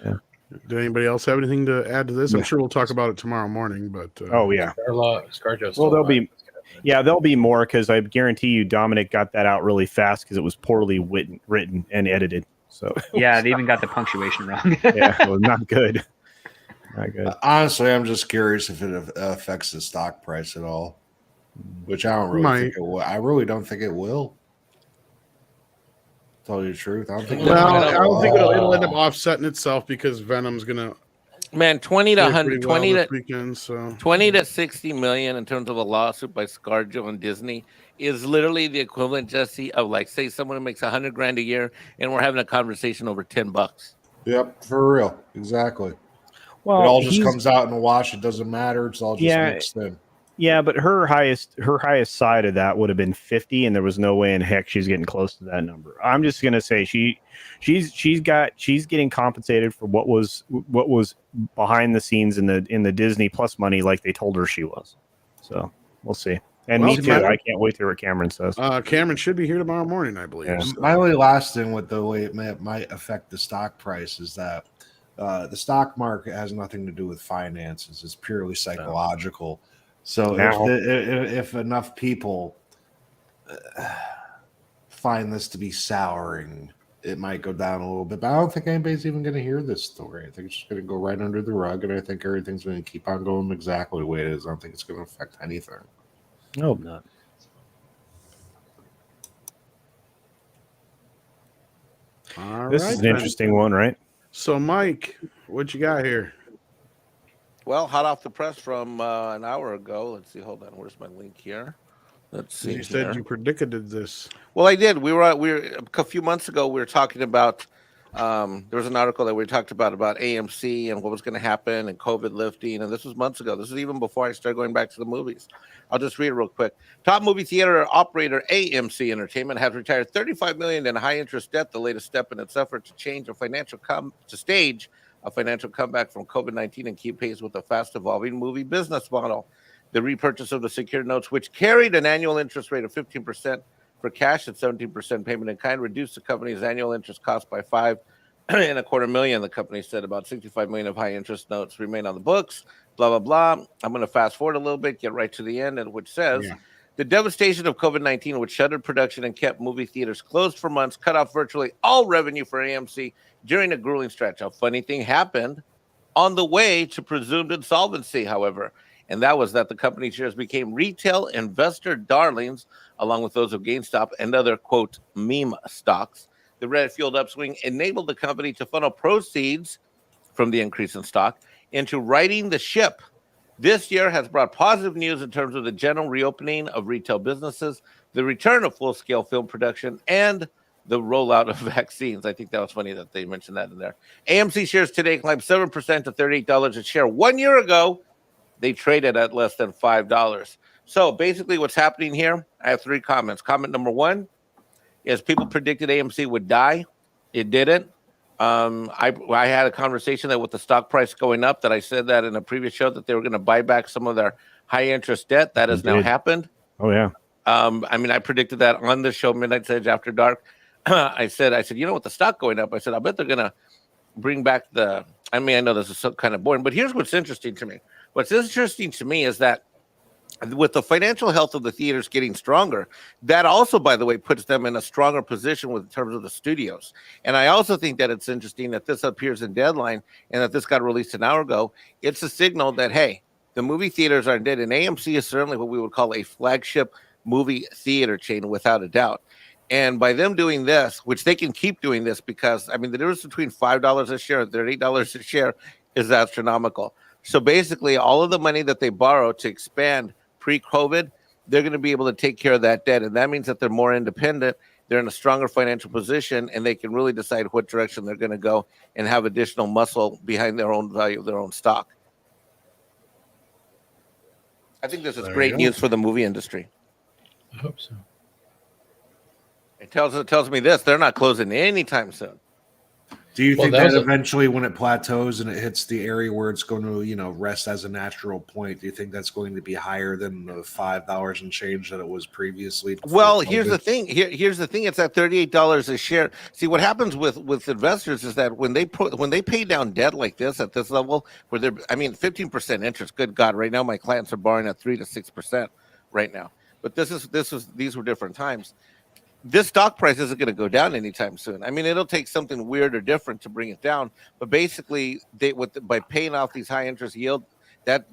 But, Did anybody else have anything to add to this? I'm sure we'll talk about it tomorrow morning. But ScarJo's. Well, there'll be more because I guarantee you Dominic got that out really fast because it was poorly written and edited. So they even got the punctuation wrong. Not good. Not good. Honestly, I'm just curious if it affects the stock price at all. Which I don't really think it will. I really don't think it will. Tell you the truth, I don't think. I don't think it'll end up offsetting itself because Venom's gonna. Man, 20 to 60 million in terms of a lawsuit by ScarJo and Disney is literally the equivalent, Jesse, of say someone makes $100,000 a year and we're having a conversation over $10. Yep, for real, exactly. Well, it all just comes out in the wash. It doesn't matter. It's all just mixed in. Yeah, but her highest side of that would have been 50, and there was no way in heck she's getting close to that number. I'm just gonna say she's getting compensated for what was behind the scenes in the Disney Plus money, like they told her she was. So we'll see. And me too. I can't wait to hear what Cameron says. Cameron should be here tomorrow morning, I believe. Yeah. So. My only last thing with the way it might affect the stock price is that the stock market has nothing to do with finances. It's purely psychological. So if enough people find this to be souring, it might go down a little bit. But I don't think anybody's even going to hear this story. I think it's just going to go right under the rug, and I think everything's going to keep on going exactly the way it is. I don't think it's going to affect anything. I hope not. This is an interesting one, right? So, Mike, what you got here? Well, hot off the press from an hour ago. Let's see. Hold on. Where's my link here? Let's see. You said you predicted this. Well, I did. We were a few months ago. We were talking about. There was an article that we talked about AMC and what was going to happen and COVID lifting. And this was months ago. This is even before I started going back to the movies. I'll just read it real quick. Top movie theater operator AMC Entertainment has retired $35 million in high interest debt. The latest step in its effort to change stage a financial comeback from COVID-19 and keep pace with a fast-evolving movie business model. The repurchase of the secured notes, which carried an annual interest rate of 15% for cash and 17% payment in kind, reduced the company's annual interest cost by $5.25 million. The company said about $65 million of high-interest notes remain on the books, blah, blah, blah. I'm going to fast forward a little bit, get right to the end, which says... The devastation of COVID-19, which shuttered production and kept movie theaters closed for months, cut off virtually all revenue for AMC during a grueling stretch. A funny thing happened on the way to presumed insolvency, however, and that was that the company shares became retail investor darlings, along with those of GameStop and other, quote, meme stocks. The red-fueled upswing enabled the company to funnel proceeds from the increase in stock into righting the ship. This year has brought positive news in terms of the general reopening of retail businesses, the return of full-scale film production, and the rollout of vaccines. I think that was funny that they mentioned that in there. AMC shares today climbed 7% to $38 a share. 1 year ago, they traded at less than $5. So basically what's happening here, I have 3 comments. Comment number 1 is people predicted AMC would die. It didn't. I had a conversation that with the stock price going up, that I said that in a previous show that they were going to buy back some of their high interest debt. That has now happened. Oh yeah. I mean, I predicted that on the show Midnight Edge After Dark. I said, you know, with the stock going up, I said, I bet they're going to bring back I mean, I know this is so kind of boring, but here's what's interesting to me. What's interesting to me is that with the financial health of the theaters getting stronger, that also, by the way, puts them in a stronger position in terms of the studios. And I also think that it's interesting that this appears in Deadline and that this got released an hour ago. It's a signal that, hey, the movie theaters aren't dead. And AMC is certainly what we would call a flagship movie theater chain, without a doubt. And by them doing this, which they can keep doing this, because, I mean, the difference between $5 a share and $38 a share is astronomical. So basically, all of the money that they borrow to expand pre-COVID, they're going to be able to take care of that debt. And that means that they're more independent. They're in a stronger financial position, and they can really decide what direction they're going to go and have additional muscle behind their own value of their own stock. I think this is great news for the movie industry. I hope so. It tells me this: they're not closing anytime soon. Do you think that eventually, when it plateaus and it hits the area where it's going to, you know, rest as a natural point, do you think that's going to be higher than the $5 and change that it was previously? Well, here's the thing. Here's the thing. It's at $38 a share. See, what happens with investors is that when they pay down debt like this at this level, where they're, I mean, 15% interest. Good God! Right now, my clients are borrowing at 3 to 6% right now. But these were different times. This stock price isn't going to go down anytime soon. I mean, it'll take something weird or different to bring it down. But basically, by paying off these high interest yield, that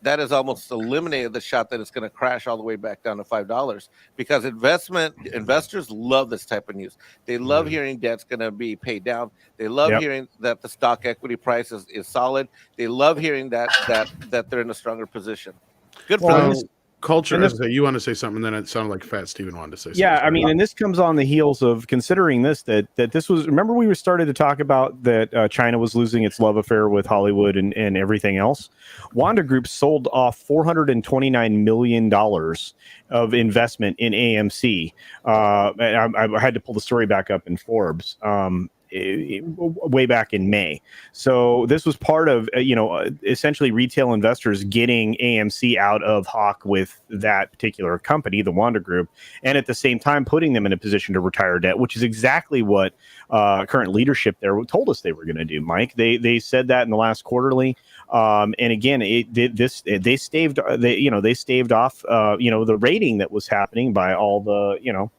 has almost eliminated the shot that it's going to crash all the way back down to $5, because investors love this type of news. They love hearing debt's going to be paid down. They love hearing that the stock equity price is solid. They love hearing that they're in a stronger position. Good for them. Culture, you want to say something, then it sounded like Fat Steven wanted to say something. Yeah, I mean, and this comes on the heels of considering that this was, remember we started to talk about that China was losing its love affair with Hollywood and everything else. Wanda Group sold off $429 million of investment in AMC. I had to pull the story back up in Forbes. Way back in May. So this was part of, essentially retail investors getting AMC out of hock with that particular company, the Wanda Group, and at the same time putting them in a position to retire debt, which is exactly what current leadership there told us they were going to do, Mike. They said that in the last quarterly. And again, they staved off, the rating that was happening by all the,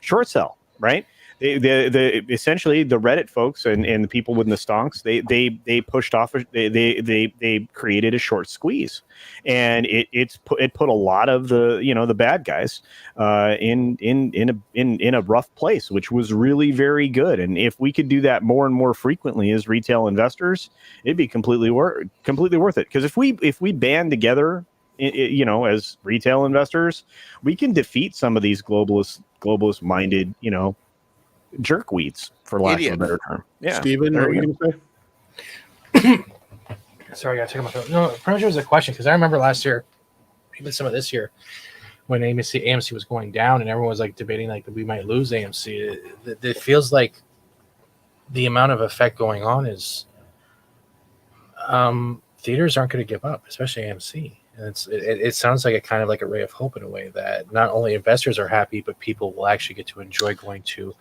short sell, right? They essentially the Reddit folks and the people within the stonks, they pushed off, they created a short squeeze, and it put a lot of the bad guys in a rough place, which was really very good. And if we could do that more and more frequently as retail investors, it'd be completely worth it. Because if we band together, as retail investors, we can defeat some of these globalist minded, jerkweeds, for lack of a better term. Yeah, Steven, what were you going to say? Sorry, I got to take my phone. No, pretty much it was a question, because I remember last year, even some of this year, when AMC was going down and everyone was like debating like that we might lose AMC. It feels like the amount of effect going on is theaters aren't going to give up, especially AMC. And it sounds like a kind of like a ray of hope in a way that not only investors are happy, but people will actually get to enjoy going to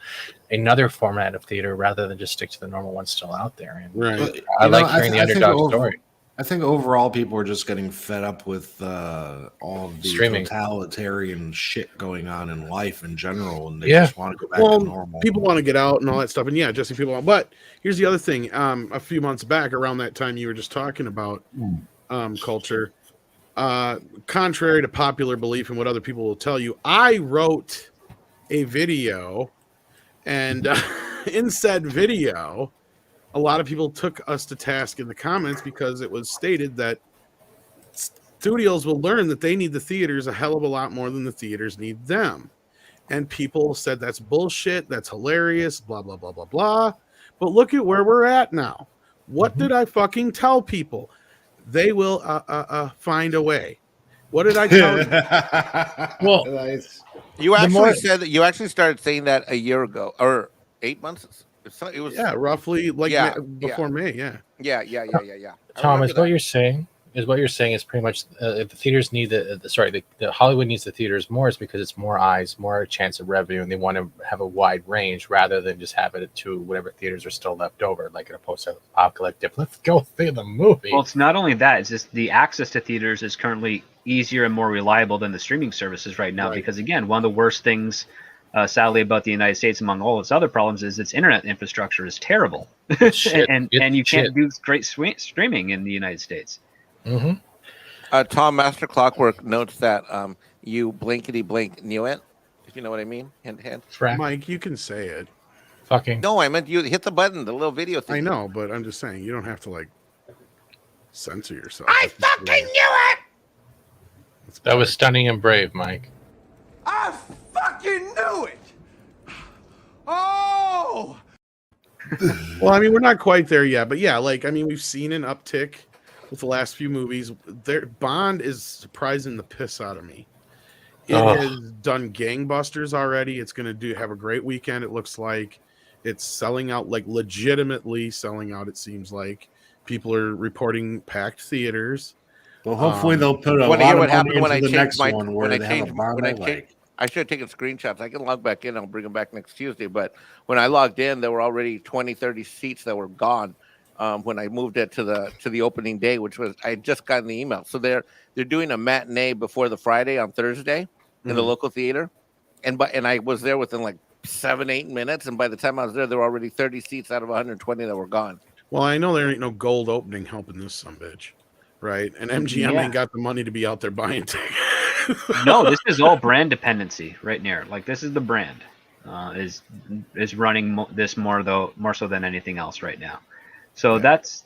another format of theater rather than just stick to the normal ones still out there. And right. I like hearing the underdog story. I think overall people are just getting fed up with all of the streaming totalitarian shit going on in life in general, and they just want to go back to normal. People want to get out and all that stuff, and Jesse, people want. But here's the other thing: a few months back, around that time, you were just talking about culture. Contrary to popular belief and what other people will tell you, I wrote a video, and in said video, a lot of people took us to task in the comments because it was stated that studios will learn that they need the theaters a hell of a lot more than the theaters need them. And people said that's bullshit, that's hilarious, blah, blah, blah, blah, blah. But look at where we're at now. What did I fucking tell people? They will find a way. What did I tell you? Well, nice. You actually said that you actually started saying that a year ago or 8 months. It was roughly like before May. Yeah. Thomas, what you're saying is pretty much if the theaters need the Hollywood needs the theaters more is because it's more eyes, more chance of revenue, and they want to have a wide range rather than just have it to whatever theaters are still left over, like in a post-apocalyptic. Let's go see the movie. Well, it's not only that; it's just the access to theaters is currently easier and more reliable than the streaming services right now. Right. Because again, one of the worst things, sadly, about the United States, among all its other problems, is its internet infrastructure is terrible, and you can't do great streaming in the United States. Mm-hmm. Tom Master Clockwork notes that you blinkety blink knew it, if you know what I mean. Hint, hint. Mike, you can say it. Fucking. No, I meant you hit the button, the little video thing. I know, but I'm just saying you don't have to like censor yourself. I fucking knew it. That was stunning and brave, Mike. I fucking knew it. Oh. Well, I mean, we're not quite there yet, but yeah, like I mean, we've seen an uptick with the last few movies. Bond is surprising the piss out of me. It has done gangbusters already. It's going to have a great weekend. It looks like it's selling out, like legitimately selling out. It seems like people are reporting packed theaters. Well, hopefully they'll put a lot of money into the next one where they have a Bond I should have taken screenshots. I can log back in. I'll bring them back next Tuesday. But when I logged in, there were already 20, 30 seats that were gone. When I moved it to the opening day, which was I had just gotten the email. So they're doing a matinee before the Friday on Thursday in the local theater, and I was there within like 7-8 minutes, and by the time I was there were already 30 seats out of 120 that were gone. Well, I know there ain't no gold opening helping this sumbitch, right? And MGM ain't got the money to be out there buying tickets. No, this is all brand dependency right near. Like this is the brand is running this more so than anything else right now. So that's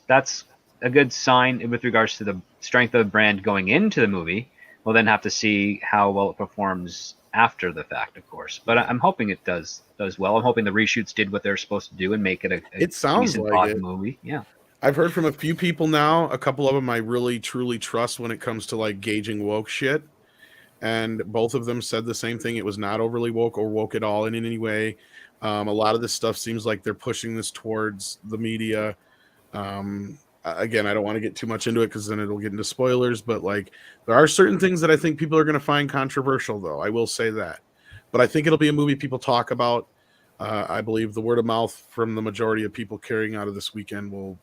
a good sign with regards to the strength of the brand going into the movie. We'll then have to see how well it performs after the fact, of course. But I'm hoping it does well. I'm hoping the reshoots did what they're supposed to do and make it a it sounds like it. movie. Yeah. I've heard from a few people now. A couple of them I really truly trust when it comes to like gauging woke shit. And both of them said the same thing. It was not overly woke or woke at all in any way. A lot of this stuff seems like they're pushing this towards the media. Again, I don't want to get too much into it because then it'll get into spoilers, but like there are certain things that I think people are going to find controversial, though. I will say that, but I think it'll be a movie people talk about. I believe the word of mouth from the majority of people carrying out of this weekend will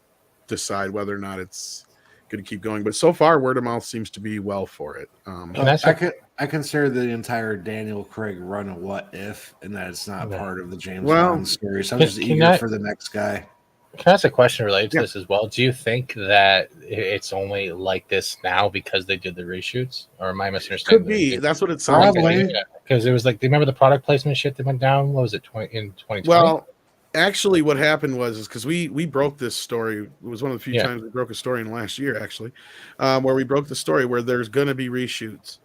decide whether or not it's going to keep going. But so far, word of mouth seems to be well for it. I consider the entire Daniel Craig run a what if, and that it's not part of the James Bond series. I'm just eager for the next guy. Can I ask a question related to this as well? Do you think that it's only like this now because they did the reshoots, or am I misunderstanding? Could be. That's what it sounds like. Because it was like, do you remember the product placement shit that went down? What was it, in 2020? Well, actually, what happened was because we broke this story. It was one of the few times we broke a story in last year, actually, where we broke the story where there's going to be reshoots,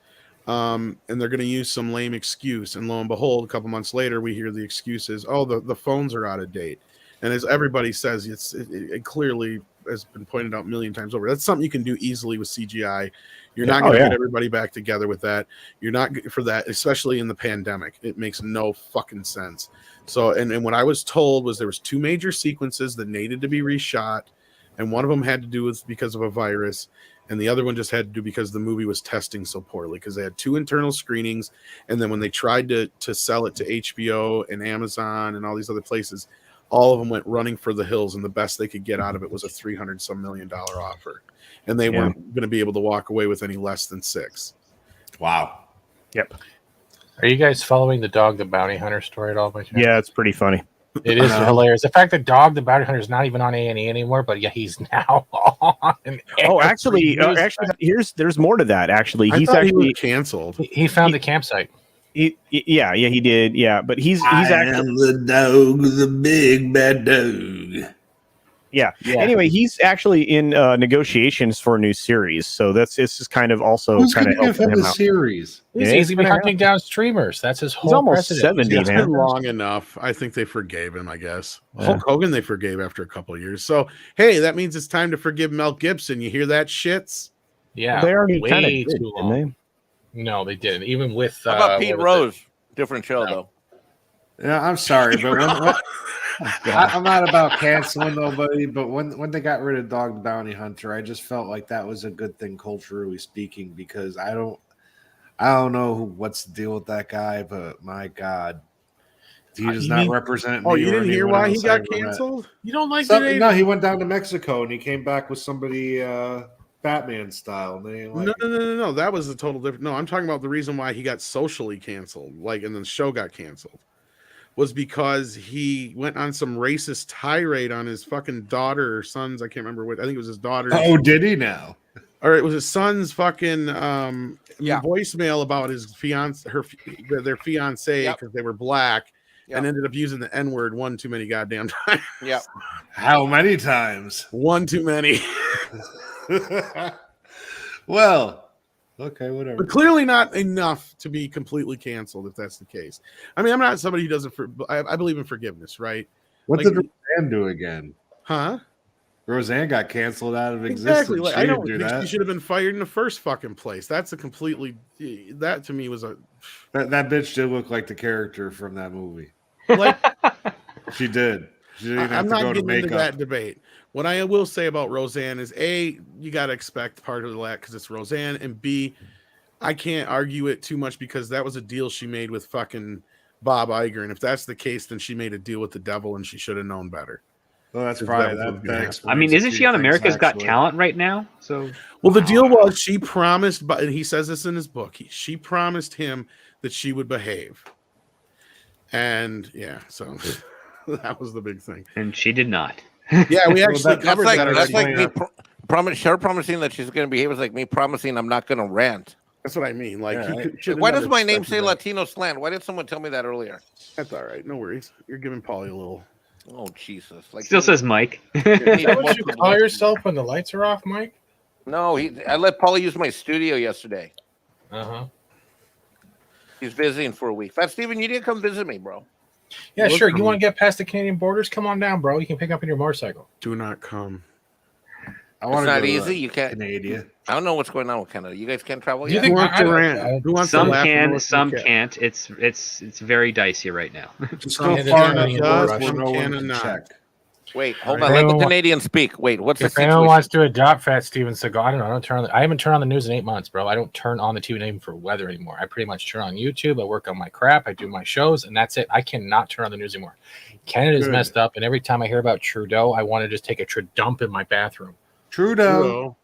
and they're going to use some lame excuse. And lo and behold, a couple months later, we hear the excuse is, oh, the phones are out of date. And as everybody says, it clearly has been pointed out a million times over. That's something you can do easily with CGI. You're not going to get everybody back together with that. You're not for that, especially in the pandemic. It makes no fucking sense. So, and what I was told was there was 2 major sequences that needed to be reshot, and one of them had to do with because of a virus, and the other one just had to do because the movie was testing so poorly because they had 2 internal screenings, and then when they tried to sell it to HBO and Amazon and all these other places, all of them went running for the hills, and the best they could get out of it was a $300 million offer, and they weren't going to be able to walk away with any less than 6. Wow. Yep. Are you guys following the Dog the Bounty Hunter story at all? By chance? Yeah, it's pretty funny. It is hilarious. The fact that Dog the Bounty Hunter is not even on A&E anymore, but he's now on. Oh, actually, there's more to that. Actually, he was canceled. He found the campsite. He did. Yeah, but he's actually the dog, the big bad dog. Yeah. Anyway, he's actually in negotiations for a new series, so it's just kind of also kind of helping him out. Series. He's been hunting down streamers. That's his whole. He's almost precedent. 70. It's been long enough. I think they forgave him. I guess Hulk Hogan they forgave after a couple of years. So hey, that means it's time to forgive Mel Gibson. You hear that, shits? Yeah, they already kind of did, didn't they? No, they didn't. Even with how about Pete Rose? Different show though. Yeah, I'm sorry, but I'm not about canceling nobody, but when they got rid of Dog the Bounty Hunter, I just felt like that was a good thing culturally speaking, because I don't know what's the deal with that guy, but my God, he does not represent me. Oh, you or didn't hear anyone why he else I got ever met. canceled? You don't like No, he went down to Mexico and he came back with somebody Batman style. And they didn't like No. That was a total different. No, I'm talking about the reason why he got socially canceled, like, and then the show got canceled, was because he went on some racist tirade on his fucking daughter or sons. I can't remember what. I think it was his daughter. Oh, did he now? Or it was his son's fucking voicemail about his their fiance, because they were black, and ended up using the N-word one too many goddamn times. Yeah. How many times? One too many. Well, okay, whatever. But clearly not enough to be completely canceled, if that's the case. I mean, I'm not somebody who doesn't. I believe in forgiveness, right? What did Roseanne do again? Huh? Roseanne got canceled out of existence. Exactly. Like, She I didn't don't do think that. she should have been fired in the first fucking place. That's a completely. That to me was a. That bitch did look like the character from that movie. Like, she did. She didn't have I'm to not go to getting into makeup. that debate. What I will say about Roseanne is A, you got to expect part of that because it's Roseanne, and B, I can't argue it too much because that was a deal she made with fucking Bob Iger, and if that's the case, then she made a deal with the devil and she should have known better. Well, that's Because probably that was that. gonna explains I mean, a isn't few she on things, America's Got actually. Talent right now? So, Well, the deal was she promised, and he says this in his book, she promised him that she would behave. And yeah, so that was the big thing. and she did not. Yeah, we actually That's covered like that that's already. like me her promising that she's going to behave is like me promising I'm not going to rant. That's what I mean. Like, Yeah, Why does my name say Latino slant? Why did someone tell me that earlier? That's all right. No worries. You're giving Paulie a little. Oh Jesus! Like Still says Mike. you Is need that what more you publicity. call yourself when the lights are off, Mike? No, I let Paulie use my studio yesterday. Uh-huh. He's visiting for a week. Fat Steven, you didn't come visit me, bro. Yeah, Look sure. for You me. want to get past the Canadian borders? Come on down, bro. You can pick up on your motorcycle. Do not come. I It's want not to easy. You can't. Canada. I don't know what's going on with Canada. You guys can't travel Do you yet. think- Who wants to I- rant? Who wants Some to laugh? can, some can't. It's very dicey right now. Just Some go Canada far does, enough does, north where some no one Canada can not. check. Wait, hold Right. on. Let the Anyone wa- Canadian speak. Wait, what's the If anyone situation? wants to adopt Fat Steven Seagal, I don't know. I haven't turned on the news in 8 months, bro. I don't turn on the TV even for weather anymore. I pretty much turn on YouTube. I work on my crap. I do my shows, and that's it. I cannot turn on the news anymore. Canada's Good. messed up, and every time I hear about Trudeau, I want to just take a dump in my bathroom. Trudeau.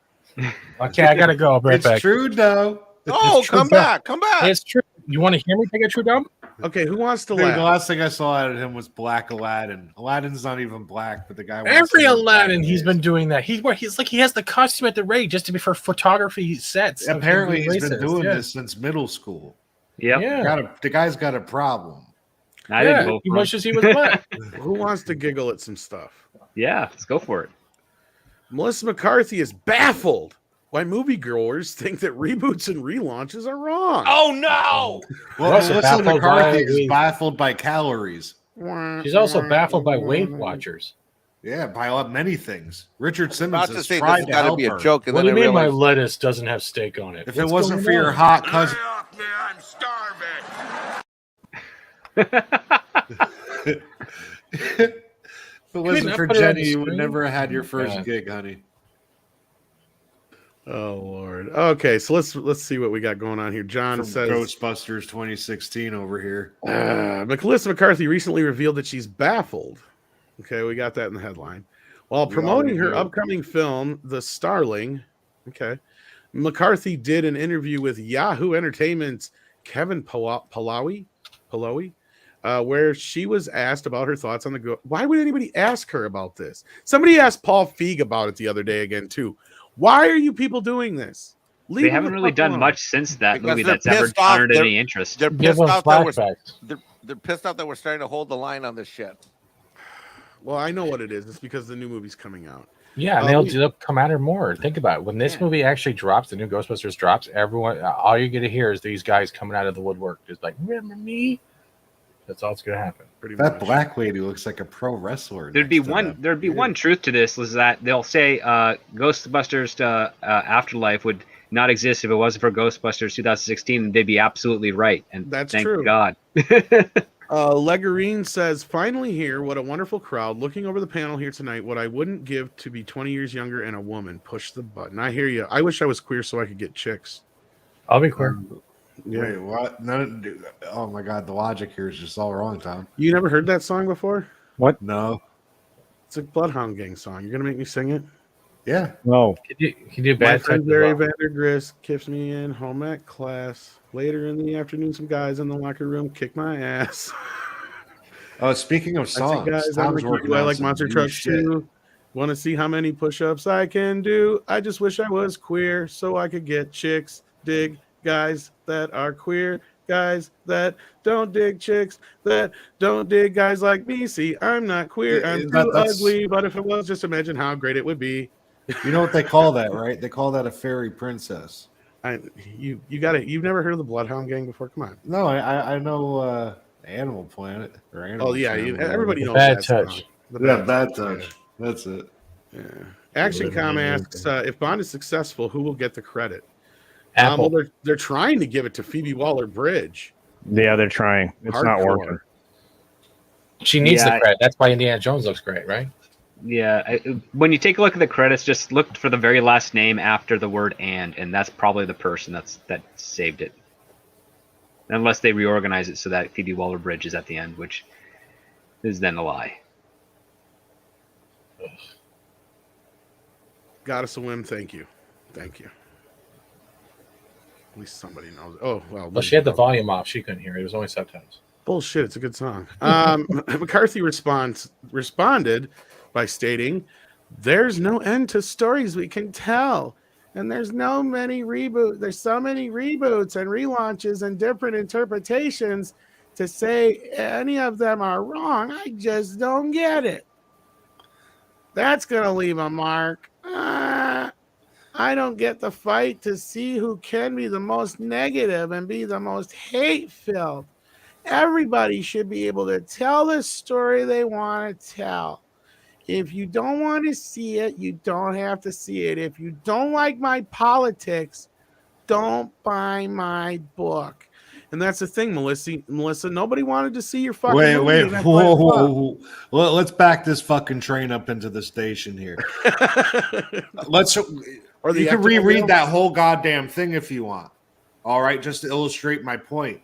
Okay, I gotta go. I'll be right It's back. Trudeau. Oh, It's come true. back. Come back. It's true. You want to hear me take a true dump? Okay, who wants to Dude, the laugh? last thing I saw out of him was Black Aladdin. Aladdin's not even black, but the guy wants Every to wear Aladdin, black he's face. been doing that. He's like he has the costume at the rate just to be for photography sets. of him Apparently, being he's been racist. doing Yeah. this since middle school. Yep. Yeah, The guy's got a problem. I yeah. didn't vote He for him. wishes he was black. Who wants to giggle at some stuff? Yeah, let's go for it. Melissa McCarthy is baffled why moviegoers think that reboots and relaunches are wrong. Oh no! Well, also Melissa baffled McCarthy by- is baffled by calories. She's also baffled by Weight Watchers. Yeah, by many things. Richard About Simmons to has say tried this to got to help be a her. joke, and What do then you I mean my realized lettuce doesn't have steak on it? If What's it wasn't going for your on? hot cousin, Off me, I'm starving. if it wasn't not for put it on Jenny, the you would screen? never have had your first Yeah. gig, honey. Oh Lord. Okay, so let's see what we got going on here. John From says Ghostbusters 2016 over here. Melissa McCarthy recently revealed that she's baffled. Okay, we got that in the headline. While We promoting her already do. upcoming film, The Starling, okay, McCarthy did an interview with Yahoo Entertainment's Kevin Palawi, where she was asked about her thoughts on the. Why would anybody ask her about this? Somebody asked Paul Feig about it the other day again too. Why are you people doing this? Leave They them haven't the really fuck done alone. much since that Because movie they're that's ever pissed off. garnered They're- any interest. they're Give pissed them off that we're flashbacks. they're pissed off that we're starting to hold the line on this shit. Well, I know what it is. It's because the new movie's coming out. Yeah, and they'll come at her more. Think about it. When this movie actually drops, the new Ghostbusters drops, everyone, all you're going to hear is these guys coming out of the woodwork. Just like, remember me? That's all that's going to happen. Pretty That much. black lady looks like a pro wrestler. There'd be next to them. there'd be one truth to this, is that they'll say Ghostbusters Afterlife would not exist if it wasn't for Ghostbusters 2016, and they'd be absolutely right. And That's thank true. God. Legarine says, finally here. What a wonderful crowd. Looking over the panel here tonight, what I wouldn't give to be 20 years younger and a woman. Push the button. I hear you. I wish I was queer so I could get chicks. I'll be queer. Yeah. Wait, what? Oh my god, the logic here is just all wrong, Tom. You never heard that song before? No. It's a Bloodhound Gang song. You're going to make me sing it? Yeah. No. Can you do My bad friend touch? Barry Vandergrist keeps me in home ec class. Later in the afternoon, some guys in the locker room kick my ass. Oh, speaking of I songs, say, guys, Tom's working I on like some monster new trucks shit. too. Want to see how many push-ups I can do? I just wish I was queer so I could get chicks. Dig guys that are queer. Guys that don't dig chicks, that don't dig guys like me. See, I'm not queer. I'm too ugly. But if it was, just imagine how great it would be. You know what they call that, right? They call that a fairy princess. You got it. You've never heard of the Bloodhound Gang before? Come on. No, I know Animal Planet or Animal. Oh yeah, Channel, everybody knows Bad that touch. song. Yeah, bad touch. That's it. Yeah. Action.com asks if Bond is successful, who will get the credit? Apple. Well, they're trying to give it to Phoebe Waller-Bridge. Yeah, they're trying. It's not Hardcore. working. She needs Yeah, the credit. That's why Indiana Jones looks great, right? Yeah, when you take a look at the credits, just look for the very last name after the word and that's probably the person that saved it. Unless they reorganize it so that Phoebe Waller-Bridge is at the end, which is then a lie. Goddess of Whim, thank you. At least somebody knows. Oh, well. She had the volume off. She couldn't hear it. It was only subtitles. Bullshit, it's a good song. McCarthy responded by stating, there's no end to stories we can tell. And there's so many reboots and relaunches and different interpretations to say any of them are wrong. I just don't get it. That's going to leave a mark. I don't get the fight to see who can be the most negative and be the most hate-filled. Everybody should be able to tell the story they want to tell. If you don't want to see it, you don't have to see it. If you don't like my politics, don't buy my book. And that's the thing, Melissa. Nobody wanted to see your fucking movie. Whoa. Well, let's back this fucking train up into the station here. You can reread that whole goddamn thing if you want. All right, just to illustrate my point.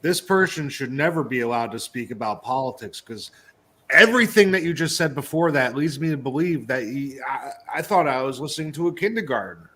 This person should never be allowed to speak about politics because everything that you just said before that leads me to believe that I thought I was listening to a kindergartner.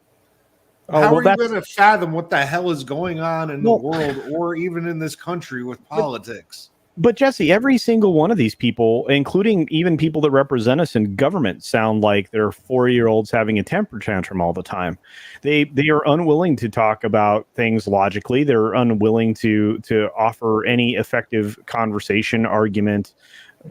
How are you going to fathom what the hell is going on in the world or even in this country with politics? But Jesse, every single one of these people, including even people that represent us in government, sound like they're 4-year-olds having a temper tantrum all the time. They are unwilling to talk about things logically. They're unwilling to offer any effective conversation, argument,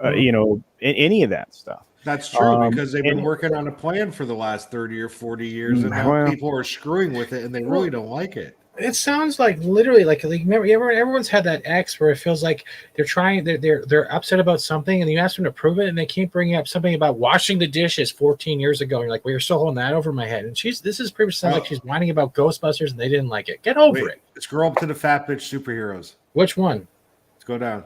any of that stuff. That's true because they've been working on a plan for the last 30 or 40 years, and now people are screwing with it, and they really don't like it. It sounds like literally like remember everyone's had that X where it feels like they're upset about something, and you ask them to prove it, and they keep bringing up something about washing the dishes 14 years ago. And you're like, well, you're still holding that over my head. And this is pretty much sounds like she's whining about Ghostbusters, and they didn't like it. Get over it. Scroll up to the fat bitch superheroes. Which one? Let's go down.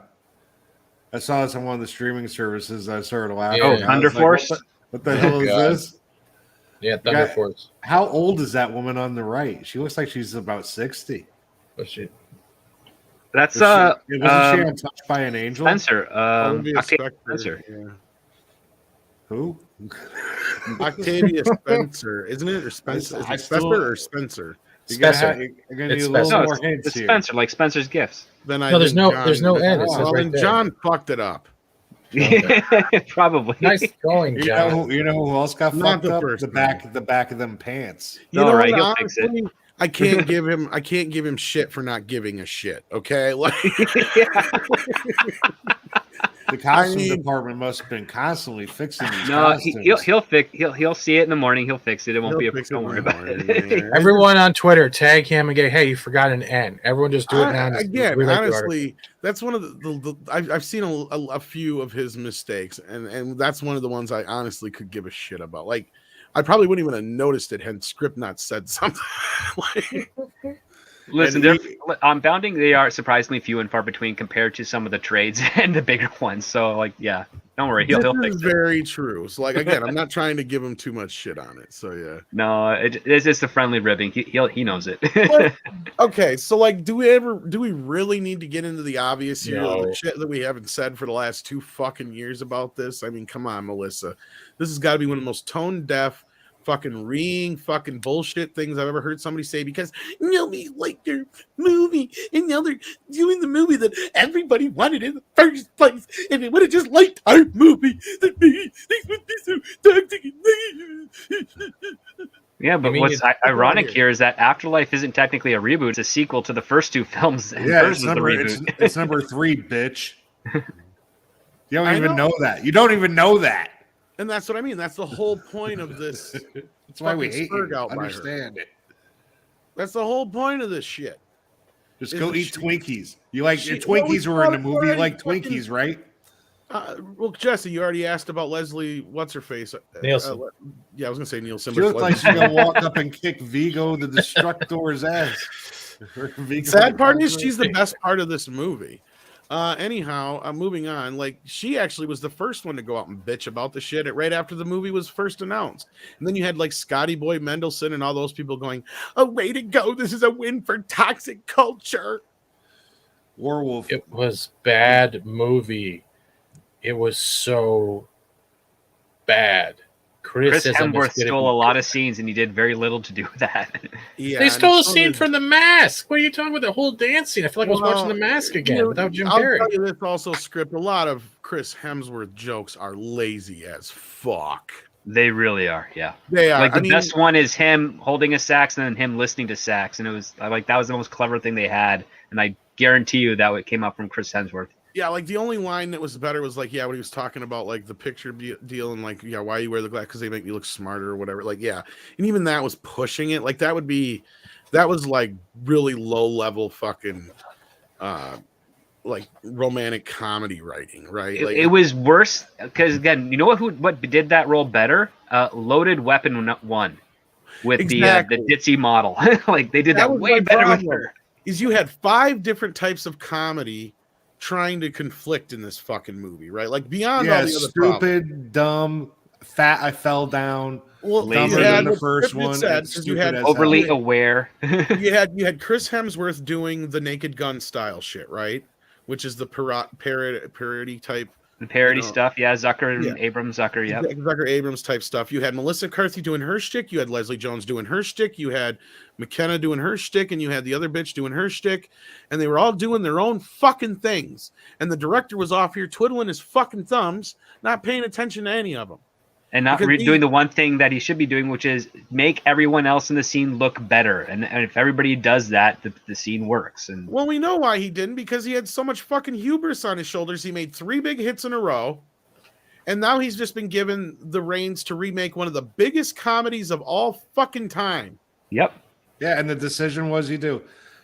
I saw this on one of the streaming services. I started laughing. Oh, Thunder Force. What the hell is this? Yeah, Thunder Force. How old is that woman on the right? She looks like she's about 60. What's she? That's wasn't she on Touched by an Angel? Spencer. Spencer. Yeah. Who? Octavia Spencer, isn't it? Or Spencer? Is it Spencer or Spencer? You're gonna need a little more hints it's here. Spencer, like Spencer's Gifts. Then there's no end. John fucked it up. Probably. Nice going, John. You know who else got fucked up? First the back of them pants. You know right, what, he'll fix it. I can't give him shit for not giving a shit. Okay, like the costume department must have been constantly fixing these costumes. He'll see it in the morning. He'll fix it. It won't be a don't worry about it. Everyone on Twitter tag him and go, hey, you forgot an N. Everyone just do it now. Again, honestly, that's one of the I've seen a few of his mistakes, and that's one of the ones I honestly could give a shit about. Like, I probably wouldn't even have noticed it had script not said something. Listen, on Bounding, they are surprisingly few and far between compared to some of the trades and the bigger ones. So, like, yeah, don't worry, he'll fix it. Very true. So, like, again, I'm not trying to give him too much shit on it. So, yeah. No, it's just a friendly ribbing. He knows it. Okay, so like, do we really need to get into the obvious here? No. The shit that we haven't said for the last 2 fucking years about this. I mean, come on, Melissa. This has got to be one of the most tone deaf, fucking reeing, fucking bullshit things I've ever heard somebody say, because nobody liked their movie, and now they're doing the movie that everybody wanted in the first place, and they would have just liked our movie. That things would be so toxic. Yeah, but what's ironic here is that Afterlife isn't technically a reboot; it's a sequel to the first 2 films. And it's number 3, bitch. You don't even know that. You don't even know that. And that's what I mean. That's the whole point of this. That's why we hate you. Understand it. That's the whole point of this shit. Just go eat Twinkies. You like your Twinkies were in the movie. You like Twinkies, right? Well, Jesse, you already asked about Leslie. What's her face? Nielsen. Yeah, I was gonna say Nielsen. She looked like she's gonna walk up and kick Vigo the Destructor's ass. Sad part is she's the best part of this movie. Anyhow, moving on. Like, she actually was the first one to go out and bitch about the shit right after the movie was first announced. And then you had like Scotty Boy Mendelsohn and all those people going, "Oh, way to go! This is a win for toxic culture." Werewolf. It was bad movie. It was so bad. Chris Hemsworth stole a lot of scenes, and he did very little to do with that. Yeah, they stole a scene from The Mask. What are you talking about? The whole dance scene. I feel like I was watching The Mask again without Jim Carrey. I'll tell you this also script. A lot of Chris Hemsworth jokes are lazy as fuck. They really are, yeah. They are. Like the best one is him holding a sax and then him listening to sax, and it was like that was the most clever thing they had, and I guarantee you that it came up from Chris Hemsworth. Yeah, like the only line that was better was like, yeah, when he was talking about like the picture deal and like, yeah, why you wear the glass, because they make me look smarter or whatever. Like, yeah, and even that was pushing it. Like that was like really low level fucking like romantic comedy writing, right? Like, it was worse because again, you know what did that role better? Loaded Weapon 1 with the ditzy model. Like they did that way better with her. Is you had 5 different types of comedy trying to conflict in this fucking movie, right? Like beyond all the other stupid, problems. Dumb, fat. I fell down. Well, dumber than the first one. You had overly aware. you had Chris Hemsworth doing the Naked Gun style shit, right? Which is the parody type. The parody stuff, yeah. Abrams, Zucker, yeah. Zucker, Abrams type stuff. You had Melissa McCarthy doing her shtick. You had Leslie Jones doing her shtick. You had McKenna doing her shtick, and you had the other bitch doing her shtick. And they were all doing their own fucking things. And the director was off here twiddling his fucking thumbs, not paying attention to any of them. And not doing the one thing that he should be doing, which is make everyone else in the scene look better. And if everybody does that, the scene works. And well, we know why he didn't, because he had so much fucking hubris on his shoulders. He made 3 big hits in a row. And now he's just been given the reins to remake one of the biggest comedies of all fucking time. Yep. Yeah, and the decision was he's going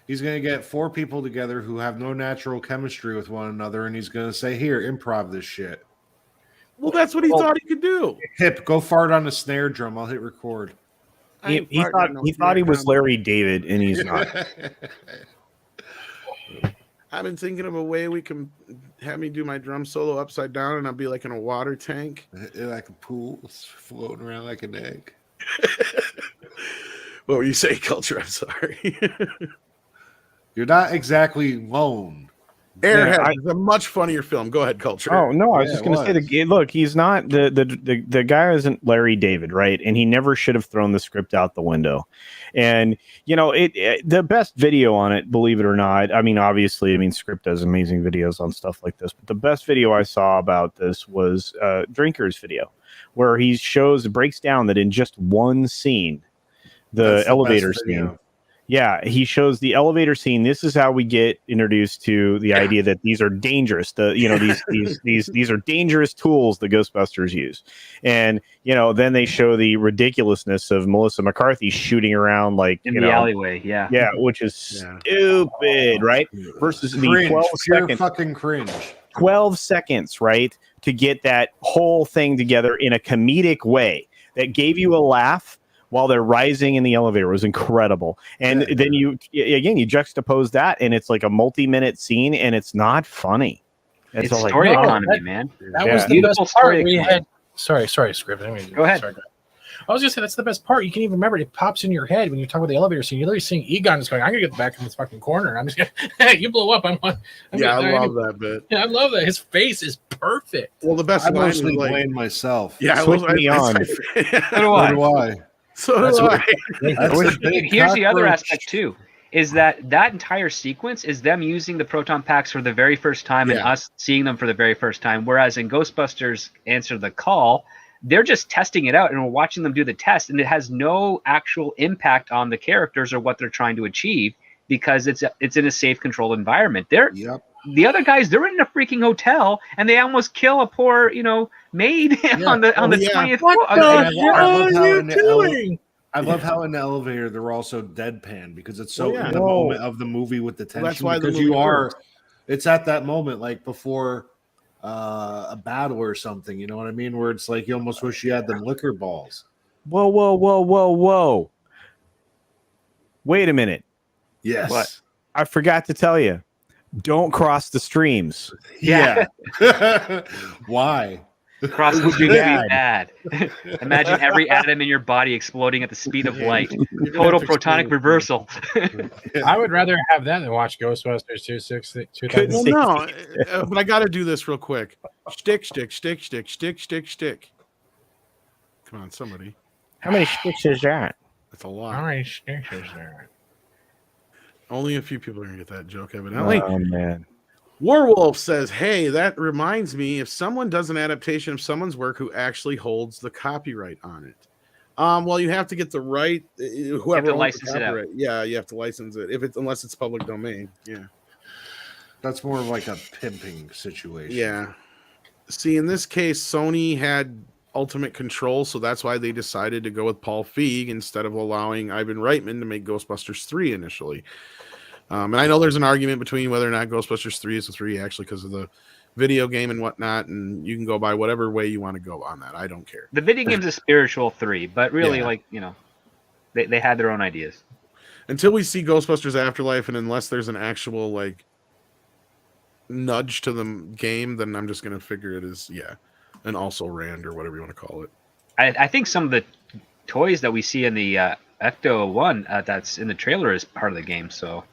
to get 4 people together who have no natural chemistry with one another, and he's going to say, here, improv this shit. Well, that's what he thought he could do. Hip, go fart on the snare drum. I'll hit record. He thought he was Larry David, and he's not. I've been thinking of a way we can have me do my drum solo upside down, and I'll be like in a water tank. Like a pool, floating around like an egg. What were you saying, Culture? I'm sorry. You're not exactly lone. Airhead is a much funnier film. Go ahead, Culture. Oh no, I was just going to say, look, he's not the guy isn't Larry David, right? And he never should have thrown the script out the window. And the best video on it, believe it or not, I mean, obviously, Script does amazing videos on stuff like this, but the best video I saw about this was Drinker's video, where he breaks down that in just one scene, the elevator scene. Yeah, he shows the elevator scene. This is how we get introduced to the idea that these are dangerous. These are dangerous tools the Ghostbusters use, and then they show the ridiculousness of Melissa McCarthy shooting around like in the alleyway. Yeah, which is stupid, right? Versus cringe, the 12 second fucking cringe. 12 seconds, right, to get that whole thing together in a comedic way that gave you a laugh while they're rising in the elevator. It was incredible. And then you juxtapose that, and it's like a multi-minute scene, and it's not funny. It's story economy, man. That was the best part. We had. Sorry, Script. Go ahead. Sorry, I was gonna say that's the best part. You can even remember it pops in your head when you talk about the elevator scene. You're literally seeing Egon just going, "I'm gonna get back in this fucking corner." I'm just gonna, hey, you blow up. I love that bit. Yeah, I love that. His face is perfect. Well, the best I line mostly is like, blame myself. yeah, Switch me on. So do I. So do I. Here's the other aspect too. Is that entire sequence is them using the proton packs for the very first time and us seeing them for the very first time. Whereas in Ghostbusters Answer the Call, they're just testing it out and we're watching them do the test, and it has no actual impact on the characters or what they're trying to achieve because it's in a safe, controlled environment. The other guys, they're in a freaking hotel and they almost kill a poor, maid on the 20th floor. What the hell are you doing? I love how in the elevator they're also deadpan because it's so in the moment of the movie with the tension. Well, that's why the because movie you are. works. It's at that moment, like before a battle or something. You know what I mean? Where it's like you almost wish you had them liquor balls. Whoa. Wait a minute. Yes. What? I forgot to tell you. Don't cross the streams. Yeah. Why? Cross would be bad. Imagine every atom in your body exploding at the speed of light. Total protonic reversal. I would rather have that than watch Ghostbusters 2006. Well, no, but I got to do this real quick. Stick. Come on, somebody. How many sticks is that? That's a lot. How many sticks is there? Only a few people are going to get that joke, evidently. Oh, man. Warwolf says, hey, that reminds me, if someone does an adaptation of someone's work who actually holds the copyright on it. Well, you have to get the right, whoever license it out. Yeah, you have to license it unless it's public domain. Yeah. That's more of like a pimping situation. Yeah. See, in this case, Sony had ultimate control, so that's why they decided to go with Paul Feig instead of allowing Ivan Reitman to make Ghostbusters 3 initially. And I know there's an argument between whether or not Ghostbusters 3 is a 3 actually because of the video game and whatnot, and you can go by whatever way you want to go on that. I don't care. The video game's a spiritual 3, but really, they had their own ideas. Until we see Ghostbusters Afterlife, and unless there's an actual nudge to the game, then I'm just gonna figure it as an also Rand or whatever you want to call it. I think some of the toys that we see in the Ecto one that's in the trailer is part of the game, so.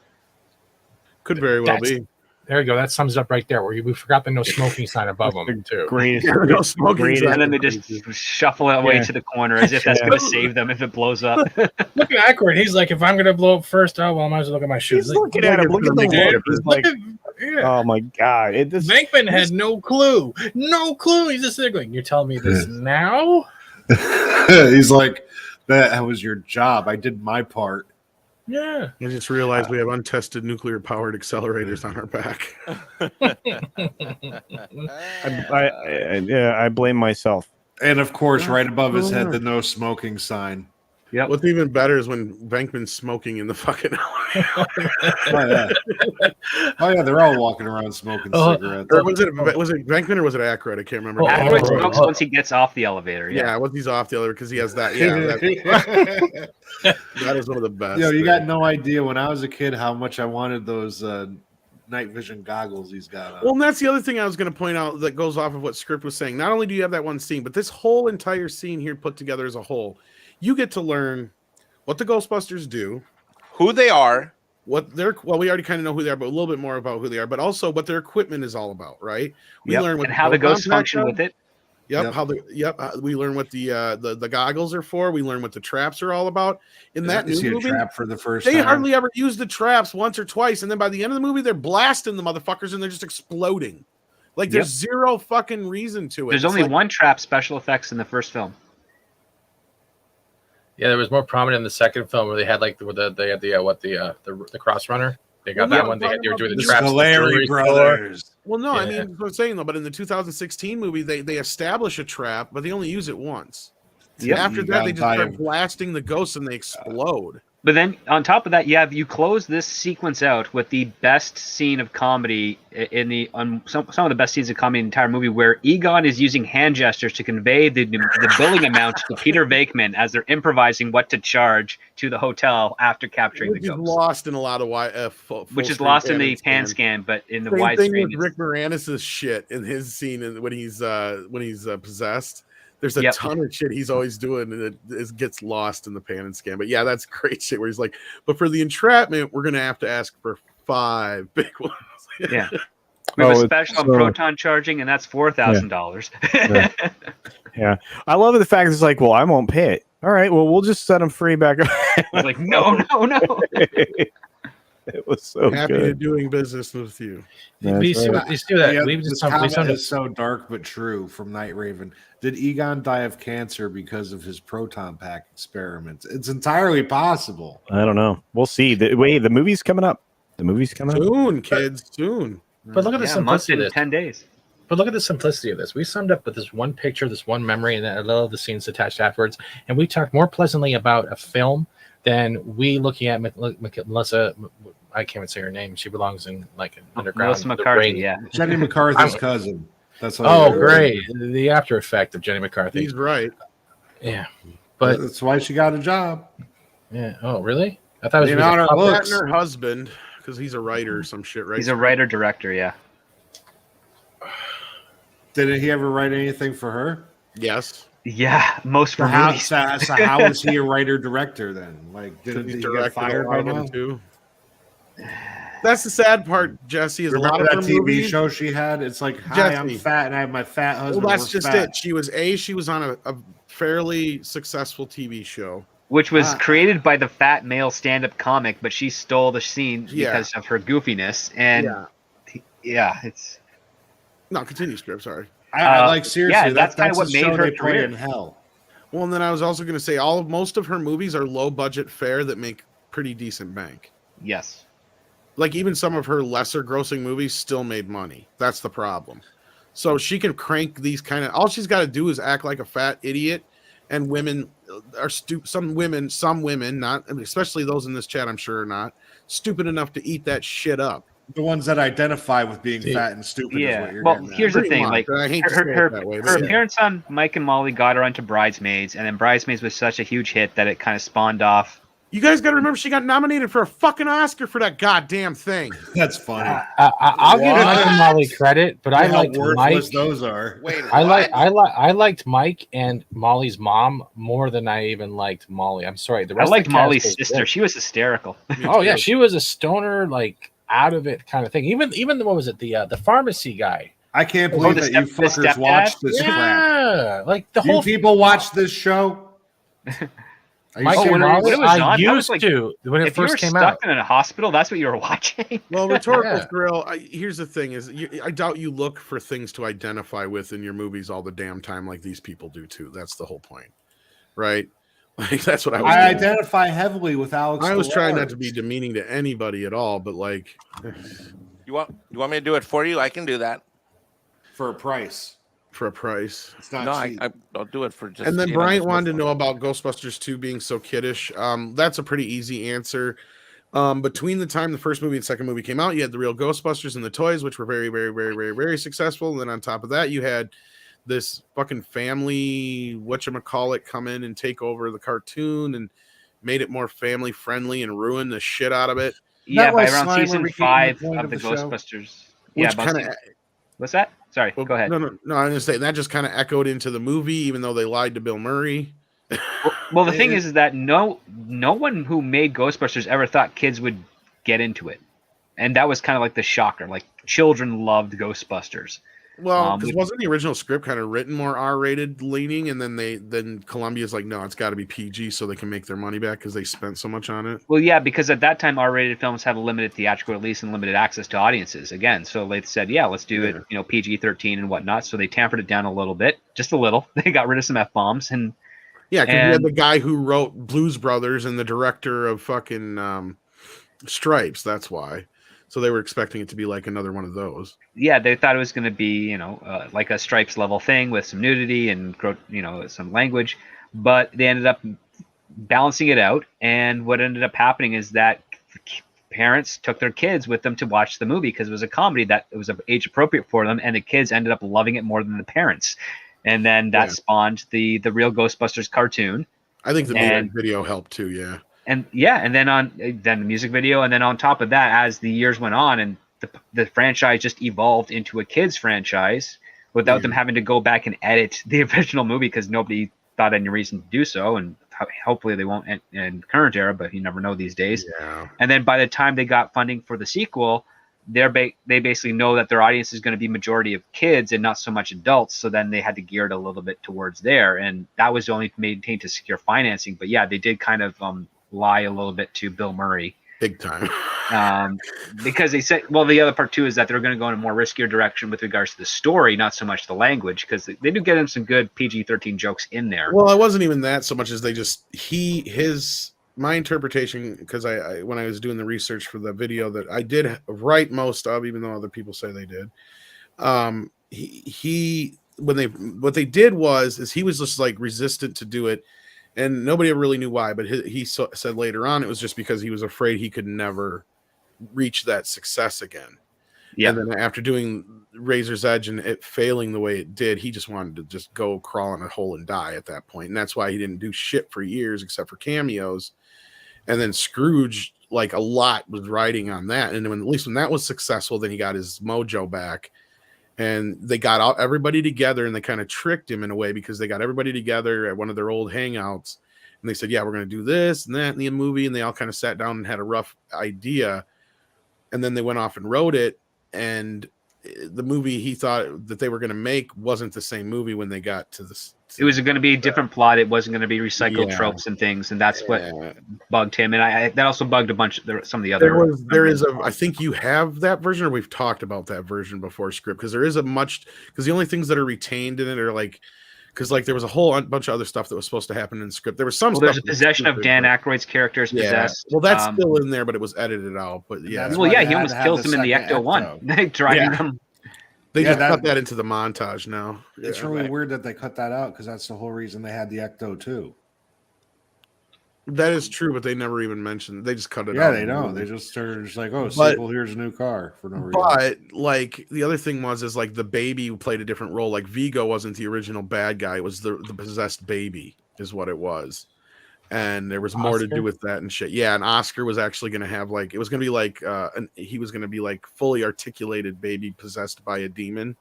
Could very well be. There you go. That sums it up right there. Where we forgot the no smoking sign above them too. Greatest, no smoking sign. And then they just shuffle it away to the corner as if that's going to save them if it blows up. Look at Aykroyd. He's like, if I'm going to blow up first, I might as well look at my shoes. He's looking at him. Look at the look. Oh my god! Venkman had no clue. No clue. He's just there going, "You're telling me this now?" He's like, "That was your job. I did my part." Yeah. I just realized we have untested nuclear-powered accelerators on our back. I blame myself. And of course, right above his head, the no smoking sign. Yep. What's even better is when Venkman's smoking in the fucking Oh yeah, they're all walking around smoking cigarettes. Or was it Venkman or was it Aykroyd? I can't remember. Aykroyd smokes once he gets off the elevator. Yeah, once he's off the elevator because he has that. Yeah, that is one of the best. You got no idea when I was a kid how much I wanted those night vision goggles he's got on. Well, and that's the other thing I was going to point out that goes off of what Script was saying. Not only do you have that one scene, but this whole entire scene here put together as a whole. You get to learn what the Ghostbusters do, who they are, what they're we already kind of know who they are, but a little bit more about who they are, but also what their equipment is all about, right? We learn what and how the ghosts function with it. We learn what the goggles are for. We learn what the traps are all about. In that new movie, trap for the first they time. hardly ever use the traps once or twice, and then by the end of the movie, they're blasting the motherfuckers and they're just exploding. Like there's zero fucking reason to it. There's only one trap special effects in the first film. Yeah, there was more prominent in the second film where they had the cross runner. They got that one. They were doing the traps. Larry brothers. Well, no, I mean, that's what I'm saying though. But in the 2016 movie, they establish a trap, but they only use it once. After that, they just start blasting the ghosts and they explode. But then on top of that, you close this sequence out with the best scene of comedy in some of the best scenes of comedy in the entire movie, where Egon is using hand gestures to convey the billing amount to Peter Venkman as they're improvising what to charge to the hotel after capturing the ghost. Lost in a lot of which is lost in the pan scan, but in the widescreen. Same thing with Rick Moranis' shit in his scene when he's possessed. There's a ton of shit he's always doing, and it gets lost in the pan and scan. But yeah, that's great shit where he's like, but for the entrapment, we're going to have to ask for 5 big ones. Yeah. We have a special on proton charging, and that's $4,000. Yeah. I love the fact it's like, well, I won't pay it. All right, well, we'll just set them free back up. I was like, no. It was so happy good. to doing business with you. You see that? Yeah, this comment is so dark but true from Night Raven. Did Egon die of cancer because of his proton pack experiments? It's entirely possible. I don't know. We'll see. The movie's coming up. Soon, kids, soon. But look at the simplicity of this. 10 days. But look at the simplicity of this. We summed up with this one picture, this one memory, and then a little of the scenes attached afterwards. And we talked more pleasantly about a film than we looking at Melissa. I can't even say her name. She belongs in like an underground. Melissa McCarthy, yeah. Jenny McCarthy's cousin. That's great. The after effect of Jenny McCarthy. He's right. Yeah, but that's why she got a job. Yeah. Oh, really? I thought it was not her husband because he's a writer or some shit, right? He's a writer director. Yeah. Did he ever write anything for her? Yes. Yeah, most for movies. So how was he a writer director then? Like, did he get fired by now? Too? That's the sad part, Jesse. Is Remember a lot that of her TV movies, show she had? It's like, hi, Jesse, I'm fat and I have my fat husband. Well, that's just it. She was on a fairly successful TV show, which was created by the fat male stand-up comic, but she stole the scene because of her goofiness. And it's no continue, Strip. Sorry. I like seriously. That's kind of what made her career in hell. Well, and then I was also going to say most of her movies are low budget fare that make pretty decent bank. Yes. Like even some of her lesser grossing movies still made money. That's the problem. So she can crank these kind of. All she's got to do is act like a fat idiot, and women are stupid. Some women, not especially those in this chat, I'm sure are not stupid enough to eat that shit up. The ones that identify with being fat and stupid. Yeah. Is what you're well, getting at. Here's the thing. Much. Like her appearance on Mike and Molly got her onto Bridesmaids, and then Bridesmaids was such a huge hit that it kind of spawned off. You guys got to remember she got nominated for a fucking Oscar for that goddamn thing. That's funny. I'll give Mike and Molly credit, but I liked Mike. Those are. Wait, I liked Mike and Molly's mom more than I even liked Molly. I'm sorry. The rest I liked of the Molly's cast sister. She was hysterical. Oh yeah, she was a stoner, like out of it kind of thing. Even what was it? The pharmacy guy. I can't believe that you fuckers watched this crap. Yeah, like the whole people watch this show. Mike and Molly, I used to when it first came out. If you were stuck in a hospital, that's what you were watching. Well, Rhetorical Thrill, here's the thing: I doubt you look for things to identify with in your movies all the damn time, like these people do too. That's the whole point, right? Like that's what I was. I identify heavily with Alex. I was trying not to be demeaning to anybody at all, but like, you want me to do it for you? I can do that for a price. For a price. It's not cheap. I'll do it for just. And then Bryant wanted to know about Ghostbusters 2 being so kiddish. That's a pretty easy answer. Between the time the first movie and second movie came out, you had the real Ghostbusters and the toys, which were very, very, very, very, very successful. And then on top of that, you had this fucking family whatchamacallit come in and take over the cartoon and made it more family friendly and ruin the shit out of it. Yeah, by around season 5 of the Ghostbusters. Yeah, what's that? Sorry, go ahead. No, I'm going to say that just kind of echoed into the movie, even though they lied to Bill Murray. Well, the thing is that no one who made Ghostbusters ever thought kids would get into it. And that was kind of like the shocker. Like, children loved Ghostbusters. Well, because wasn't the original script kind of written more R-rated leaning, and then Columbia's like, no, it's got to be PG so they can make their money back because they spent so much on it. Well, yeah, because at that time R-rated films have a limited theatrical release and limited access to audiences. Again, so they said, yeah, let's do it, PG-13 and whatnot. So they tampered it down a little bit, just a little. They got rid of some F-bombs and because you had the guy who wrote Blues Brothers and the director of fucking Stripes. That's why. So they were expecting it to be like another one of those. Yeah, they thought it was going to be, like a Stripes level thing with some nudity and, some language. But they ended up balancing it out. And what ended up happening is that parents took their kids with them to watch the movie because it was a comedy that it was age appropriate for them, and the kids ended up loving it more than the parents. And then that spawned the real Ghostbusters cartoon. I think the music video helped too. Yeah. And then the music video, and then on top of that, as the years went on, and the franchise just evolved into a kids franchise without them having to go back and edit the original movie because nobody thought any reason to do so, and hopefully they won't in current era, but you never know these days. Yeah. And then by the time they got funding for the sequel, they basically know that their audience is going to be majority of kids and not so much adults. So then they had to gear it a little bit towards there, and that was only maintained to secure financing. But yeah, they did kind of lie a little bit to Bill Murray. Big time. Because they said, well, the other part too is that they're going to go in a more riskier direction with regards to the story, not so much the language, because they do get in some good PG-13 jokes in there. Well, it wasn't even that so much as they just my interpretation, because I when I was doing the research for the video that I did write most of, even though other people say they did, what they did was he was just like resistant to do it. And nobody really knew why, but he said later on it was just because he was afraid he could never reach that success again. Yeah. And then after doing Razor's Edge and it failing the way it did, he just wanted to just go crawl in a hole and die at that point. And that's why he didn't do shit for years except for cameos. And then Scrooge, like a lot was riding on that. And at least when that was successful, then he got his mojo back. And they got everybody together, and they kind of tricked him in a way because they got everybody together at one of their old hangouts, and they said, "Yeah, we're going to do this and that in the movie." And they all kind of sat down and had a rough idea, and then they went off and wrote it. And the movie he thought that they were going to make wasn't the same movie when they got to this. It was going to be a different plot. It wasn't going to be recycled tropes and things, and that's what bugged him. And that also bugged some of the other. I think you have that version, or we've talked about that version before script, because there is because the only things that are retained in it are like, because like there was a whole bunch of other stuff that was supposed to happen in the script. There was some. There's a possession of Dan Aykroyd's characters possessed. Well, that's still in there, but it was edited out. But yeah. Well, yeah, he almost kills him in the Ecto-1, driving them. They just cut that into the montage now. It's really weird that they cut that out because that's the whole reason they had the Ecto too. That is true, but they never even mentioned. They just cut it out. Yeah, they don't. They just started just like, sequel, here's a new car for no reason. But like the other thing is like the baby played a different role. Like Vigo wasn't the original bad guy. It was the possessed baby is what it was. And there was more to do with that and shit. Yeah, and Oscar was actually going to have like, it was going to be like, he was going to be like fully articulated baby possessed by a demon.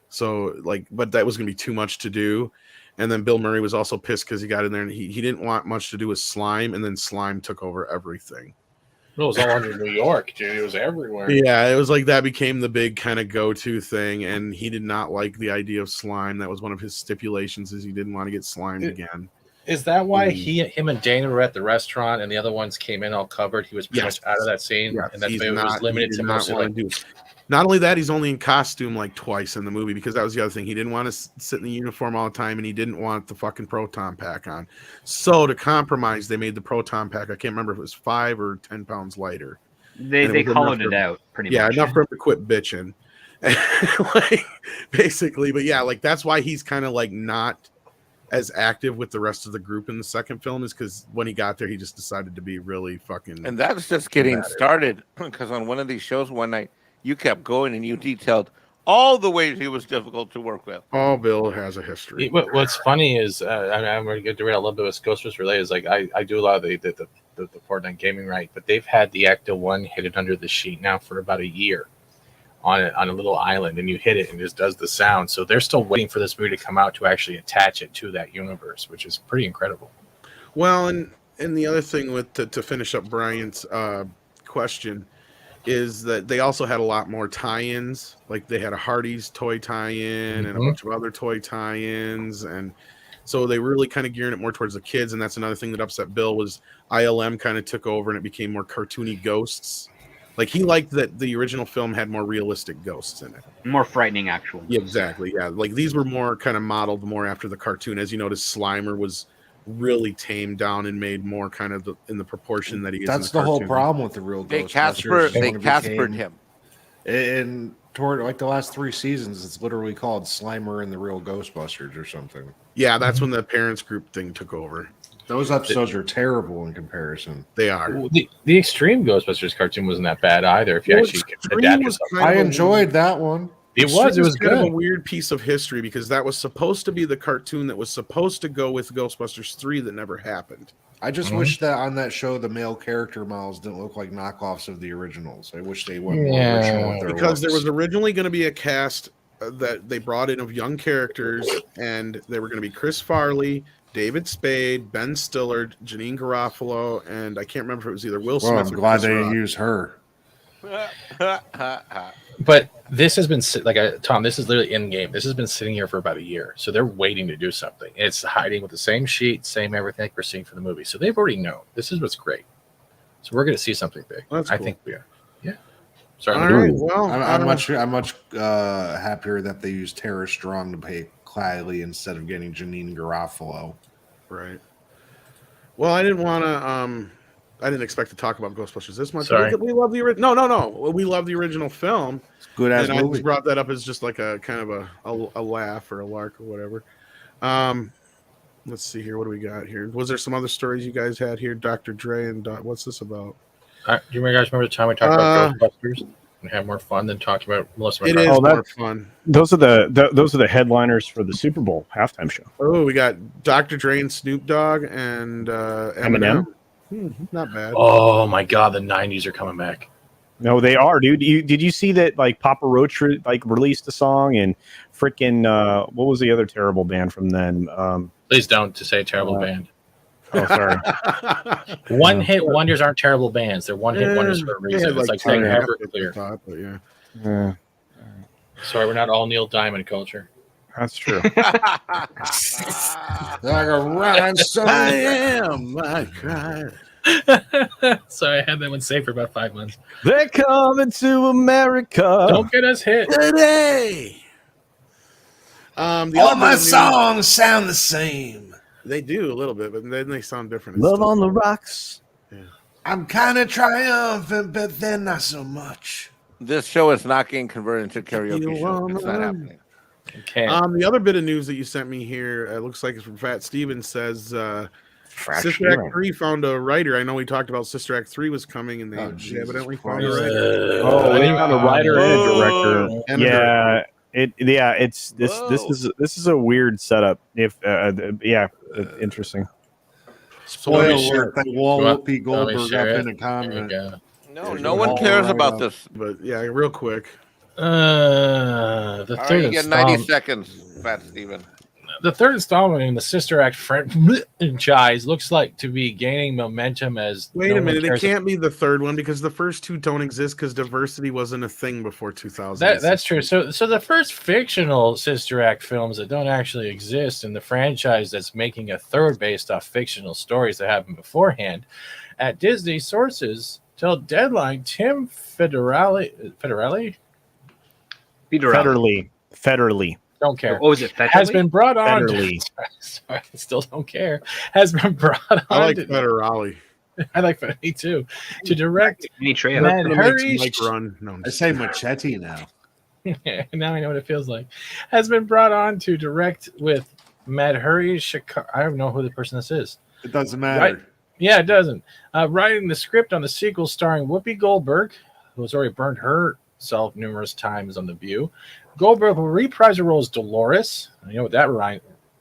So like, but that was going to be too much to do. And then Bill Murray was also pissed because he got in there and he didn't want much to do with slime. And then slime took over everything. It was all under New York, dude. It was everywhere. Yeah, it was like that became the big kind of go-to thing. And he did not like the idea of slime. That was one of his stipulations, is he didn't want to get slimed again. Is that why him and Dana were at the restaurant and the other ones came in all covered? He was pretty much out of that scene, and that it was limited to mostly. Not only that, he's only in costume like twice in the movie, because that was the other thing. He didn't want to sit in the uniform all the time, and he didn't want the fucking proton pack on. So to compromise, they made the proton pack. I can't remember if it was 5 or 10 pounds lighter. They hollowed it out pretty much. Yeah, enough for him to quit bitching, like basically. But yeah, like that's why he's kind of like not as active with the rest of the group in the second film, is because when he got there, he just decided to be really fucking. And that's just getting started, because on one of these shows one night, you kept going and you detailed all the ways he was difficult to work with. Oh, Bill has a history. What's funny is, I'm going to read a little bit of Ghostbusters related. Is like I do a lot of the Fortnite gaming, right? But they've had the Ecto-1 hidden under the sheet now for about a year on a little island, and you hit it and it just does the sound. So they're still waiting for this movie to come out to actually attach it to that universe, which is pretty incredible. Well, and the other thing with to finish up Brian's question is that they also had a lot more tie-ins. Like they had a Hardee's toy tie-in and a bunch of other toy tie-ins, and so they were really kind of gearing it more towards the kids. And that's another thing that upset Bill, was ILM kind of took over and it became more cartoony ghosts. Like he liked that the original film had more realistic ghosts in it, more frightening actual. Yeah, exactly. Yeah, like these were more kind of modeled more after the cartoon. As you notice, Slimer was really tamed down and made more kind of in the proportion that he is. That's the whole problem with the real Ghostbusters. They Caspered him in toward like the last 3 seasons, it's literally called Slimer and the Real Ghostbusters or something. Yeah, that's when the parents group thing took over. Those episodes are terrible in comparison. They are. Well, the Extreme Ghostbusters cartoon wasn't that bad either. If you actually adapt it, I enjoyed that one. It was kind of a good. weird piece of history because that was supposed to be the cartoon that was supposed to go with Ghostbusters 3 that never happened. I just wish that on that show the male character models didn't look like knockoffs of the originals. I wish they went more original with their because there looks. was originally going to be a cast that they brought in of young characters, and they were going to be Chris Farley, David Spade, Ben Stiller, Janine Garofalo, and I can't remember if it was either Will Smith. I'm glad they didn't use her. But this has been Tom. This is literally in game. This has been sitting here for about a year, so they're waiting to do something. It's hiding with the same sheet, same everything like we're seeing for the movie. So they've already known this is what's great. So we're going to see something big. That's cool. I think we are. Yeah. Sorry. All right. Well, I'm much happier that they used Tara Strong to play Kylie instead of getting Janine Garofalo. Right. Well, I didn't want to. I didn't expect to talk about Ghostbusters this much. Sorry. We love the original. No. We love the original film. It's good as and movie. I just brought that up as just like a kind of a laugh or a lark or whatever. Let's see here. What do we got here? Was there some other stories you guys had here? Dr. Dre and what's this about? Do you guys remember the time we talked about Ghostbusters and had more fun than talking about Melissa It McCarthy? is more fun. Those are the headliners for the Super Bowl halftime show. Oh, we got Dr. Dre and Snoop Dogg and Eminem. Not bad. Oh my God, the '90s are coming back. No, they are, dude. Did you see that? Like Papa Roach released a song, and freaking what was the other terrible band from then? Please don't to say terrible band. Oh, sorry. One hit wonders aren't terrible bands. They're one hit wonders for a reason. It's like saying Everclear. Yeah, Sorry, we're not all Neil Diamond culture. that's true. Like a rhinestone. I am my God. Sorry, I had that one saved for about 5 months. They're coming to America. Don't get us hit. Today. All my songs sound the same. They do a little bit, but then they sound different. Love on the rocks. Yeah. I'm kind of triumphant, but then not so much. This show is not getting converted into a karaoke show. It's not happening. Okay. The other bit of news that you sent me here, it looks like it's from Fat Steven, says Sister Act 3 found a writer. I know we talked about Sister Act 3 was coming, and they evidently found a writer. They found a writer and a director. And a Yeah. This is a weird setup. Interesting. Spoiler me share- alert, they wall Whoopi Let me Goldberg share up it. in a convent. There you No one cares about this. But yeah, real quick. go. The All right, third you get 90 installment. seconds, Fat Steven. The third installment in the Sister Act franchise looks like to be gaining momentum as. Wait no a one minute, it cares- can't be the third one because the first two don't exist because diversity wasn't a thing before 2000. That's true. So the first fictional Sister Act films that don't actually exist in the franchise that's making a third based off fictional stories that happened beforehand. At Disney, sources tell Deadline Tim Federelli? Federally. Don't care. Oh, is it Has been brought on. Federally. Sorry, I still don't care. Has been brought on. I like Federale. I like Federally too. To direct Any Trejo. Man, That hurry. makes Mike run. No, I'm I just say Machete now. now I know what it feels like. Has been brought on to direct with Madhuri Shakira. I don't know who the person this is. It doesn't matter. Right. Yeah, it doesn't. Writing the script on the sequel starring Whoopi Goldberg, who has already burned herself numerous times on The View. Goldberg will reprise her role as Dolores. You know what that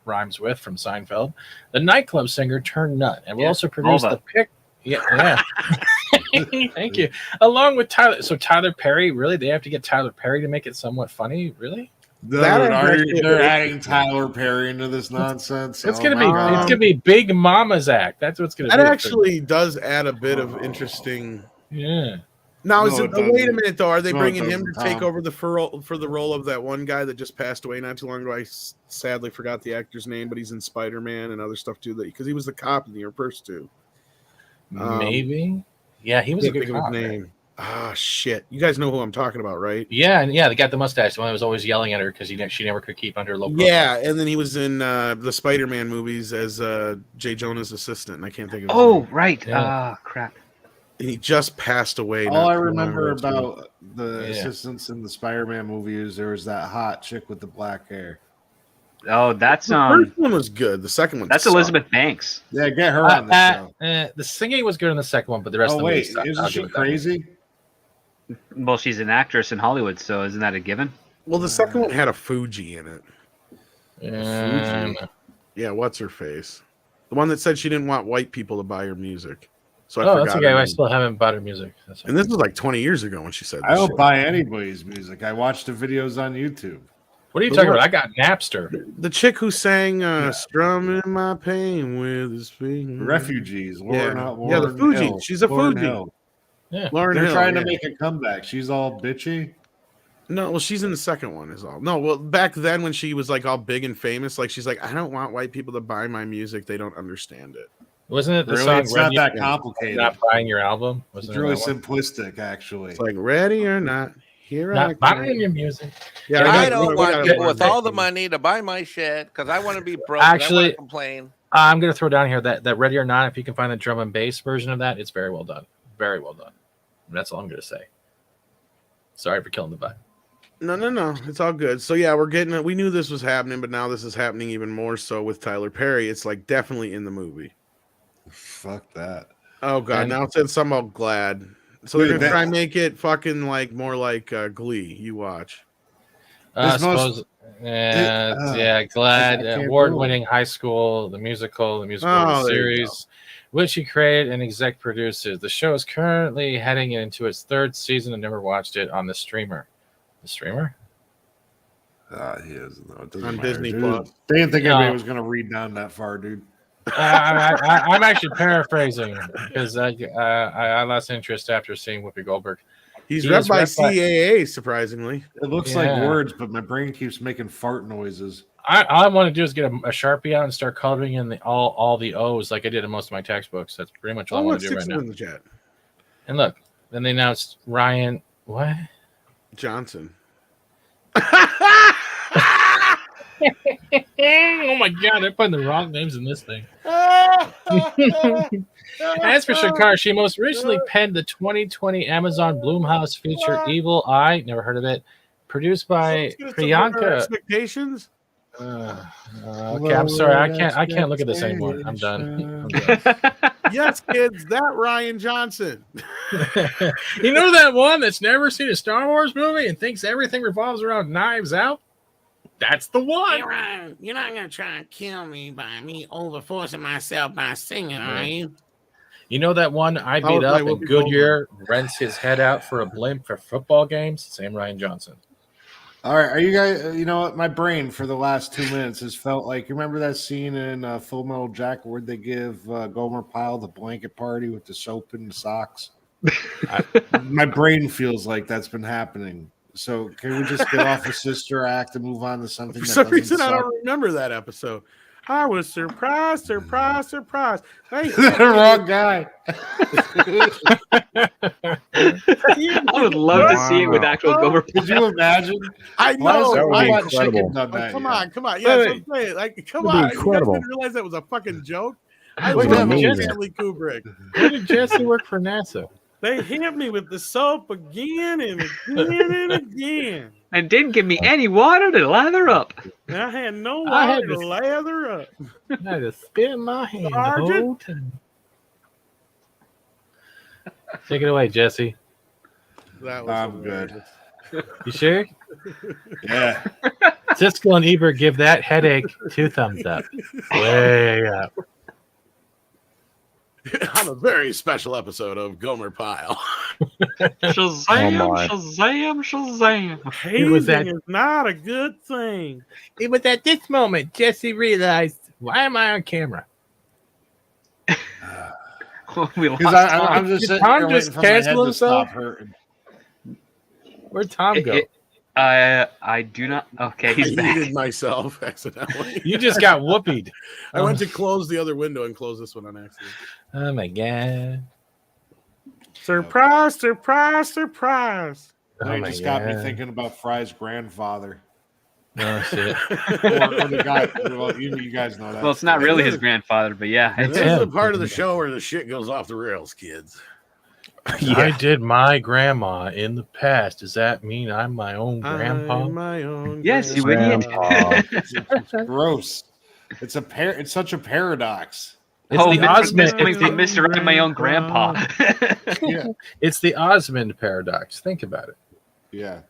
rhymes with from Seinfeld. The nightclub singer turned nut, and will also produce Vulva. the pick. Yeah. Thank you. Along with Tyler. So Tyler Perry, really? They have to get Tyler Perry to make it somewhat funny? Really? They're adding Tyler Perry into this nonsense. It's Oh gonna my be God. it's gonna be Big Mama's Act. That's what's gonna that be. actually does add a bit of interesting. Yeah. Now, No, is it it? doesn't. Wait a minute, though. Are they No, it bringing him to doesn't, take Tom. over for the role of that one guy that just passed away not too long ago? I sadly forgot the actor's name, but he's in Spider-Man and other stuff too. Because he was the cop in the first two. Maybe. Yeah, he was a Can't good think of cop. his name. Ah, shit. You guys know who I'm talking about, right? Yeah, and yeah, they got the mustache, the one that was always yelling at her because she never could keep under low profile. Yeah, and then he was in the Spider-Man movies as Jay Jonah's assistant, and I can't think of his Oh, name. right. Yeah. Crap. He just passed away. All I not too long remember ago, too. about the assistants in the Spider-Man movie is there was that hot chick with the black hair. Oh, that's The first one was good. The second one. That's sucked. Elizabeth Banks. Yeah, get her on the show. The singing was good in the second one, but the rest of the movie sucked. Isn't she crazy? Well, she's an actress in Hollywood, so isn't that a given? Well, the second one had a Fuji in it. Fuji. Yeah, what's her face? The one that said she didn't want white people to buy her music. So I Oh, forgot that's her okay. I name. still haven't bought her music. And this was like 20 years ago when she said this. I don't shit. buy anybody's music. I watch the videos on YouTube. What are you talking about? I got Napster. The chick who sang "Strumming My Pain with His Feet." Refugees. The Fuji. Hill. She's a Lauren Fuji. Hill. Yeah. Lauren They're Hill, trying to yeah. make a comeback. She's all bitchy. No, well, she's in the second one is all. No, well, back then when she was like all big and famous, like she's like, I don't want white people to buy my music. They don't understand it. Wasn't it the Really? song It's not Ready that or complicated. Not buying your album? It's Wasn't it really that one? simplistic, actually. It's like ready or not, here I Not come. buying your music. Yeah, I we don't gotta want people learn with that all the thing. money to buy my shit because I want to be broke. I Actually- want to complain. I'm going to throw down here that Ready or Not, if you can find the drum and bass version of that, it's very well done. Very well done. That's all I'm going to say. Sorry for killing the vibe. No. It's all good. So yeah, we're getting it. We knew this was happening, but now this is happening even more so with Tyler Perry. It's like definitely in the movie. Fuck that. Oh god, And- now it said something about Glad. So they're Dude, gonna try that- and make it fucking like more like Glee. You watch. I This most- suppose. Glad. I can't Award-winning high school, the musical Oh, there you series, which he created and exec produces. The show is currently heading into its third season. I never watched it on the streamer. The streamer? He doesn't know. It doesn't On matter, Disney dude. Plus. They didn't think No. anybody was going to read down that far, dude. I'm actually paraphrasing because I lost interest after seeing Whoopi Goldberg. He's He read is by rep by- CAA, surprisingly. It looks Yeah. like words, but my brain keeps making fart noises. All I want to do is get a Sharpie out and start coloring in all the O's like I did in most of my textbooks. That's pretty much all I Oh, want look, to do right 6 now. in the chat. And look, then they announced Ryan. What? Johnson. Oh my god, they're putting the wrong names in this thing. As for Shakira, she most recently penned the 2020 Amazon Blumhouse feature Evil Eye. Never heard of it. Produced by Let's get some better Priyanka. Expectations. Okay, I'm sorry. I can't look at this anymore. I'm done. Yes, kids, that Ryan Johnson. You know that one that's never seen a Star Wars movie and thinks everything revolves around Knives Out? That's the one. You're not gonna try and kill me by me overforcing myself by singing, are you? You know that one I How beat was up my and Whoopi Goodyear rents his head out for a blimp for football games? Same Ryan Johnson. All right, are you guys? You know what? My brain for the last 2 minutes has felt like. You remember that scene in Full Metal Jacket where they give Gomer Pyle the blanket party with the soap and the socks? My brain feels like that's been happening. So can we just get off the sister act and move on to something? For that some doesn't reason, I suck? don't remember that episode. I was surprised. Hey, The wrong guy. I would love to see it with actual Gomer. Could you imagine? I Why is know. there I- one chicken incredible. done that come yet? on. Yeah, Wait, that's what I'm saying. Like, come That'd on. be You guys incredible. didn't realize that was a fucking joke. I That'd love be amazing. Stanley Kubrick. Where did Jesse work for NASA? They hit me with the soap again and again and again. And didn't give me any water to lather up. And I had no I had water to to- lather up. I had to spit in my hand the Sergeant? whole time. Take it away, Jesse. That was I'm good. hilarious. You sure? Yeah. Siskel and Ebert give that headache 2 thumbs up. Way up. On a very special episode of Gomer Pyle. Shazam, Oh my. Shazam, Shazam. Hazing that- is not a good thing. It was at this moment Jesse realized, why am I on camera? We lost Because I'm Tom. just Did sitting Tom here just waiting for my head cancel to himself? stop hurting. Where'd Tom go? I do not. Okay, he's I back. muted myself accidentally. You just got whoopied. I went to close the other window and close this one on accident. Oh my god. Surprise, surprise, surprise. Oh It my just got me God. thinking about Fry's grandfather. Oh shit. Or the guy. Well, you guys know that. Well, it's not really his grandfather, but yeah. This is the part of the show where the shit goes off the rails, kids. I did my grandma in the past. Does that mean I'm my own grandpa? I'm my own Yes, you grandpa. idiot. It's gross. It's it's such a paradox. It's the Osmond. It's the Mr. I'm my own grandpa. Yeah. It's the Osmond paradox. Think about it. Yeah.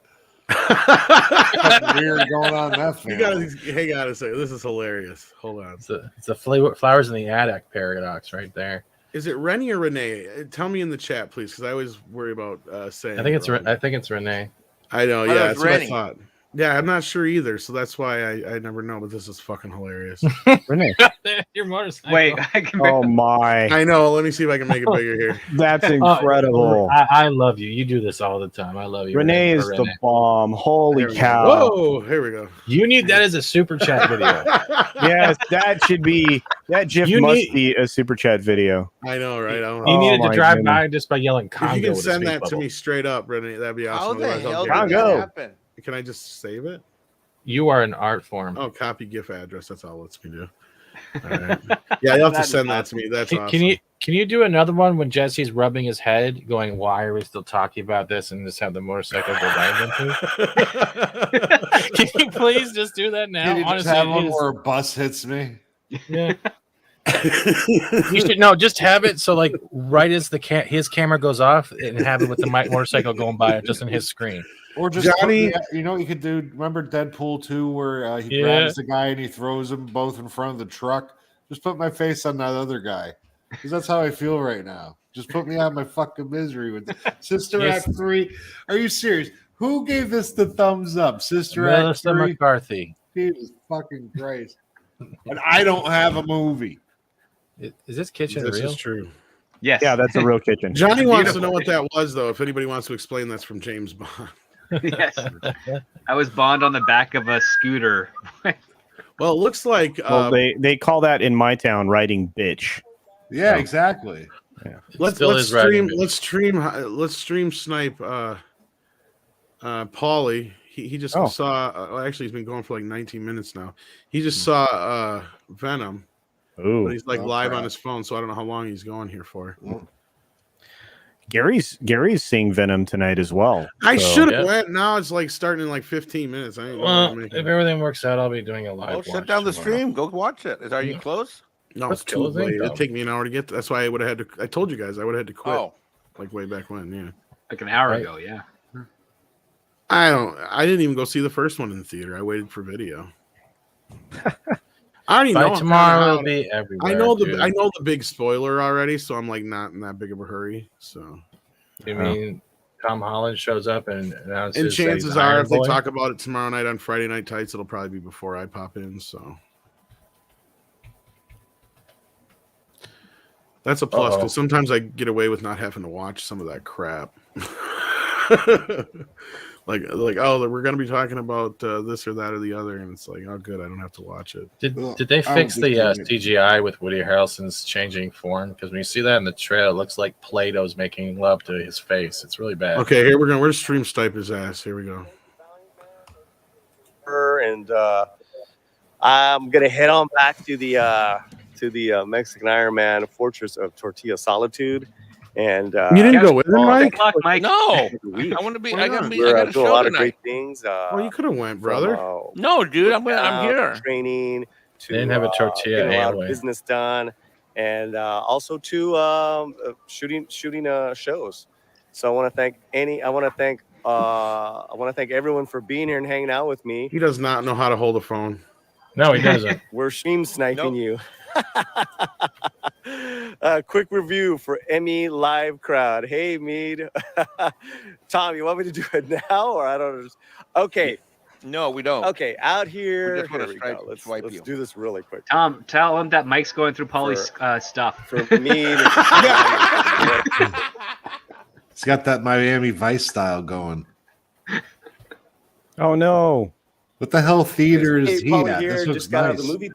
Something weird going on in that You family. gotta hang on a second. This is hilarious. Hold on. It's the flowers in the attic paradox right there. Is it Rennie or Renee? Tell me in the chat, please, because I always worry about saying. I think it's wrong. Renee. I know. Oh, Yeah, it's that's what I Rennie. thought. Yeah, I'm not sure either, so that's why I never know. But this is fucking hilarious. Renee. Your motorcycle. Wait, I can. Oh my. I know. Let me see if I can make it bigger here. That's incredible. I love you. You do this all the time. I love you. Renee is the bomb. Holy There we go. cow. Whoa! Here we go. You need that as a super chat video. Yes, that should be that GIF must be a super chat video. I know, right? You needed to my drive goodness. by just by yelling Congo. If you can with a send speed that to bubble. me straight up, Renee, that'd be How awesome. the Otherwise, I'll hell get did it. that Congo. happen? Can I just save it? You are an art form. Oh, copy GIF address. That's all it lets me do. All right. Yeah, you'll have to send that to me. That's awesome. Can you do another one when Jesse's rubbing his head, going, "Why are we still talking about this?" and just have the motorcycle go down into? Can you please just do that now? Can you just Honestly, have it one is- where a bus hits me? Yeah. You should just have it so like right as his camera goes off and have it with the motorcycle going by just on his screen. Or just Johnny- you know what you could do? Remember Deadpool 2 where he Yeah. grabs the guy and he throws them both in front of the truck? Just put my face on that other guy. Because that's how I feel right now. Just put me out of my fucking misery with Sister Yes. Act 3. Are you serious? Who gave this the thumbs up? Sister Act Melissa 3? McCarthy. Jesus fucking Christ. And I don't have a movie. Is this kitchen This real? is true. Yes. Yeah, that's a real kitchen. Johnny wants to know what that was, though. If anybody wants to explain, that's from James Bond. Yes. I was Bond on the back of a scooter. Well, it looks like Well, they call that in my town riding bitch. Yeah, So- exactly. let's stream snipe Paulie. He just saw actually he's been going for like 19 minutes now. He just saw Venom. Ooh. But he's like live crap. on his phone, so I don't know how long he's going here for. Gary's seeing Venom tonight as well. I So- should have Yeah. went. Now it's like starting in like 15 minutes. I ain't Well, gonna if make it. everything works out, I'll be doing a live. Oh, shut watch down the tomorrow. stream. Go watch it. Are you close? No, Let's it's too go, then, late. though. It'd take me an hour to get. That's why I would have had to. I told you guys I would have had to quit Oh, like way back when. Yeah. Like an hour Right. ago, yeah. I didn't even go see the first one in the theater. I waited for video. I already know By I'm tomorrow, kinda it'll out. be everywhere. I know dude. the big spoiler already, so I'm like not in that big of a hurry. So You mean Tom Holland shows up and announces? and that he's chances Iron are if they Boy? talk about it tomorrow night on Friday Night Tights, it'll probably be before I pop in. So that's a plus because sometimes I get away with not having to watch some of that crap. like oh, we're gonna be talking about this or that or the other, and it's like, oh good, I don't have to watch it. Did Well, they I fix would the be doing it. CGI with Woody Harrelson's changing form? Because when you see that in the trailer, it looks like Play-Doh's making love to his face. It's really bad. Okay, here we're stream Stipe his ass. Here we go. And I'm gonna head on back to the Mexican Iron Man Fortress of Tortilla Solitude. And You didn't go with him, Mike? Good luck, Mike. no. I want to be. I gotta be. I we're got a doing a show lot of tonight. great things. Well, you could have went, brother. No, dude. I'm here. Training to They didn't have a tortilla getting a lot of anyway. business done, and also to shooting shows. So I want to thank everyone for being here and hanging out with me. He does not know how to hold a phone. No, he doesn't. We're stream sniping Nope. you. Quick review for Emmy live crowd. Hey, Mead. Tom, you want me to do it now or I don't understand? Okay. No, we don't. Okay. Out here. just wanna Here we go. swipe Let's you. do this really quick. Tom, tell him that Mike's going through Paulie's stuff. For Mead. It's got that Miami Vice style going. Oh no. What the hell theater is Hey, he Paulie at? here, This looks just got out of nice. the movie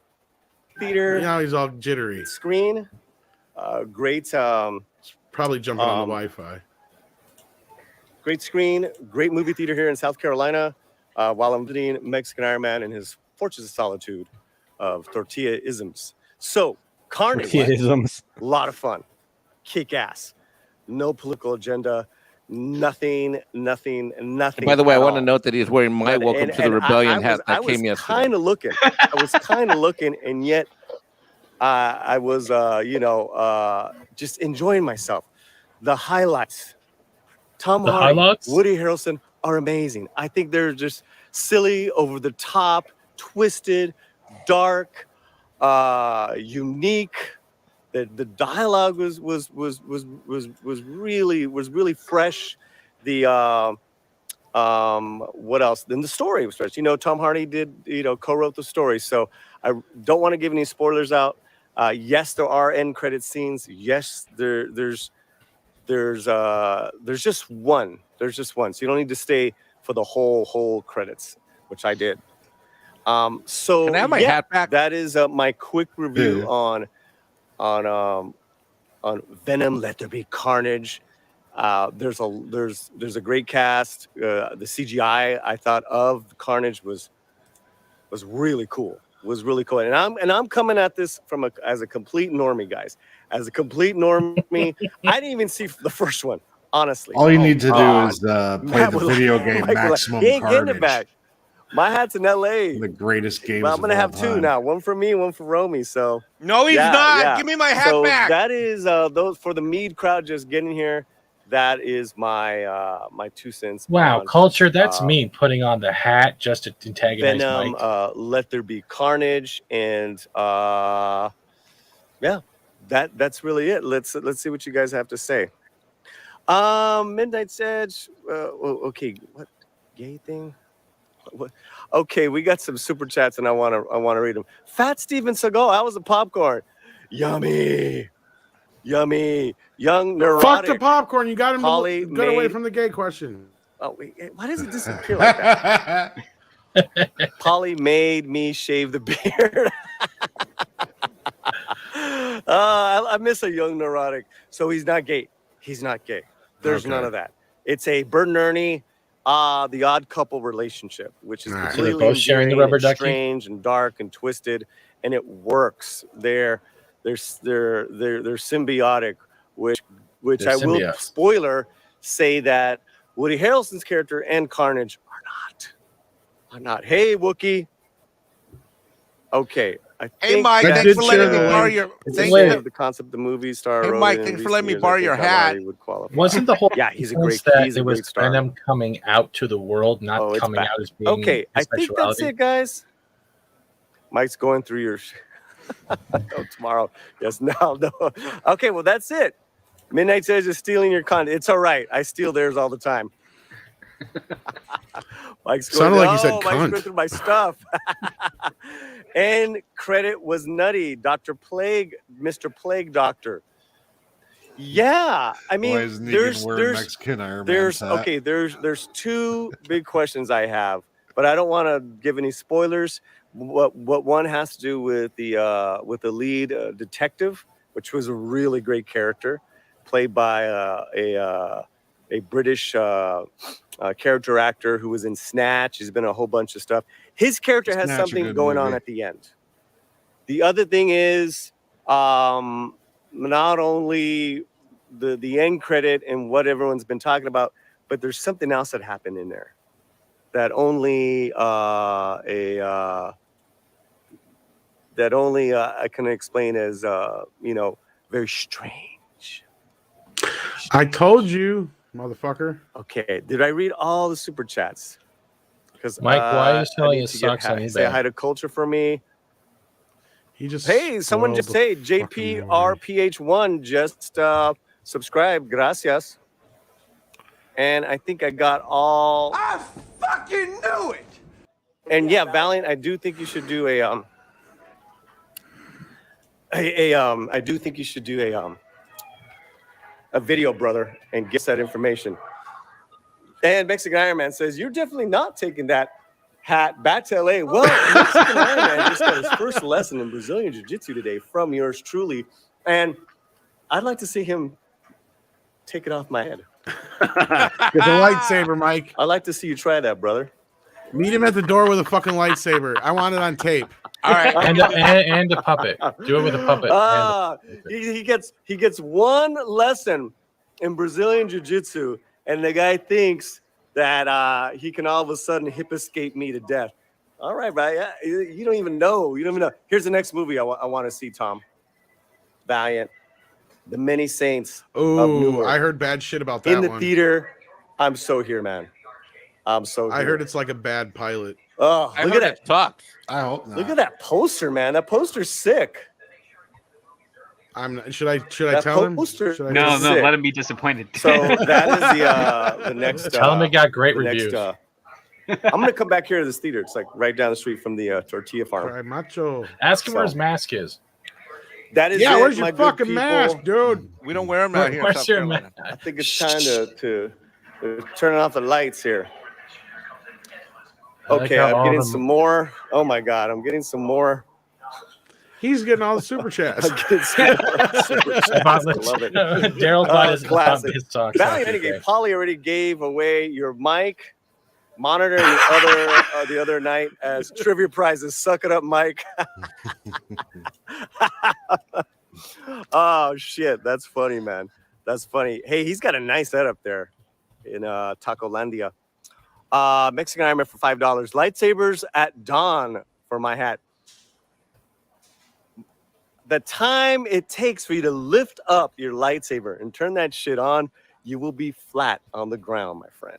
theater. Now he's all jittery. Screen. Great. Probably jumping on the Um, Wi-Fi. Great screen, great movie theater here in South Carolina. While I'm visiting Mexican Iron Man and his Fortress of Solitude of Tortilla-isms. So, Carnage, Tortilla-isms. a lot of fun, kick ass. no political agenda, nothing. By the way, I want to note that he's wearing my Welcome to the Rebellion hat that came yesterday. I was kind of looking, and yet I was, just enjoying myself. The highlights. Tom Hardy, Woody Harrelson are amazing. I think they're just silly, over the top, twisted, dark, unique. The dialogue was really fresh. The what else? Then the story was fresh. Tom Hardy co-wrote the story, so I don't want to give any spoilers out. Yes, there are end credit scenes. Yes, there's just one. There's just one. So you don't need to stay for the whole credits, which I did. So can I have my hat back? That is my quick review on Venom. Let There Be Carnage. There's a great cast. The CGI I thought of Carnage was really cool. And I'm coming at this as a complete normie, guys. As a complete normie, I didn't even see the first one, honestly. All you need to do is play the video game Maximum he ain't Carnage. Getting it back. My hat's in LA. The greatest game. Well, I'm gonna have two now. One for me, one for Romy. So no, he's not. Yeah. Give me my hat back. That is those for the MEAD crowd just getting here. That is my my 2 cents. Wow, culture. That's me putting on the hat just to antagonize Venom, Mike. Let There Be Carnage, and that's really it. Let's see what you guys have to say. Midnight Edge. Okay, what gay thing? What? Okay, we got some super chats, and I want to read them. Fat Steven Seagal. That was a popcorn. Yummy. Young neurotic. Fuck the popcorn. You got him get away from the gay question. Oh, wait, why does it disappear like that? Polly made me shave the beard. I miss a young neurotic. So he's not gay. There's none of that. It's a Bert and Ernie, the odd couple relationship, which is completely both sharing the rubber ducky? strange and dark and twisted, and it works. They're symbiotic, which I will spoiler say that Woody Harrelson's character and Carnage are not. Hey, Wookie. Okay. Hey, Mike, thanks for letting me borrow your. The concept of the movie star. Hey, Mike, thanks for letting me borrow your hat. Wasn't the whole he's a great star. Venom coming out to the world, not coming out as being okay? I think that's it, guys. Mike's going through your. Tomorrow. Yes, no. Okay, well, that's it. Midnight Edge is stealing your content. It's all right. I steal theirs all the time. Mike's going sounded like you said Mike's cunt. going through my stuff. And credit was nutty. Dr. Plague, Mr. Plague Doctor. Yeah, I mean, there's two big questions I have, but I don't want to give any spoilers. What one has to do with the lead detective, which was a really great character, played by a British character actor who was in Snatch. He's been in a whole bunch of stuff. His character has something going on at the end. The other thing is not only the end credit and what everyone's been talking about, but there's something else that happened in there that only I can explain as very strange. I told you, motherfucker. Okay, did I read all the super chats? Because Mike, why are you selling his socks on eBay? Say hi to Culture for me. Someone just say JPRPH1 just subscribe. Gracias. And I think I got all. I fucking knew it. And yeah, Valiant, I do think you should do I do think you should do a video, brother, and get that information. And Mexican Iron Man says, you're definitely not taking that hat back to LA. Well, Mexican Iron Man just got his first lesson in Brazilian Jiu-Jitsu today from yours truly. And I'd like to see him take it off my head. Get the lightsaber, Mike. I'd like to see you try that, brother. Meet him at the door with a fucking lightsaber. I want it on tape. All right, and a puppet. Do it with a puppet. He gets one lesson, in Brazilian Jiu-Jitsu, and the guy thinks that he can all of a sudden hip escape me to death. All right, right? Yeah, you don't even know. You don't even know. Here's the next movie I want to see, Tom. Valiant, The Many Saints of Oh, Newark. I heard bad shit about that In the one. theater. I'm so here, man. I'm so here. I heard it's like a bad pilot. Oh, I look heard at that. it sucks. I hope not. Look at that poster, man. That poster's sick. Should I That tell him? poster- Should I No, tell him? no, let him be disappointed. So that is the next. Tell him it got great the reviews. I'm gonna come back here to this theater. It's like right down the street from the tortilla farm. Cry macho. Ask him where So- his mask is. That is Yeah, it, where's my your good fucking people. mask, dude? We don't wear them out here in Where's South your Carolina. I think it's time to turn off the lights here. I like Okay, how I'm all getting of them- some more. Oh my god, I'm getting some more. He's getting all the super chats. I'm getting some more super chats. I love it. Daryl bought Classic. his socks. Valley Renegade, Polly already gave away your mic, monitor, the other night as trivia prizes. Suck it up, Mike. Oh shit, that's funny, man. That's funny. Hey, he's got a nice setup there in Tacolandia. Mexican Ironman for $5. Lightsabers at dawn for my hat. The time it takes for you to lift up your lightsaber and turn that shit on, you will be flat on the ground, my friend.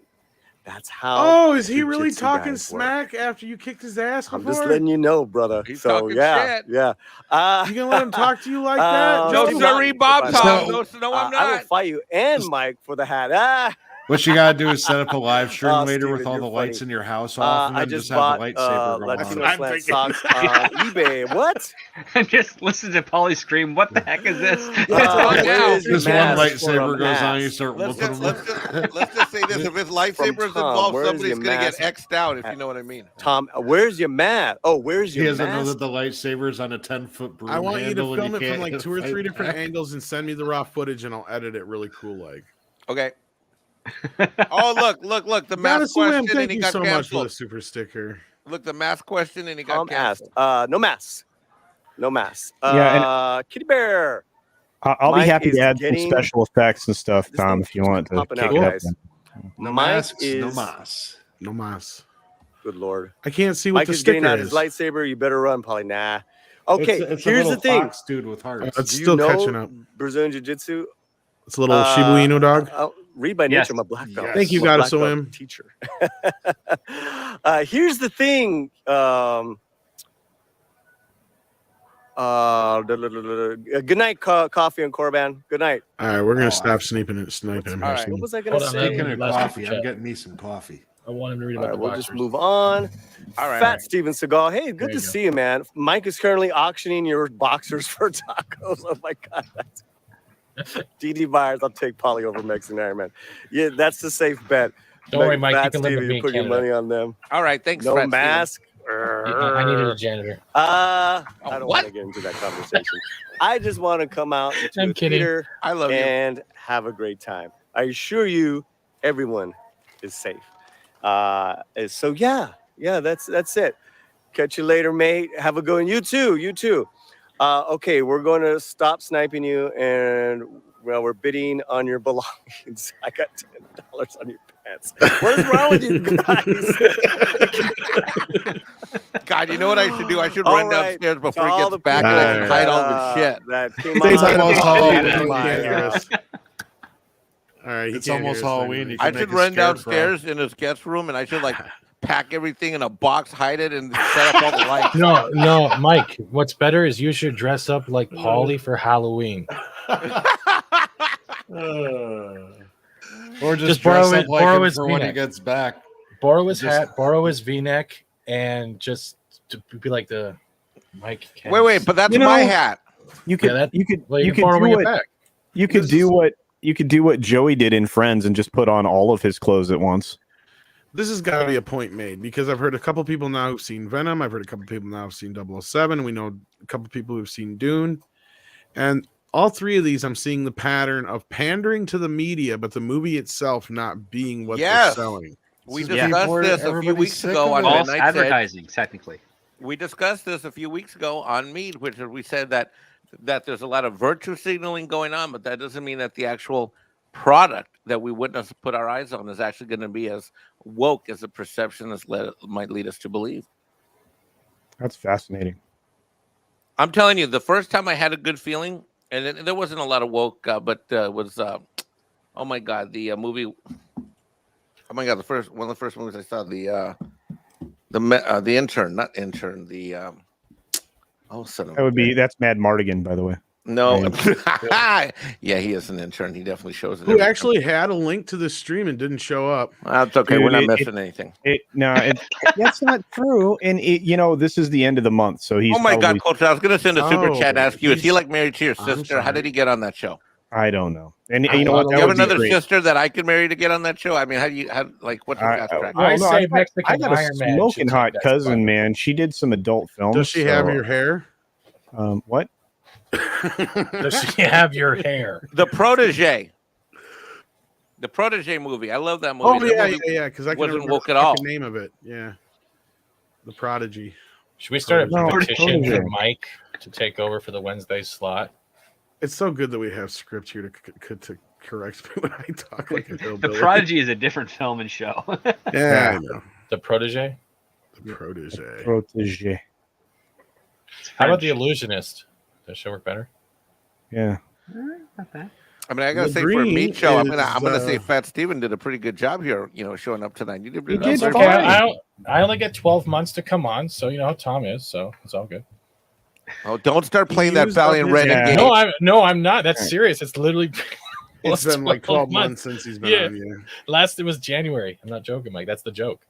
That's how. Oh, is he jiu-jitsu really talking guys work. smack after you kicked his ass before? I'm just letting you know, brother. He's so talking yeah, shit. yeah. You gonna let him talk to you like that? No, do sorry, not. Bob If Tom. I- No, I'm I will not. fight you and Mike for the hat. Ah. What you gotta do is set up a live stream Oh, later with Steven, all you're the lights funny. in your house off, and I then just just have bought the lightsaber go Latino on. slant socks on eBay. What? Just listen to Polly scream. What the heck is this? on where now. is your This one mask for a lightsaber goes on, you mask? start Let's whooping just, them. let's just say this: if his lightsaber is Tom, involved, where is somebody's your gonna get mask? X'd out. If you know what I mean. Tom, where's your mask? Oh, where's He your doesn't know mask? that the lightsaber's on a 10-foot broom I want you handle to and film it from can't like 2 or fight 3 different back. angles and send me the raw footage, and I'll edit it really cool. Like, Okay. Oh, look! The mask Goddess Lamb, question, and thank he you got so much for canceled. the super sticker. Look, the mask question, and he got Tom asked. canceled. No masks. No masks. Yeah, Kitty Bear. I'll be Mike happy is to add some getting- special effects and stuff, This Tom, thing if you keeps want to popping kick out, it up. guys. No Mike masks, no is- mas. No mas. Good lord. I can't see what Mike the is getting sticker out is. his lightsaber. You better run, Polly. Nah. Okay, It's a here's little the thing. fox dude with hearts. It's Do you still know catching up. Brazilian Jiu-Jitsu? It's a little Shiba Inu dog. Read by Yes. nature, I'm a black belt. Yes. Thank you, I'm a Goddess black belt Lamb. teacher. Here's the thing. Good night, Coffee and Corban. Good night. All right, we're gonna Oh, stop sniping him here all right. soon. What was I going to Hold on, say? Speaking of Last coffee, chat. I'm getting me some coffee. I want him to read All about right, the we'll boxers. just move on. All right. Fat Steven Seagal. Hey, good There to you see you, man. Mike is currently auctioning your boxers for tacos. Oh my god. DD buyers, I'll take Polly over Mexican Iron Man. Yeah, that's the safe bet. Don't worry, Mike. You Fat can live Stevie, with me you in put your Canada. money on them. All right. Thanks, No Fat Steven. mask. I needed a janitor. I don't What? want to get into that conversation. I just want to come out to I'm the kidding. theater I love you. and have a great time. I assure you, everyone is safe. So yeah, that's it. Catch you later, mate. Have a good one. You too. Okay, we're going to stop sniping you, and well, we're bidding on your belongings. I got $10 on your pants. What is wrong with you guys? God, you know what I should do? I should All run right, downstairs to before he all gets the back people and hide all the shit. that came It's on almost my, Halloween. my, All right, he It's can't hear almost us Halloween. anyway. You I can should make a run scarecrow. downstairs in his guest room, and I should like pack everything in a box, hide it, and set up all the lights. No, Mike. What's better is you should dress up like Paulie for Halloween. Or just Just dress borrow up it- like borrow him his for when he V-neck. gets back. Borrow his Just- hat, borrow his V-neck, and just to be like the Mike. Wait, but that's You my know- hat. You could, Yeah, that- you could, well, you you can could borrow do when you what get back. you could This do is- what you could do what Joey did in Friends and just put on all of his clothes at once. This has got to be a point made because I've heard a couple people now who've seen Venom. I've heard a couple people now who've seen 007. We know a couple people who've seen Dune. And all three of these, I'm seeing the pattern of pandering to the media, but the movie itself not being what Yes. they're selling. We Yeah. discussed Keyboard, this a few everybody's weeks sick ago of on it. False Midnight Edge. advertising, technically. We discussed this a few weeks ago on MEAD, which we said that there's a lot of virtue signaling going on, but that doesn't mean that the actual product that we witness put our eyes on is actually going to be as woke as the perception might lead us to believe. That's fascinating. I'm telling you, the first time I had a good feeling, and there wasn't a lot of woke, but was oh my god, the movie. Oh my god, one of the first movies I saw, the intern, not intern, the that's Mad Mardigan, by the way. No, yeah, he is an intern. He definitely shows it. Who actually had a link to this stream and didn't show up. That's okay. Dude, we're not missing anything. That's not true. And this is the end of the month, so he's. Oh my god, Culture! I was going to send a super chat. Ask you, is he like married to your I'm sister? How did he get on that show? I don't know. And you know what? Do you have another sister that I can marry to get on that show? I mean, what's your fast track? I got a smoking hot cousin, man. She did some adult films. Does she have your hair? What? Does she have your hair? The Protege movie. I love that movie. Oh yeah. Because I wasn't woke at all. The name of it. Yeah. The Prodigy. Should we start a petition for Mike to take over for the Wednesday slot? It's so good that we have script here to correct me when I talk like a hillbilly. The Prodigy is a different film and show. Yeah, I know. The Protege. The Protege. Protege. How about The Illusionist? Does that show work better? Yeah. Not bad. I mean, I gotta say for a meat show, I'm gonna say Fat Steven did a pretty good job here. Showing up tonight. You did pretty good. Okay. I only get 12 months to come on, so you know how Tom is. So it's all good. Oh, don't start playing that Valiant Renegade. No, I'm not. That's serious. It's literally. It's been like 12 months since he's been on. Yeah. Last it was January. I'm not joking, Mike. That's the joke.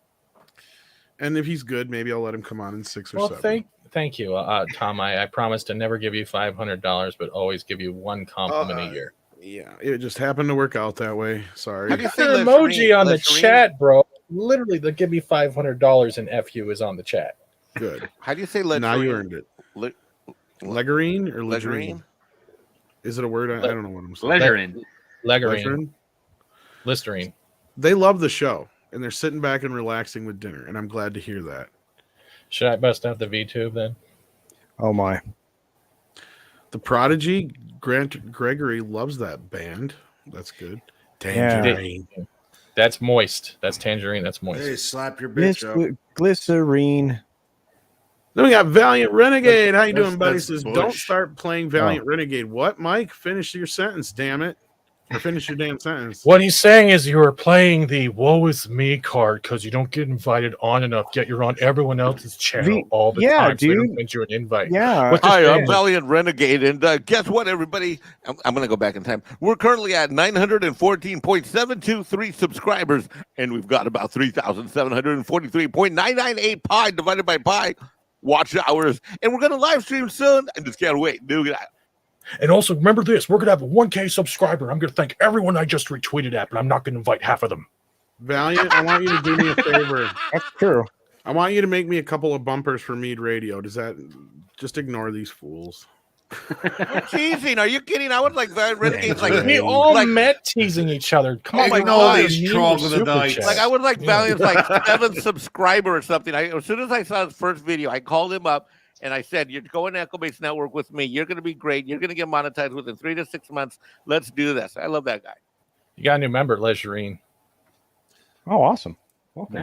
And if he's good, maybe I'll let him come on in 6 or 7. Thank you, Tom. I promise to never give you $500, but always give you one compliment a year. Yeah, it just happened to work out that way. Sorry. How do you say the emoji on the chat, bro? Literally, the give me $500 in FU is on the chat. Good. How do you say Now you earned it. Legarine or Legarine? Is it a word? I don't know what I'm saying. Legarine. Listerine. They love the show, and they're sitting back and relaxing with dinner, and I'm glad to hear that. Should I bust out the VTube then? Oh my! The Prodigy, Grant Gregory loves that band. That's good. Tangerine. Yeah. That's moist. That's tangerine. That's moist. Hey, slap your bitch up. Glycerine. Then we got Valiant Renegade. How you doing, buddy? Says, don't start playing Valiant Renegade. What, Mike? Finish your sentence, damn it. Or finish your damn sentence. What he's saying is you are playing the woe is me card because you don't get invited on enough, yet you're on everyone else's channel all the time. Dude. So they don't send you an invite. Yeah. Hi, I'm Valiant Renegade, and guess what, everybody? I'm going to go back in time. We're currently at 914.723 subscribers, and we've got about 3,743.998 pi divided by pi watch hours, and we're going to live stream soon. I just can't wait. And also, remember this. We're going to have a 1K subscriber. I'm going to thank everyone I just retweeted at, but I'm not going to invite half of them. Valiant, I want you to do me a favor. That's true. I want you to make me a couple of bumpers for MEAD Radio. Does that... Just ignore these fools. Teasing? Are you kidding? I would like Valiant Renegades. Like we all met teasing each other. Come on, my God. These trolls of the night. Like I would like Valiant's like 7th subscriber or something. As soon as I saw his first video, I called him up. And I said, you're going to Echo Base Network with me. You're going to be great. You're going to get monetized within 3 to 6 months. Let's do this. I love that guy. You got a new member, Lesurine. Oh, awesome. Welcome.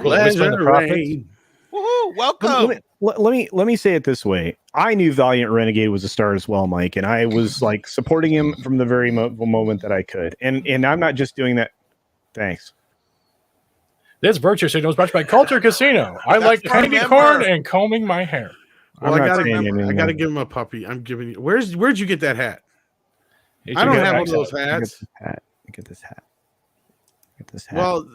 Woohoo, welcome. Let me say it this way. I knew Valiant Renegade was a star as well, Mike, and I was like supporting him from the very moment that I could. And I'm not just doing that. Thanks. This virtue signal is brought to you by Culture Casino. I like candy corn and combing my hair. Well, I gotta give him a puppy. I'm giving you. Where'd you get that hat? I don't have one of those hats. Get this hat. Well,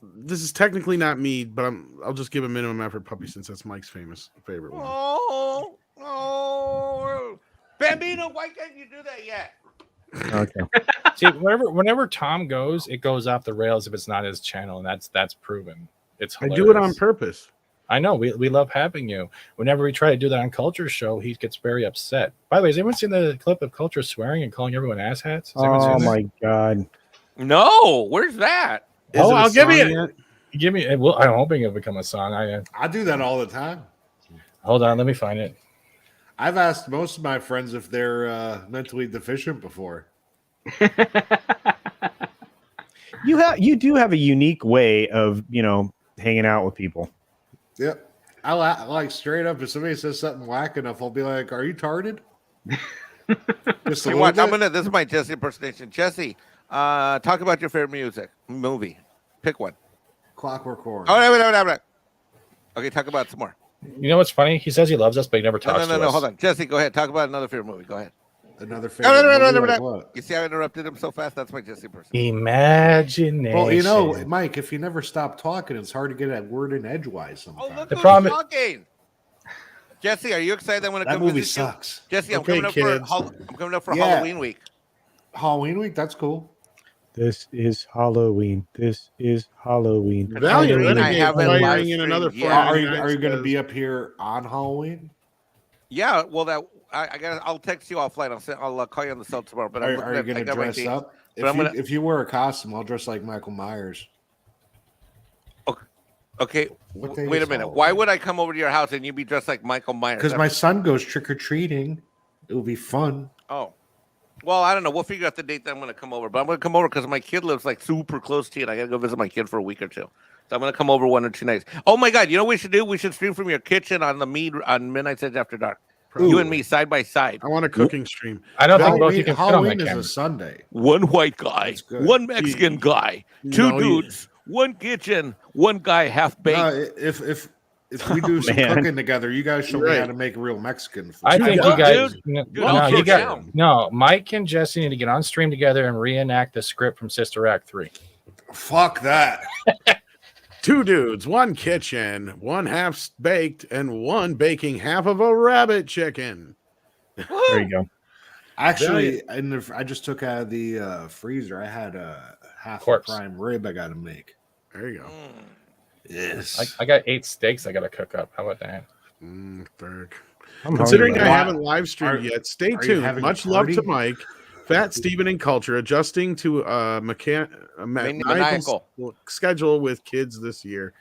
this is technically not MEAD, but I'll just give a minimum effort puppy since that's Mike's favorite one. Oh, Bambino, why can't you do that yet? Okay. See, whenever Tom goes, it goes off the rails if it's not his channel, and that's proven. It's hilarious. I do it on purpose. I know. We love having you. Whenever we try to do that on Culture's show, he gets very upset. By the way, has anyone seen the clip of Culture swearing and calling everyone asshats? Oh my God! No, where's that? I'll give you. Give me. Well, I'm hoping it'll become a song. I do that all the time. Hold on, let me find it. I've asked most of my friends if they're mentally deficient before. You do have a unique way of hanging out with people. Yep. I like straight up. If somebody says something whack enough, I'll be like, "Are you tarded?" Just See what? This is my Jesse impersonation. Jesse, talk about your favorite movie. Pick one. Clockwork Orange. Oh, wait. Okay, talk about some more. You know what's funny? He says he loves us, but he never talks to us. No. Hold on, Jesse. Go ahead. Talk about another favorite movie. Go ahead. Another favorite movie. Like what? You see, I interrupted him so fast. That's my Jesse person. Imagination. Well, Mike, if you never stop talking, it's hard to get that word in edgewise sometimes. Oh, look who's talking. Jesse, are you excited? I want to come movie visit you? sucks. Jesse, I'm coming up for Halloween week. Halloween week, that's cool. This is Halloween. This is Halloween. Valiant Renegade firing in another. Are you going to be up here on Halloween? Yeah. Well, I'll text you offline. I'll call you on the cell tomorrow. But are you going to dress up? If you wear a costume, I'll dress like Michael Myers. Okay. Wait a minute. Why would I come over to your house and you be dressed like Michael Myers? Because my son goes trick or treating. It will be fun. Oh. Well, I don't know. We'll figure out the date that I'm going to come over. But I'm going to come over because my kid lives like super close to you, and I got to go visit my kid for a week or two. So I'm going to come over 1 or 2 nights. Oh my God! You know what we should do? We should stream from your kitchen on the MEAD on Midnight Edge After Dark. Ooh. You and me side by side. I want a cooking stream. I don't think both you can Halloween fit on that is a Sunday. One white guy, one Mexican guy, two dudes, one kitchen, one guy half baked. If we do some cooking together, you guys show me how to make real Mexican food. I think you guys. Mike and Jesse need to get on stream together and reenact the script from Sister Act 3. Fuck that. 2 dudes, 1 kitchen, 1 half baked, and 1 baking half of a rabbit chicken. There you go. Actually, I just took out of the freezer. I had a half a prime rib I got to make. There you go. Yes. I got 8 steaks I got to cook up. How about that? Considering I haven't live streamed yet, stay tuned. Much love to Mike, Fat Steven and Culture, adjusting to maniacal schedule with kids this year.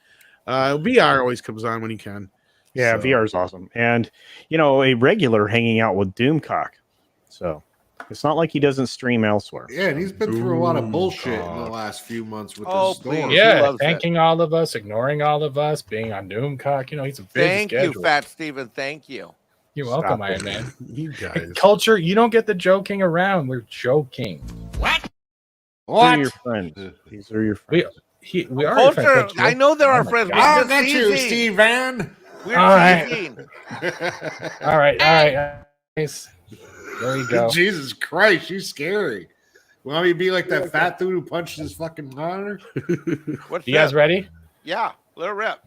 VR always comes on when he can. Yeah, VR is awesome. And, a regular hanging out with Doomcock. So it's not like he doesn't stream elsewhere. Yeah, and he's been through a lot of bullshit in the last few months with the storm. Yeah, thanking all of us, ignoring all of us, being on Doomcock. He's a big Thank schedule. you, Fat Steven. Thank you. You're welcome, Iron Man. You guys. Culture, you don't get the joking around. We're joking. What? These are your friends. These are your friends. We are Culture, your friends. I know there are friends. I'll get you, Steven. We're all right. All right. Nice. There you go. Jesus Christ, she's scary. Want me to be like that fat dude who punched his fucking monitor? You guys ready? Yeah, let her rip.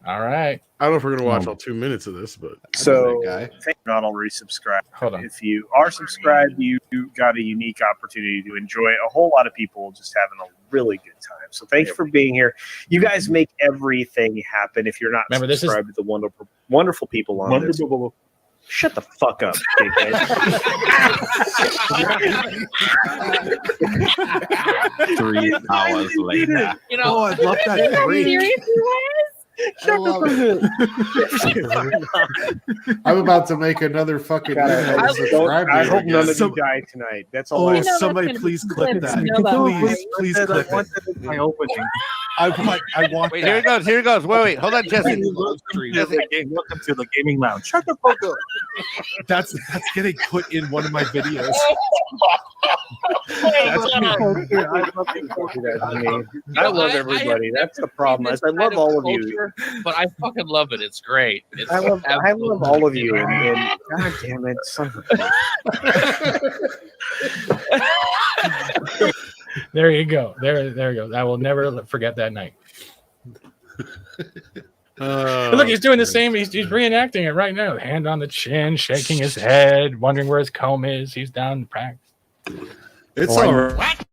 All right. I don't know if we're going to watch all 2 minutes of this, but so thank you not already subscribed. Hold on. If you are subscribed, you got a unique opportunity to enjoy a whole lot of people just having a really good time. So thank you for being here. You guys make everything happen. If you're not subscribed to the wonderful people on this. Shut the fuck up, dickhead. 3 hours later. I love that break. I'm about to make another fucking. I hope none of you die tonight. That's all. Oh, somebody please clip that. Please clip it. My opening. I want. Wait, here it goes. Wait, hold on, Jesse. Welcome to the gaming lounge. Shut the fuck up. That's getting put in one of my videos. I love everybody. That's the problem. I love all of you. But I fucking love it. It's great. I love all of you. And God damn it, son of a There you go. There you go. I will never forget that night. Look, he's doing the same. He's reenacting it right now. Hand on the chin, shaking his head, wondering where his comb is. He's down in practice. It's all right. What?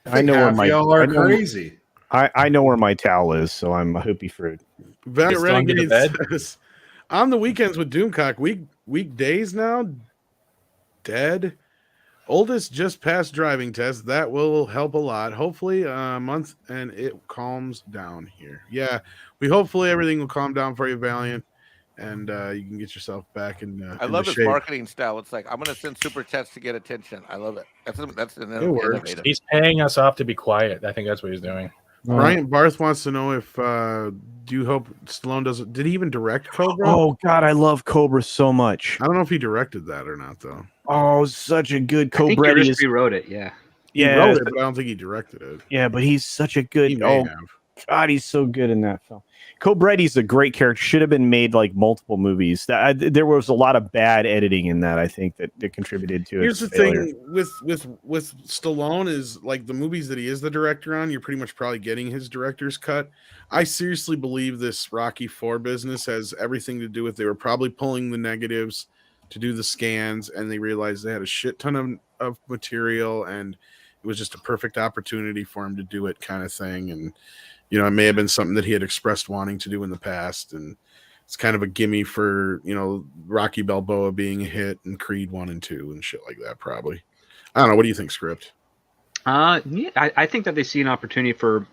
I know where my y'all are crazy. I know where my towel is, so I'm a hoopy fruit. Valiant Renegade says, on the weekends with Doomcock, weekdays now, dead. Oldest just passed driving test. That will help a lot. Hopefully a month and it calms down here. Yeah, hopefully everything will calm down for you, Valiant. and you can get yourself back in. I love his marketing style. It's like, I'm going to send super chats to get attention. I love it. That's an innovative. He's paying us off to be quiet. I think that's what he's doing. Brian Barth wants to know if do you hope Stallone doesn't? Did he even direct Cobra? Oh God, I love Cobra so much. I don't know if he directed that or not, though. Oh, such a good Cobra. I think he just rewrote it. Yeah. He wrote it, but I don't think he directed it. Yeah, but he's such a good. He may have. God, he's so good in that film. Cobretti's a great character. Should have been made like multiple movies. There was a lot of bad editing in that. I think that contributed to it. Here's the thing with Stallone is like the movies that he is the director on. You're pretty much probably getting his director's cut. I seriously believe this Rocky IV business has everything to do with they were probably pulling the negatives to do the scans, and they realized they had a shit ton of material, and it was just a perfect opportunity for him to do it, kind of thing. And you know, it may have been something that he had expressed wanting to do in the past, and it's kind of a gimme for, you know, Rocky Balboa being a hit and Creed 1 and 2 and shit like that, probably. I don't know. What do you think, Script? Yeah, I think that they see an opportunity for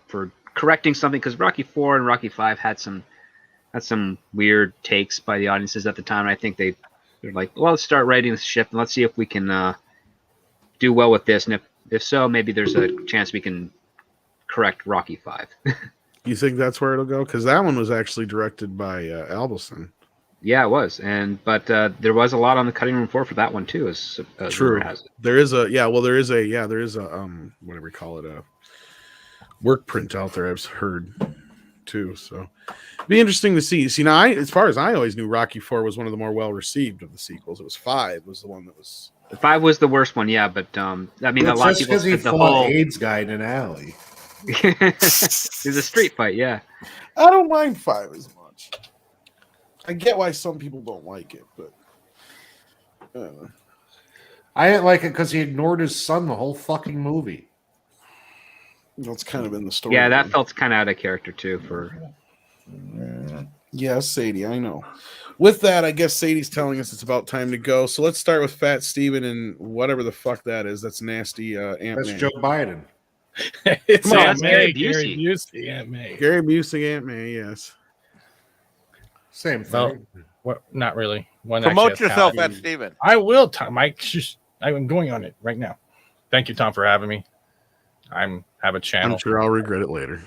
correcting something, because Rocky 4 and Rocky 5 had some weird takes by the audiences at the time. And I think they're like, well, let's start writing this ship and let's see if we can do well with this. And if so, maybe there's a chance we can correct Rocky 5. You think that's where it'll go? Because that one was actually directed by Albelson. Yeah, it was, but there was a lot on the cutting room floor for that one too. As true, there is a whatever you call it, a work print out there. I've heard too, so it'd be interesting to see. See, now as far as I always knew, Rocky 4 was one of the more well received of the sequels. It was 5 was the one that was. 5 was the worst one, yeah, but I mean, a lot of people said the whole AIDS guy in an alley. It's a street fight, yeah. I don't mind 5 as much. I get why some people don't like it, but I didn't like it because he ignored his son the whole fucking movie. That's kind of in the story. Yeah, that felt kind of out of character too. Yeah, Sadie, I know. With that, I guess Sadie's telling us it's about time to go. So let's start with Fat Steven and whatever the fuck that is. That's nasty. Ant-Man. That's Joe Biden. It's Aunt May. May. Gary Busey. Aunt May. Gary Busey, Aunt May. Yes. Same thing. Well, not really. One Promote yourself, Fat Steven. I will, Tom. I'm going on it right now. Thank you, Tom, for having me. Have a channel. I'm sure I'll regret it later.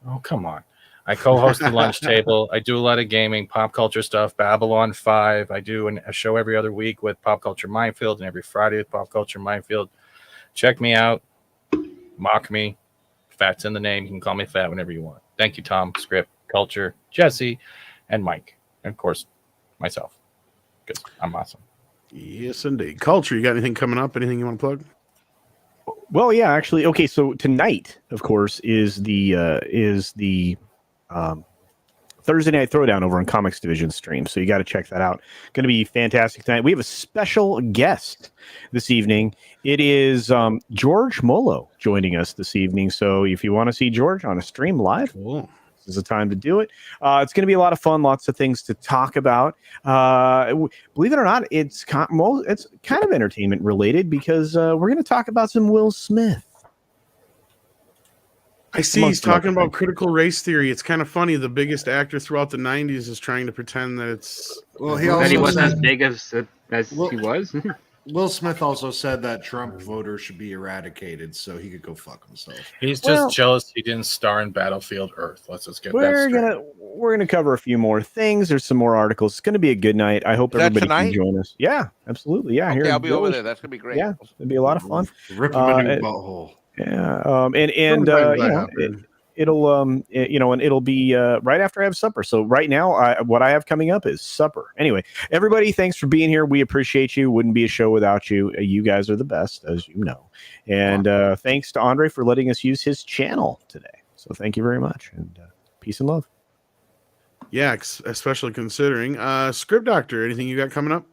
Oh, come on. I co-host the Lunch Table. I do a lot of gaming, pop culture stuff, Babylon 5. I do a show every other week with Pop Culture Minefield and every Friday with Pop Culture Minefield. Check me out. Mock me. Fat's in the name. You can call me Fat whenever you want. Thank you, Tom, Script, Culture, Jesse, and Mike. And, of course, myself. Because I'm awesome. Yes, indeed. Culture, you got anything coming up? Anything you want to plug? Well, yeah, actually. Okay, so tonight, of course, is the Thursday Night Throwdown over on Comics Division stream. So you got to check that out. Going to be fantastic tonight. We have a special guest this evening. It is George Molo joining us this evening. So if you want to see George on a stream live, cool. This is the time to do it. It's going to be a lot of fun. Lots of things to talk about. Believe it or not, it's kind of entertainment related because we're going to talk about some Will Smith. I see he's talking about critical race theory. It's kind of funny. The biggest actor throughout the 90s is trying to pretend that it's... Well, he wasn't as big as he was. Will Smith also said that Trump voters should be eradicated so he could go fuck himself. He's just jealous he didn't star in Battlefield Earth. Let's just get that straight. We're gonna cover a few more things. There's some more articles. It's gonna be a good night. I hope everybody can join us. Yeah, absolutely. Yeah, okay, I'll be over there. That's gonna be great. Yeah, it'll be a lot of fun. Rip him a new butthole. Yeah, it'll be right after I have supper. So right now, what I have coming up is supper. Anyway, everybody, thanks for being here. We appreciate you. Wouldn't be a show without you. You guys are the best, as you know. And thanks to Andre for letting us use his channel today. So thank you very much, and peace and love. Yeah, especially considering Script Doctor. Anything you got coming up?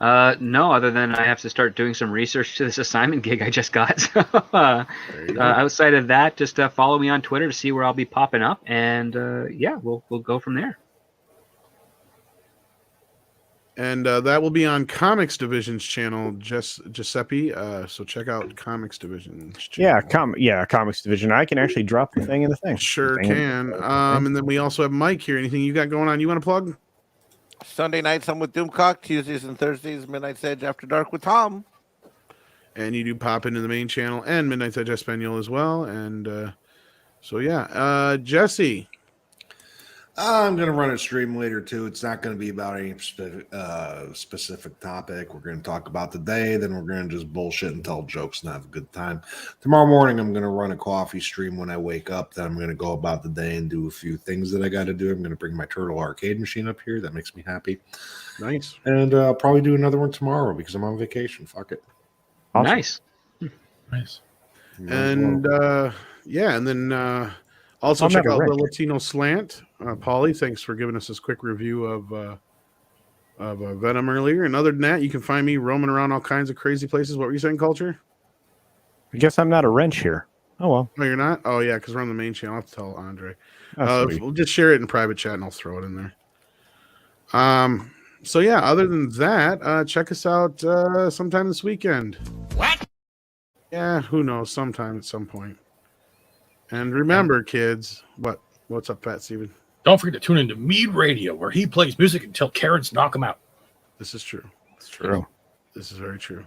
No, other than I have to start doing some research to this assignment gig I just got. So, outside of that, just follow me on Twitter to see where I'll be popping up, and we'll go from there. And that will be on Comics Division's channel, Giuseppe. So check out Comics Division's channel. Comics Division. I can actually drop the thing in the thing. Sure can. And then we also have Mike here. Anything you got going on you want to plug? Sunday nights I'm with Doomcock. Tuesdays and Thursdays, Midnight's Edge After Dark with Tom. And you do pop into the main channel and Midnight's Edge Espanol as well. And so, yeah. Jesse. I'm going to run a stream later, too. It's not going to be about any specific topic. We're going to talk about the day. Then we're going to just bullshit and tell jokes and have a good time. Tomorrow morning, I'm going to run a coffee stream when I wake up. Then I'm going to go about the day and do a few things that I got to do. I'm going to bring my Turtle arcade machine up here. That makes me happy. Nice. And I'll probably do another one tomorrow because I'm on vacation. Fuck it. Awesome. Nice. Nice. And, yeah, and then also check out the Latino Slant. Paulie, thanks for giving us this quick review of Venom earlier. And other than that, you can find me roaming around all kinds of crazy places. What were you saying, Culture? I guess I'm not a wrench here. Oh, well. No, you're not? Oh, yeah, because we're on the main channel. I'll have to tell Andre. We'll just share it in private chat, and I'll throw it in there. So, yeah, other than that, check us out sometime this weekend. What? Yeah, who knows? Sometime at some point. And remember, kids, what's up, Pat Steven? Don't forget to tune into MEAD Radio, where he plays music until Karens knock him out. This is true. It's true. This is very true.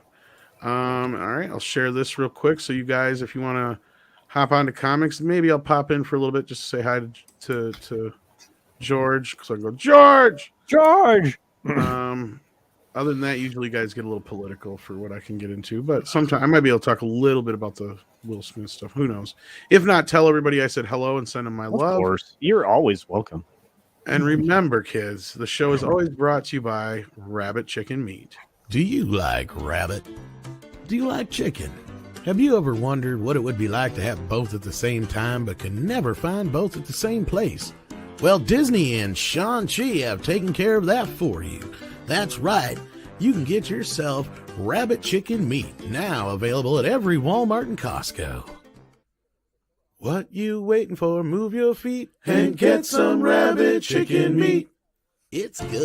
All right, I'll share this real quick. So you guys, if you want to hop onto comics, maybe I'll pop in for a little bit just to say hi to George. Because I go, George! Other than that, usually you guys get a little political for what I can get into. But sometimes I might be able to talk a little bit about the Will Smith stuff. Who knows? If not, tell everybody I said hello and send them my love. Of course. You're always welcome. And remember, kids, the show is always brought to you by Rabbit Chicken Meat. Do you like rabbit? Do you like chicken? Have you ever wondered what it would be like to have both at the same time but can never find both at the same place? Well, Disney and Shang-Chi have taken care of that for you. That's right. You can get yourself Rabbit Chicken Meat, now available at every Walmart and Costco. What you waiting for? Move your feet and get some Rabbit Chicken Meat. It's good.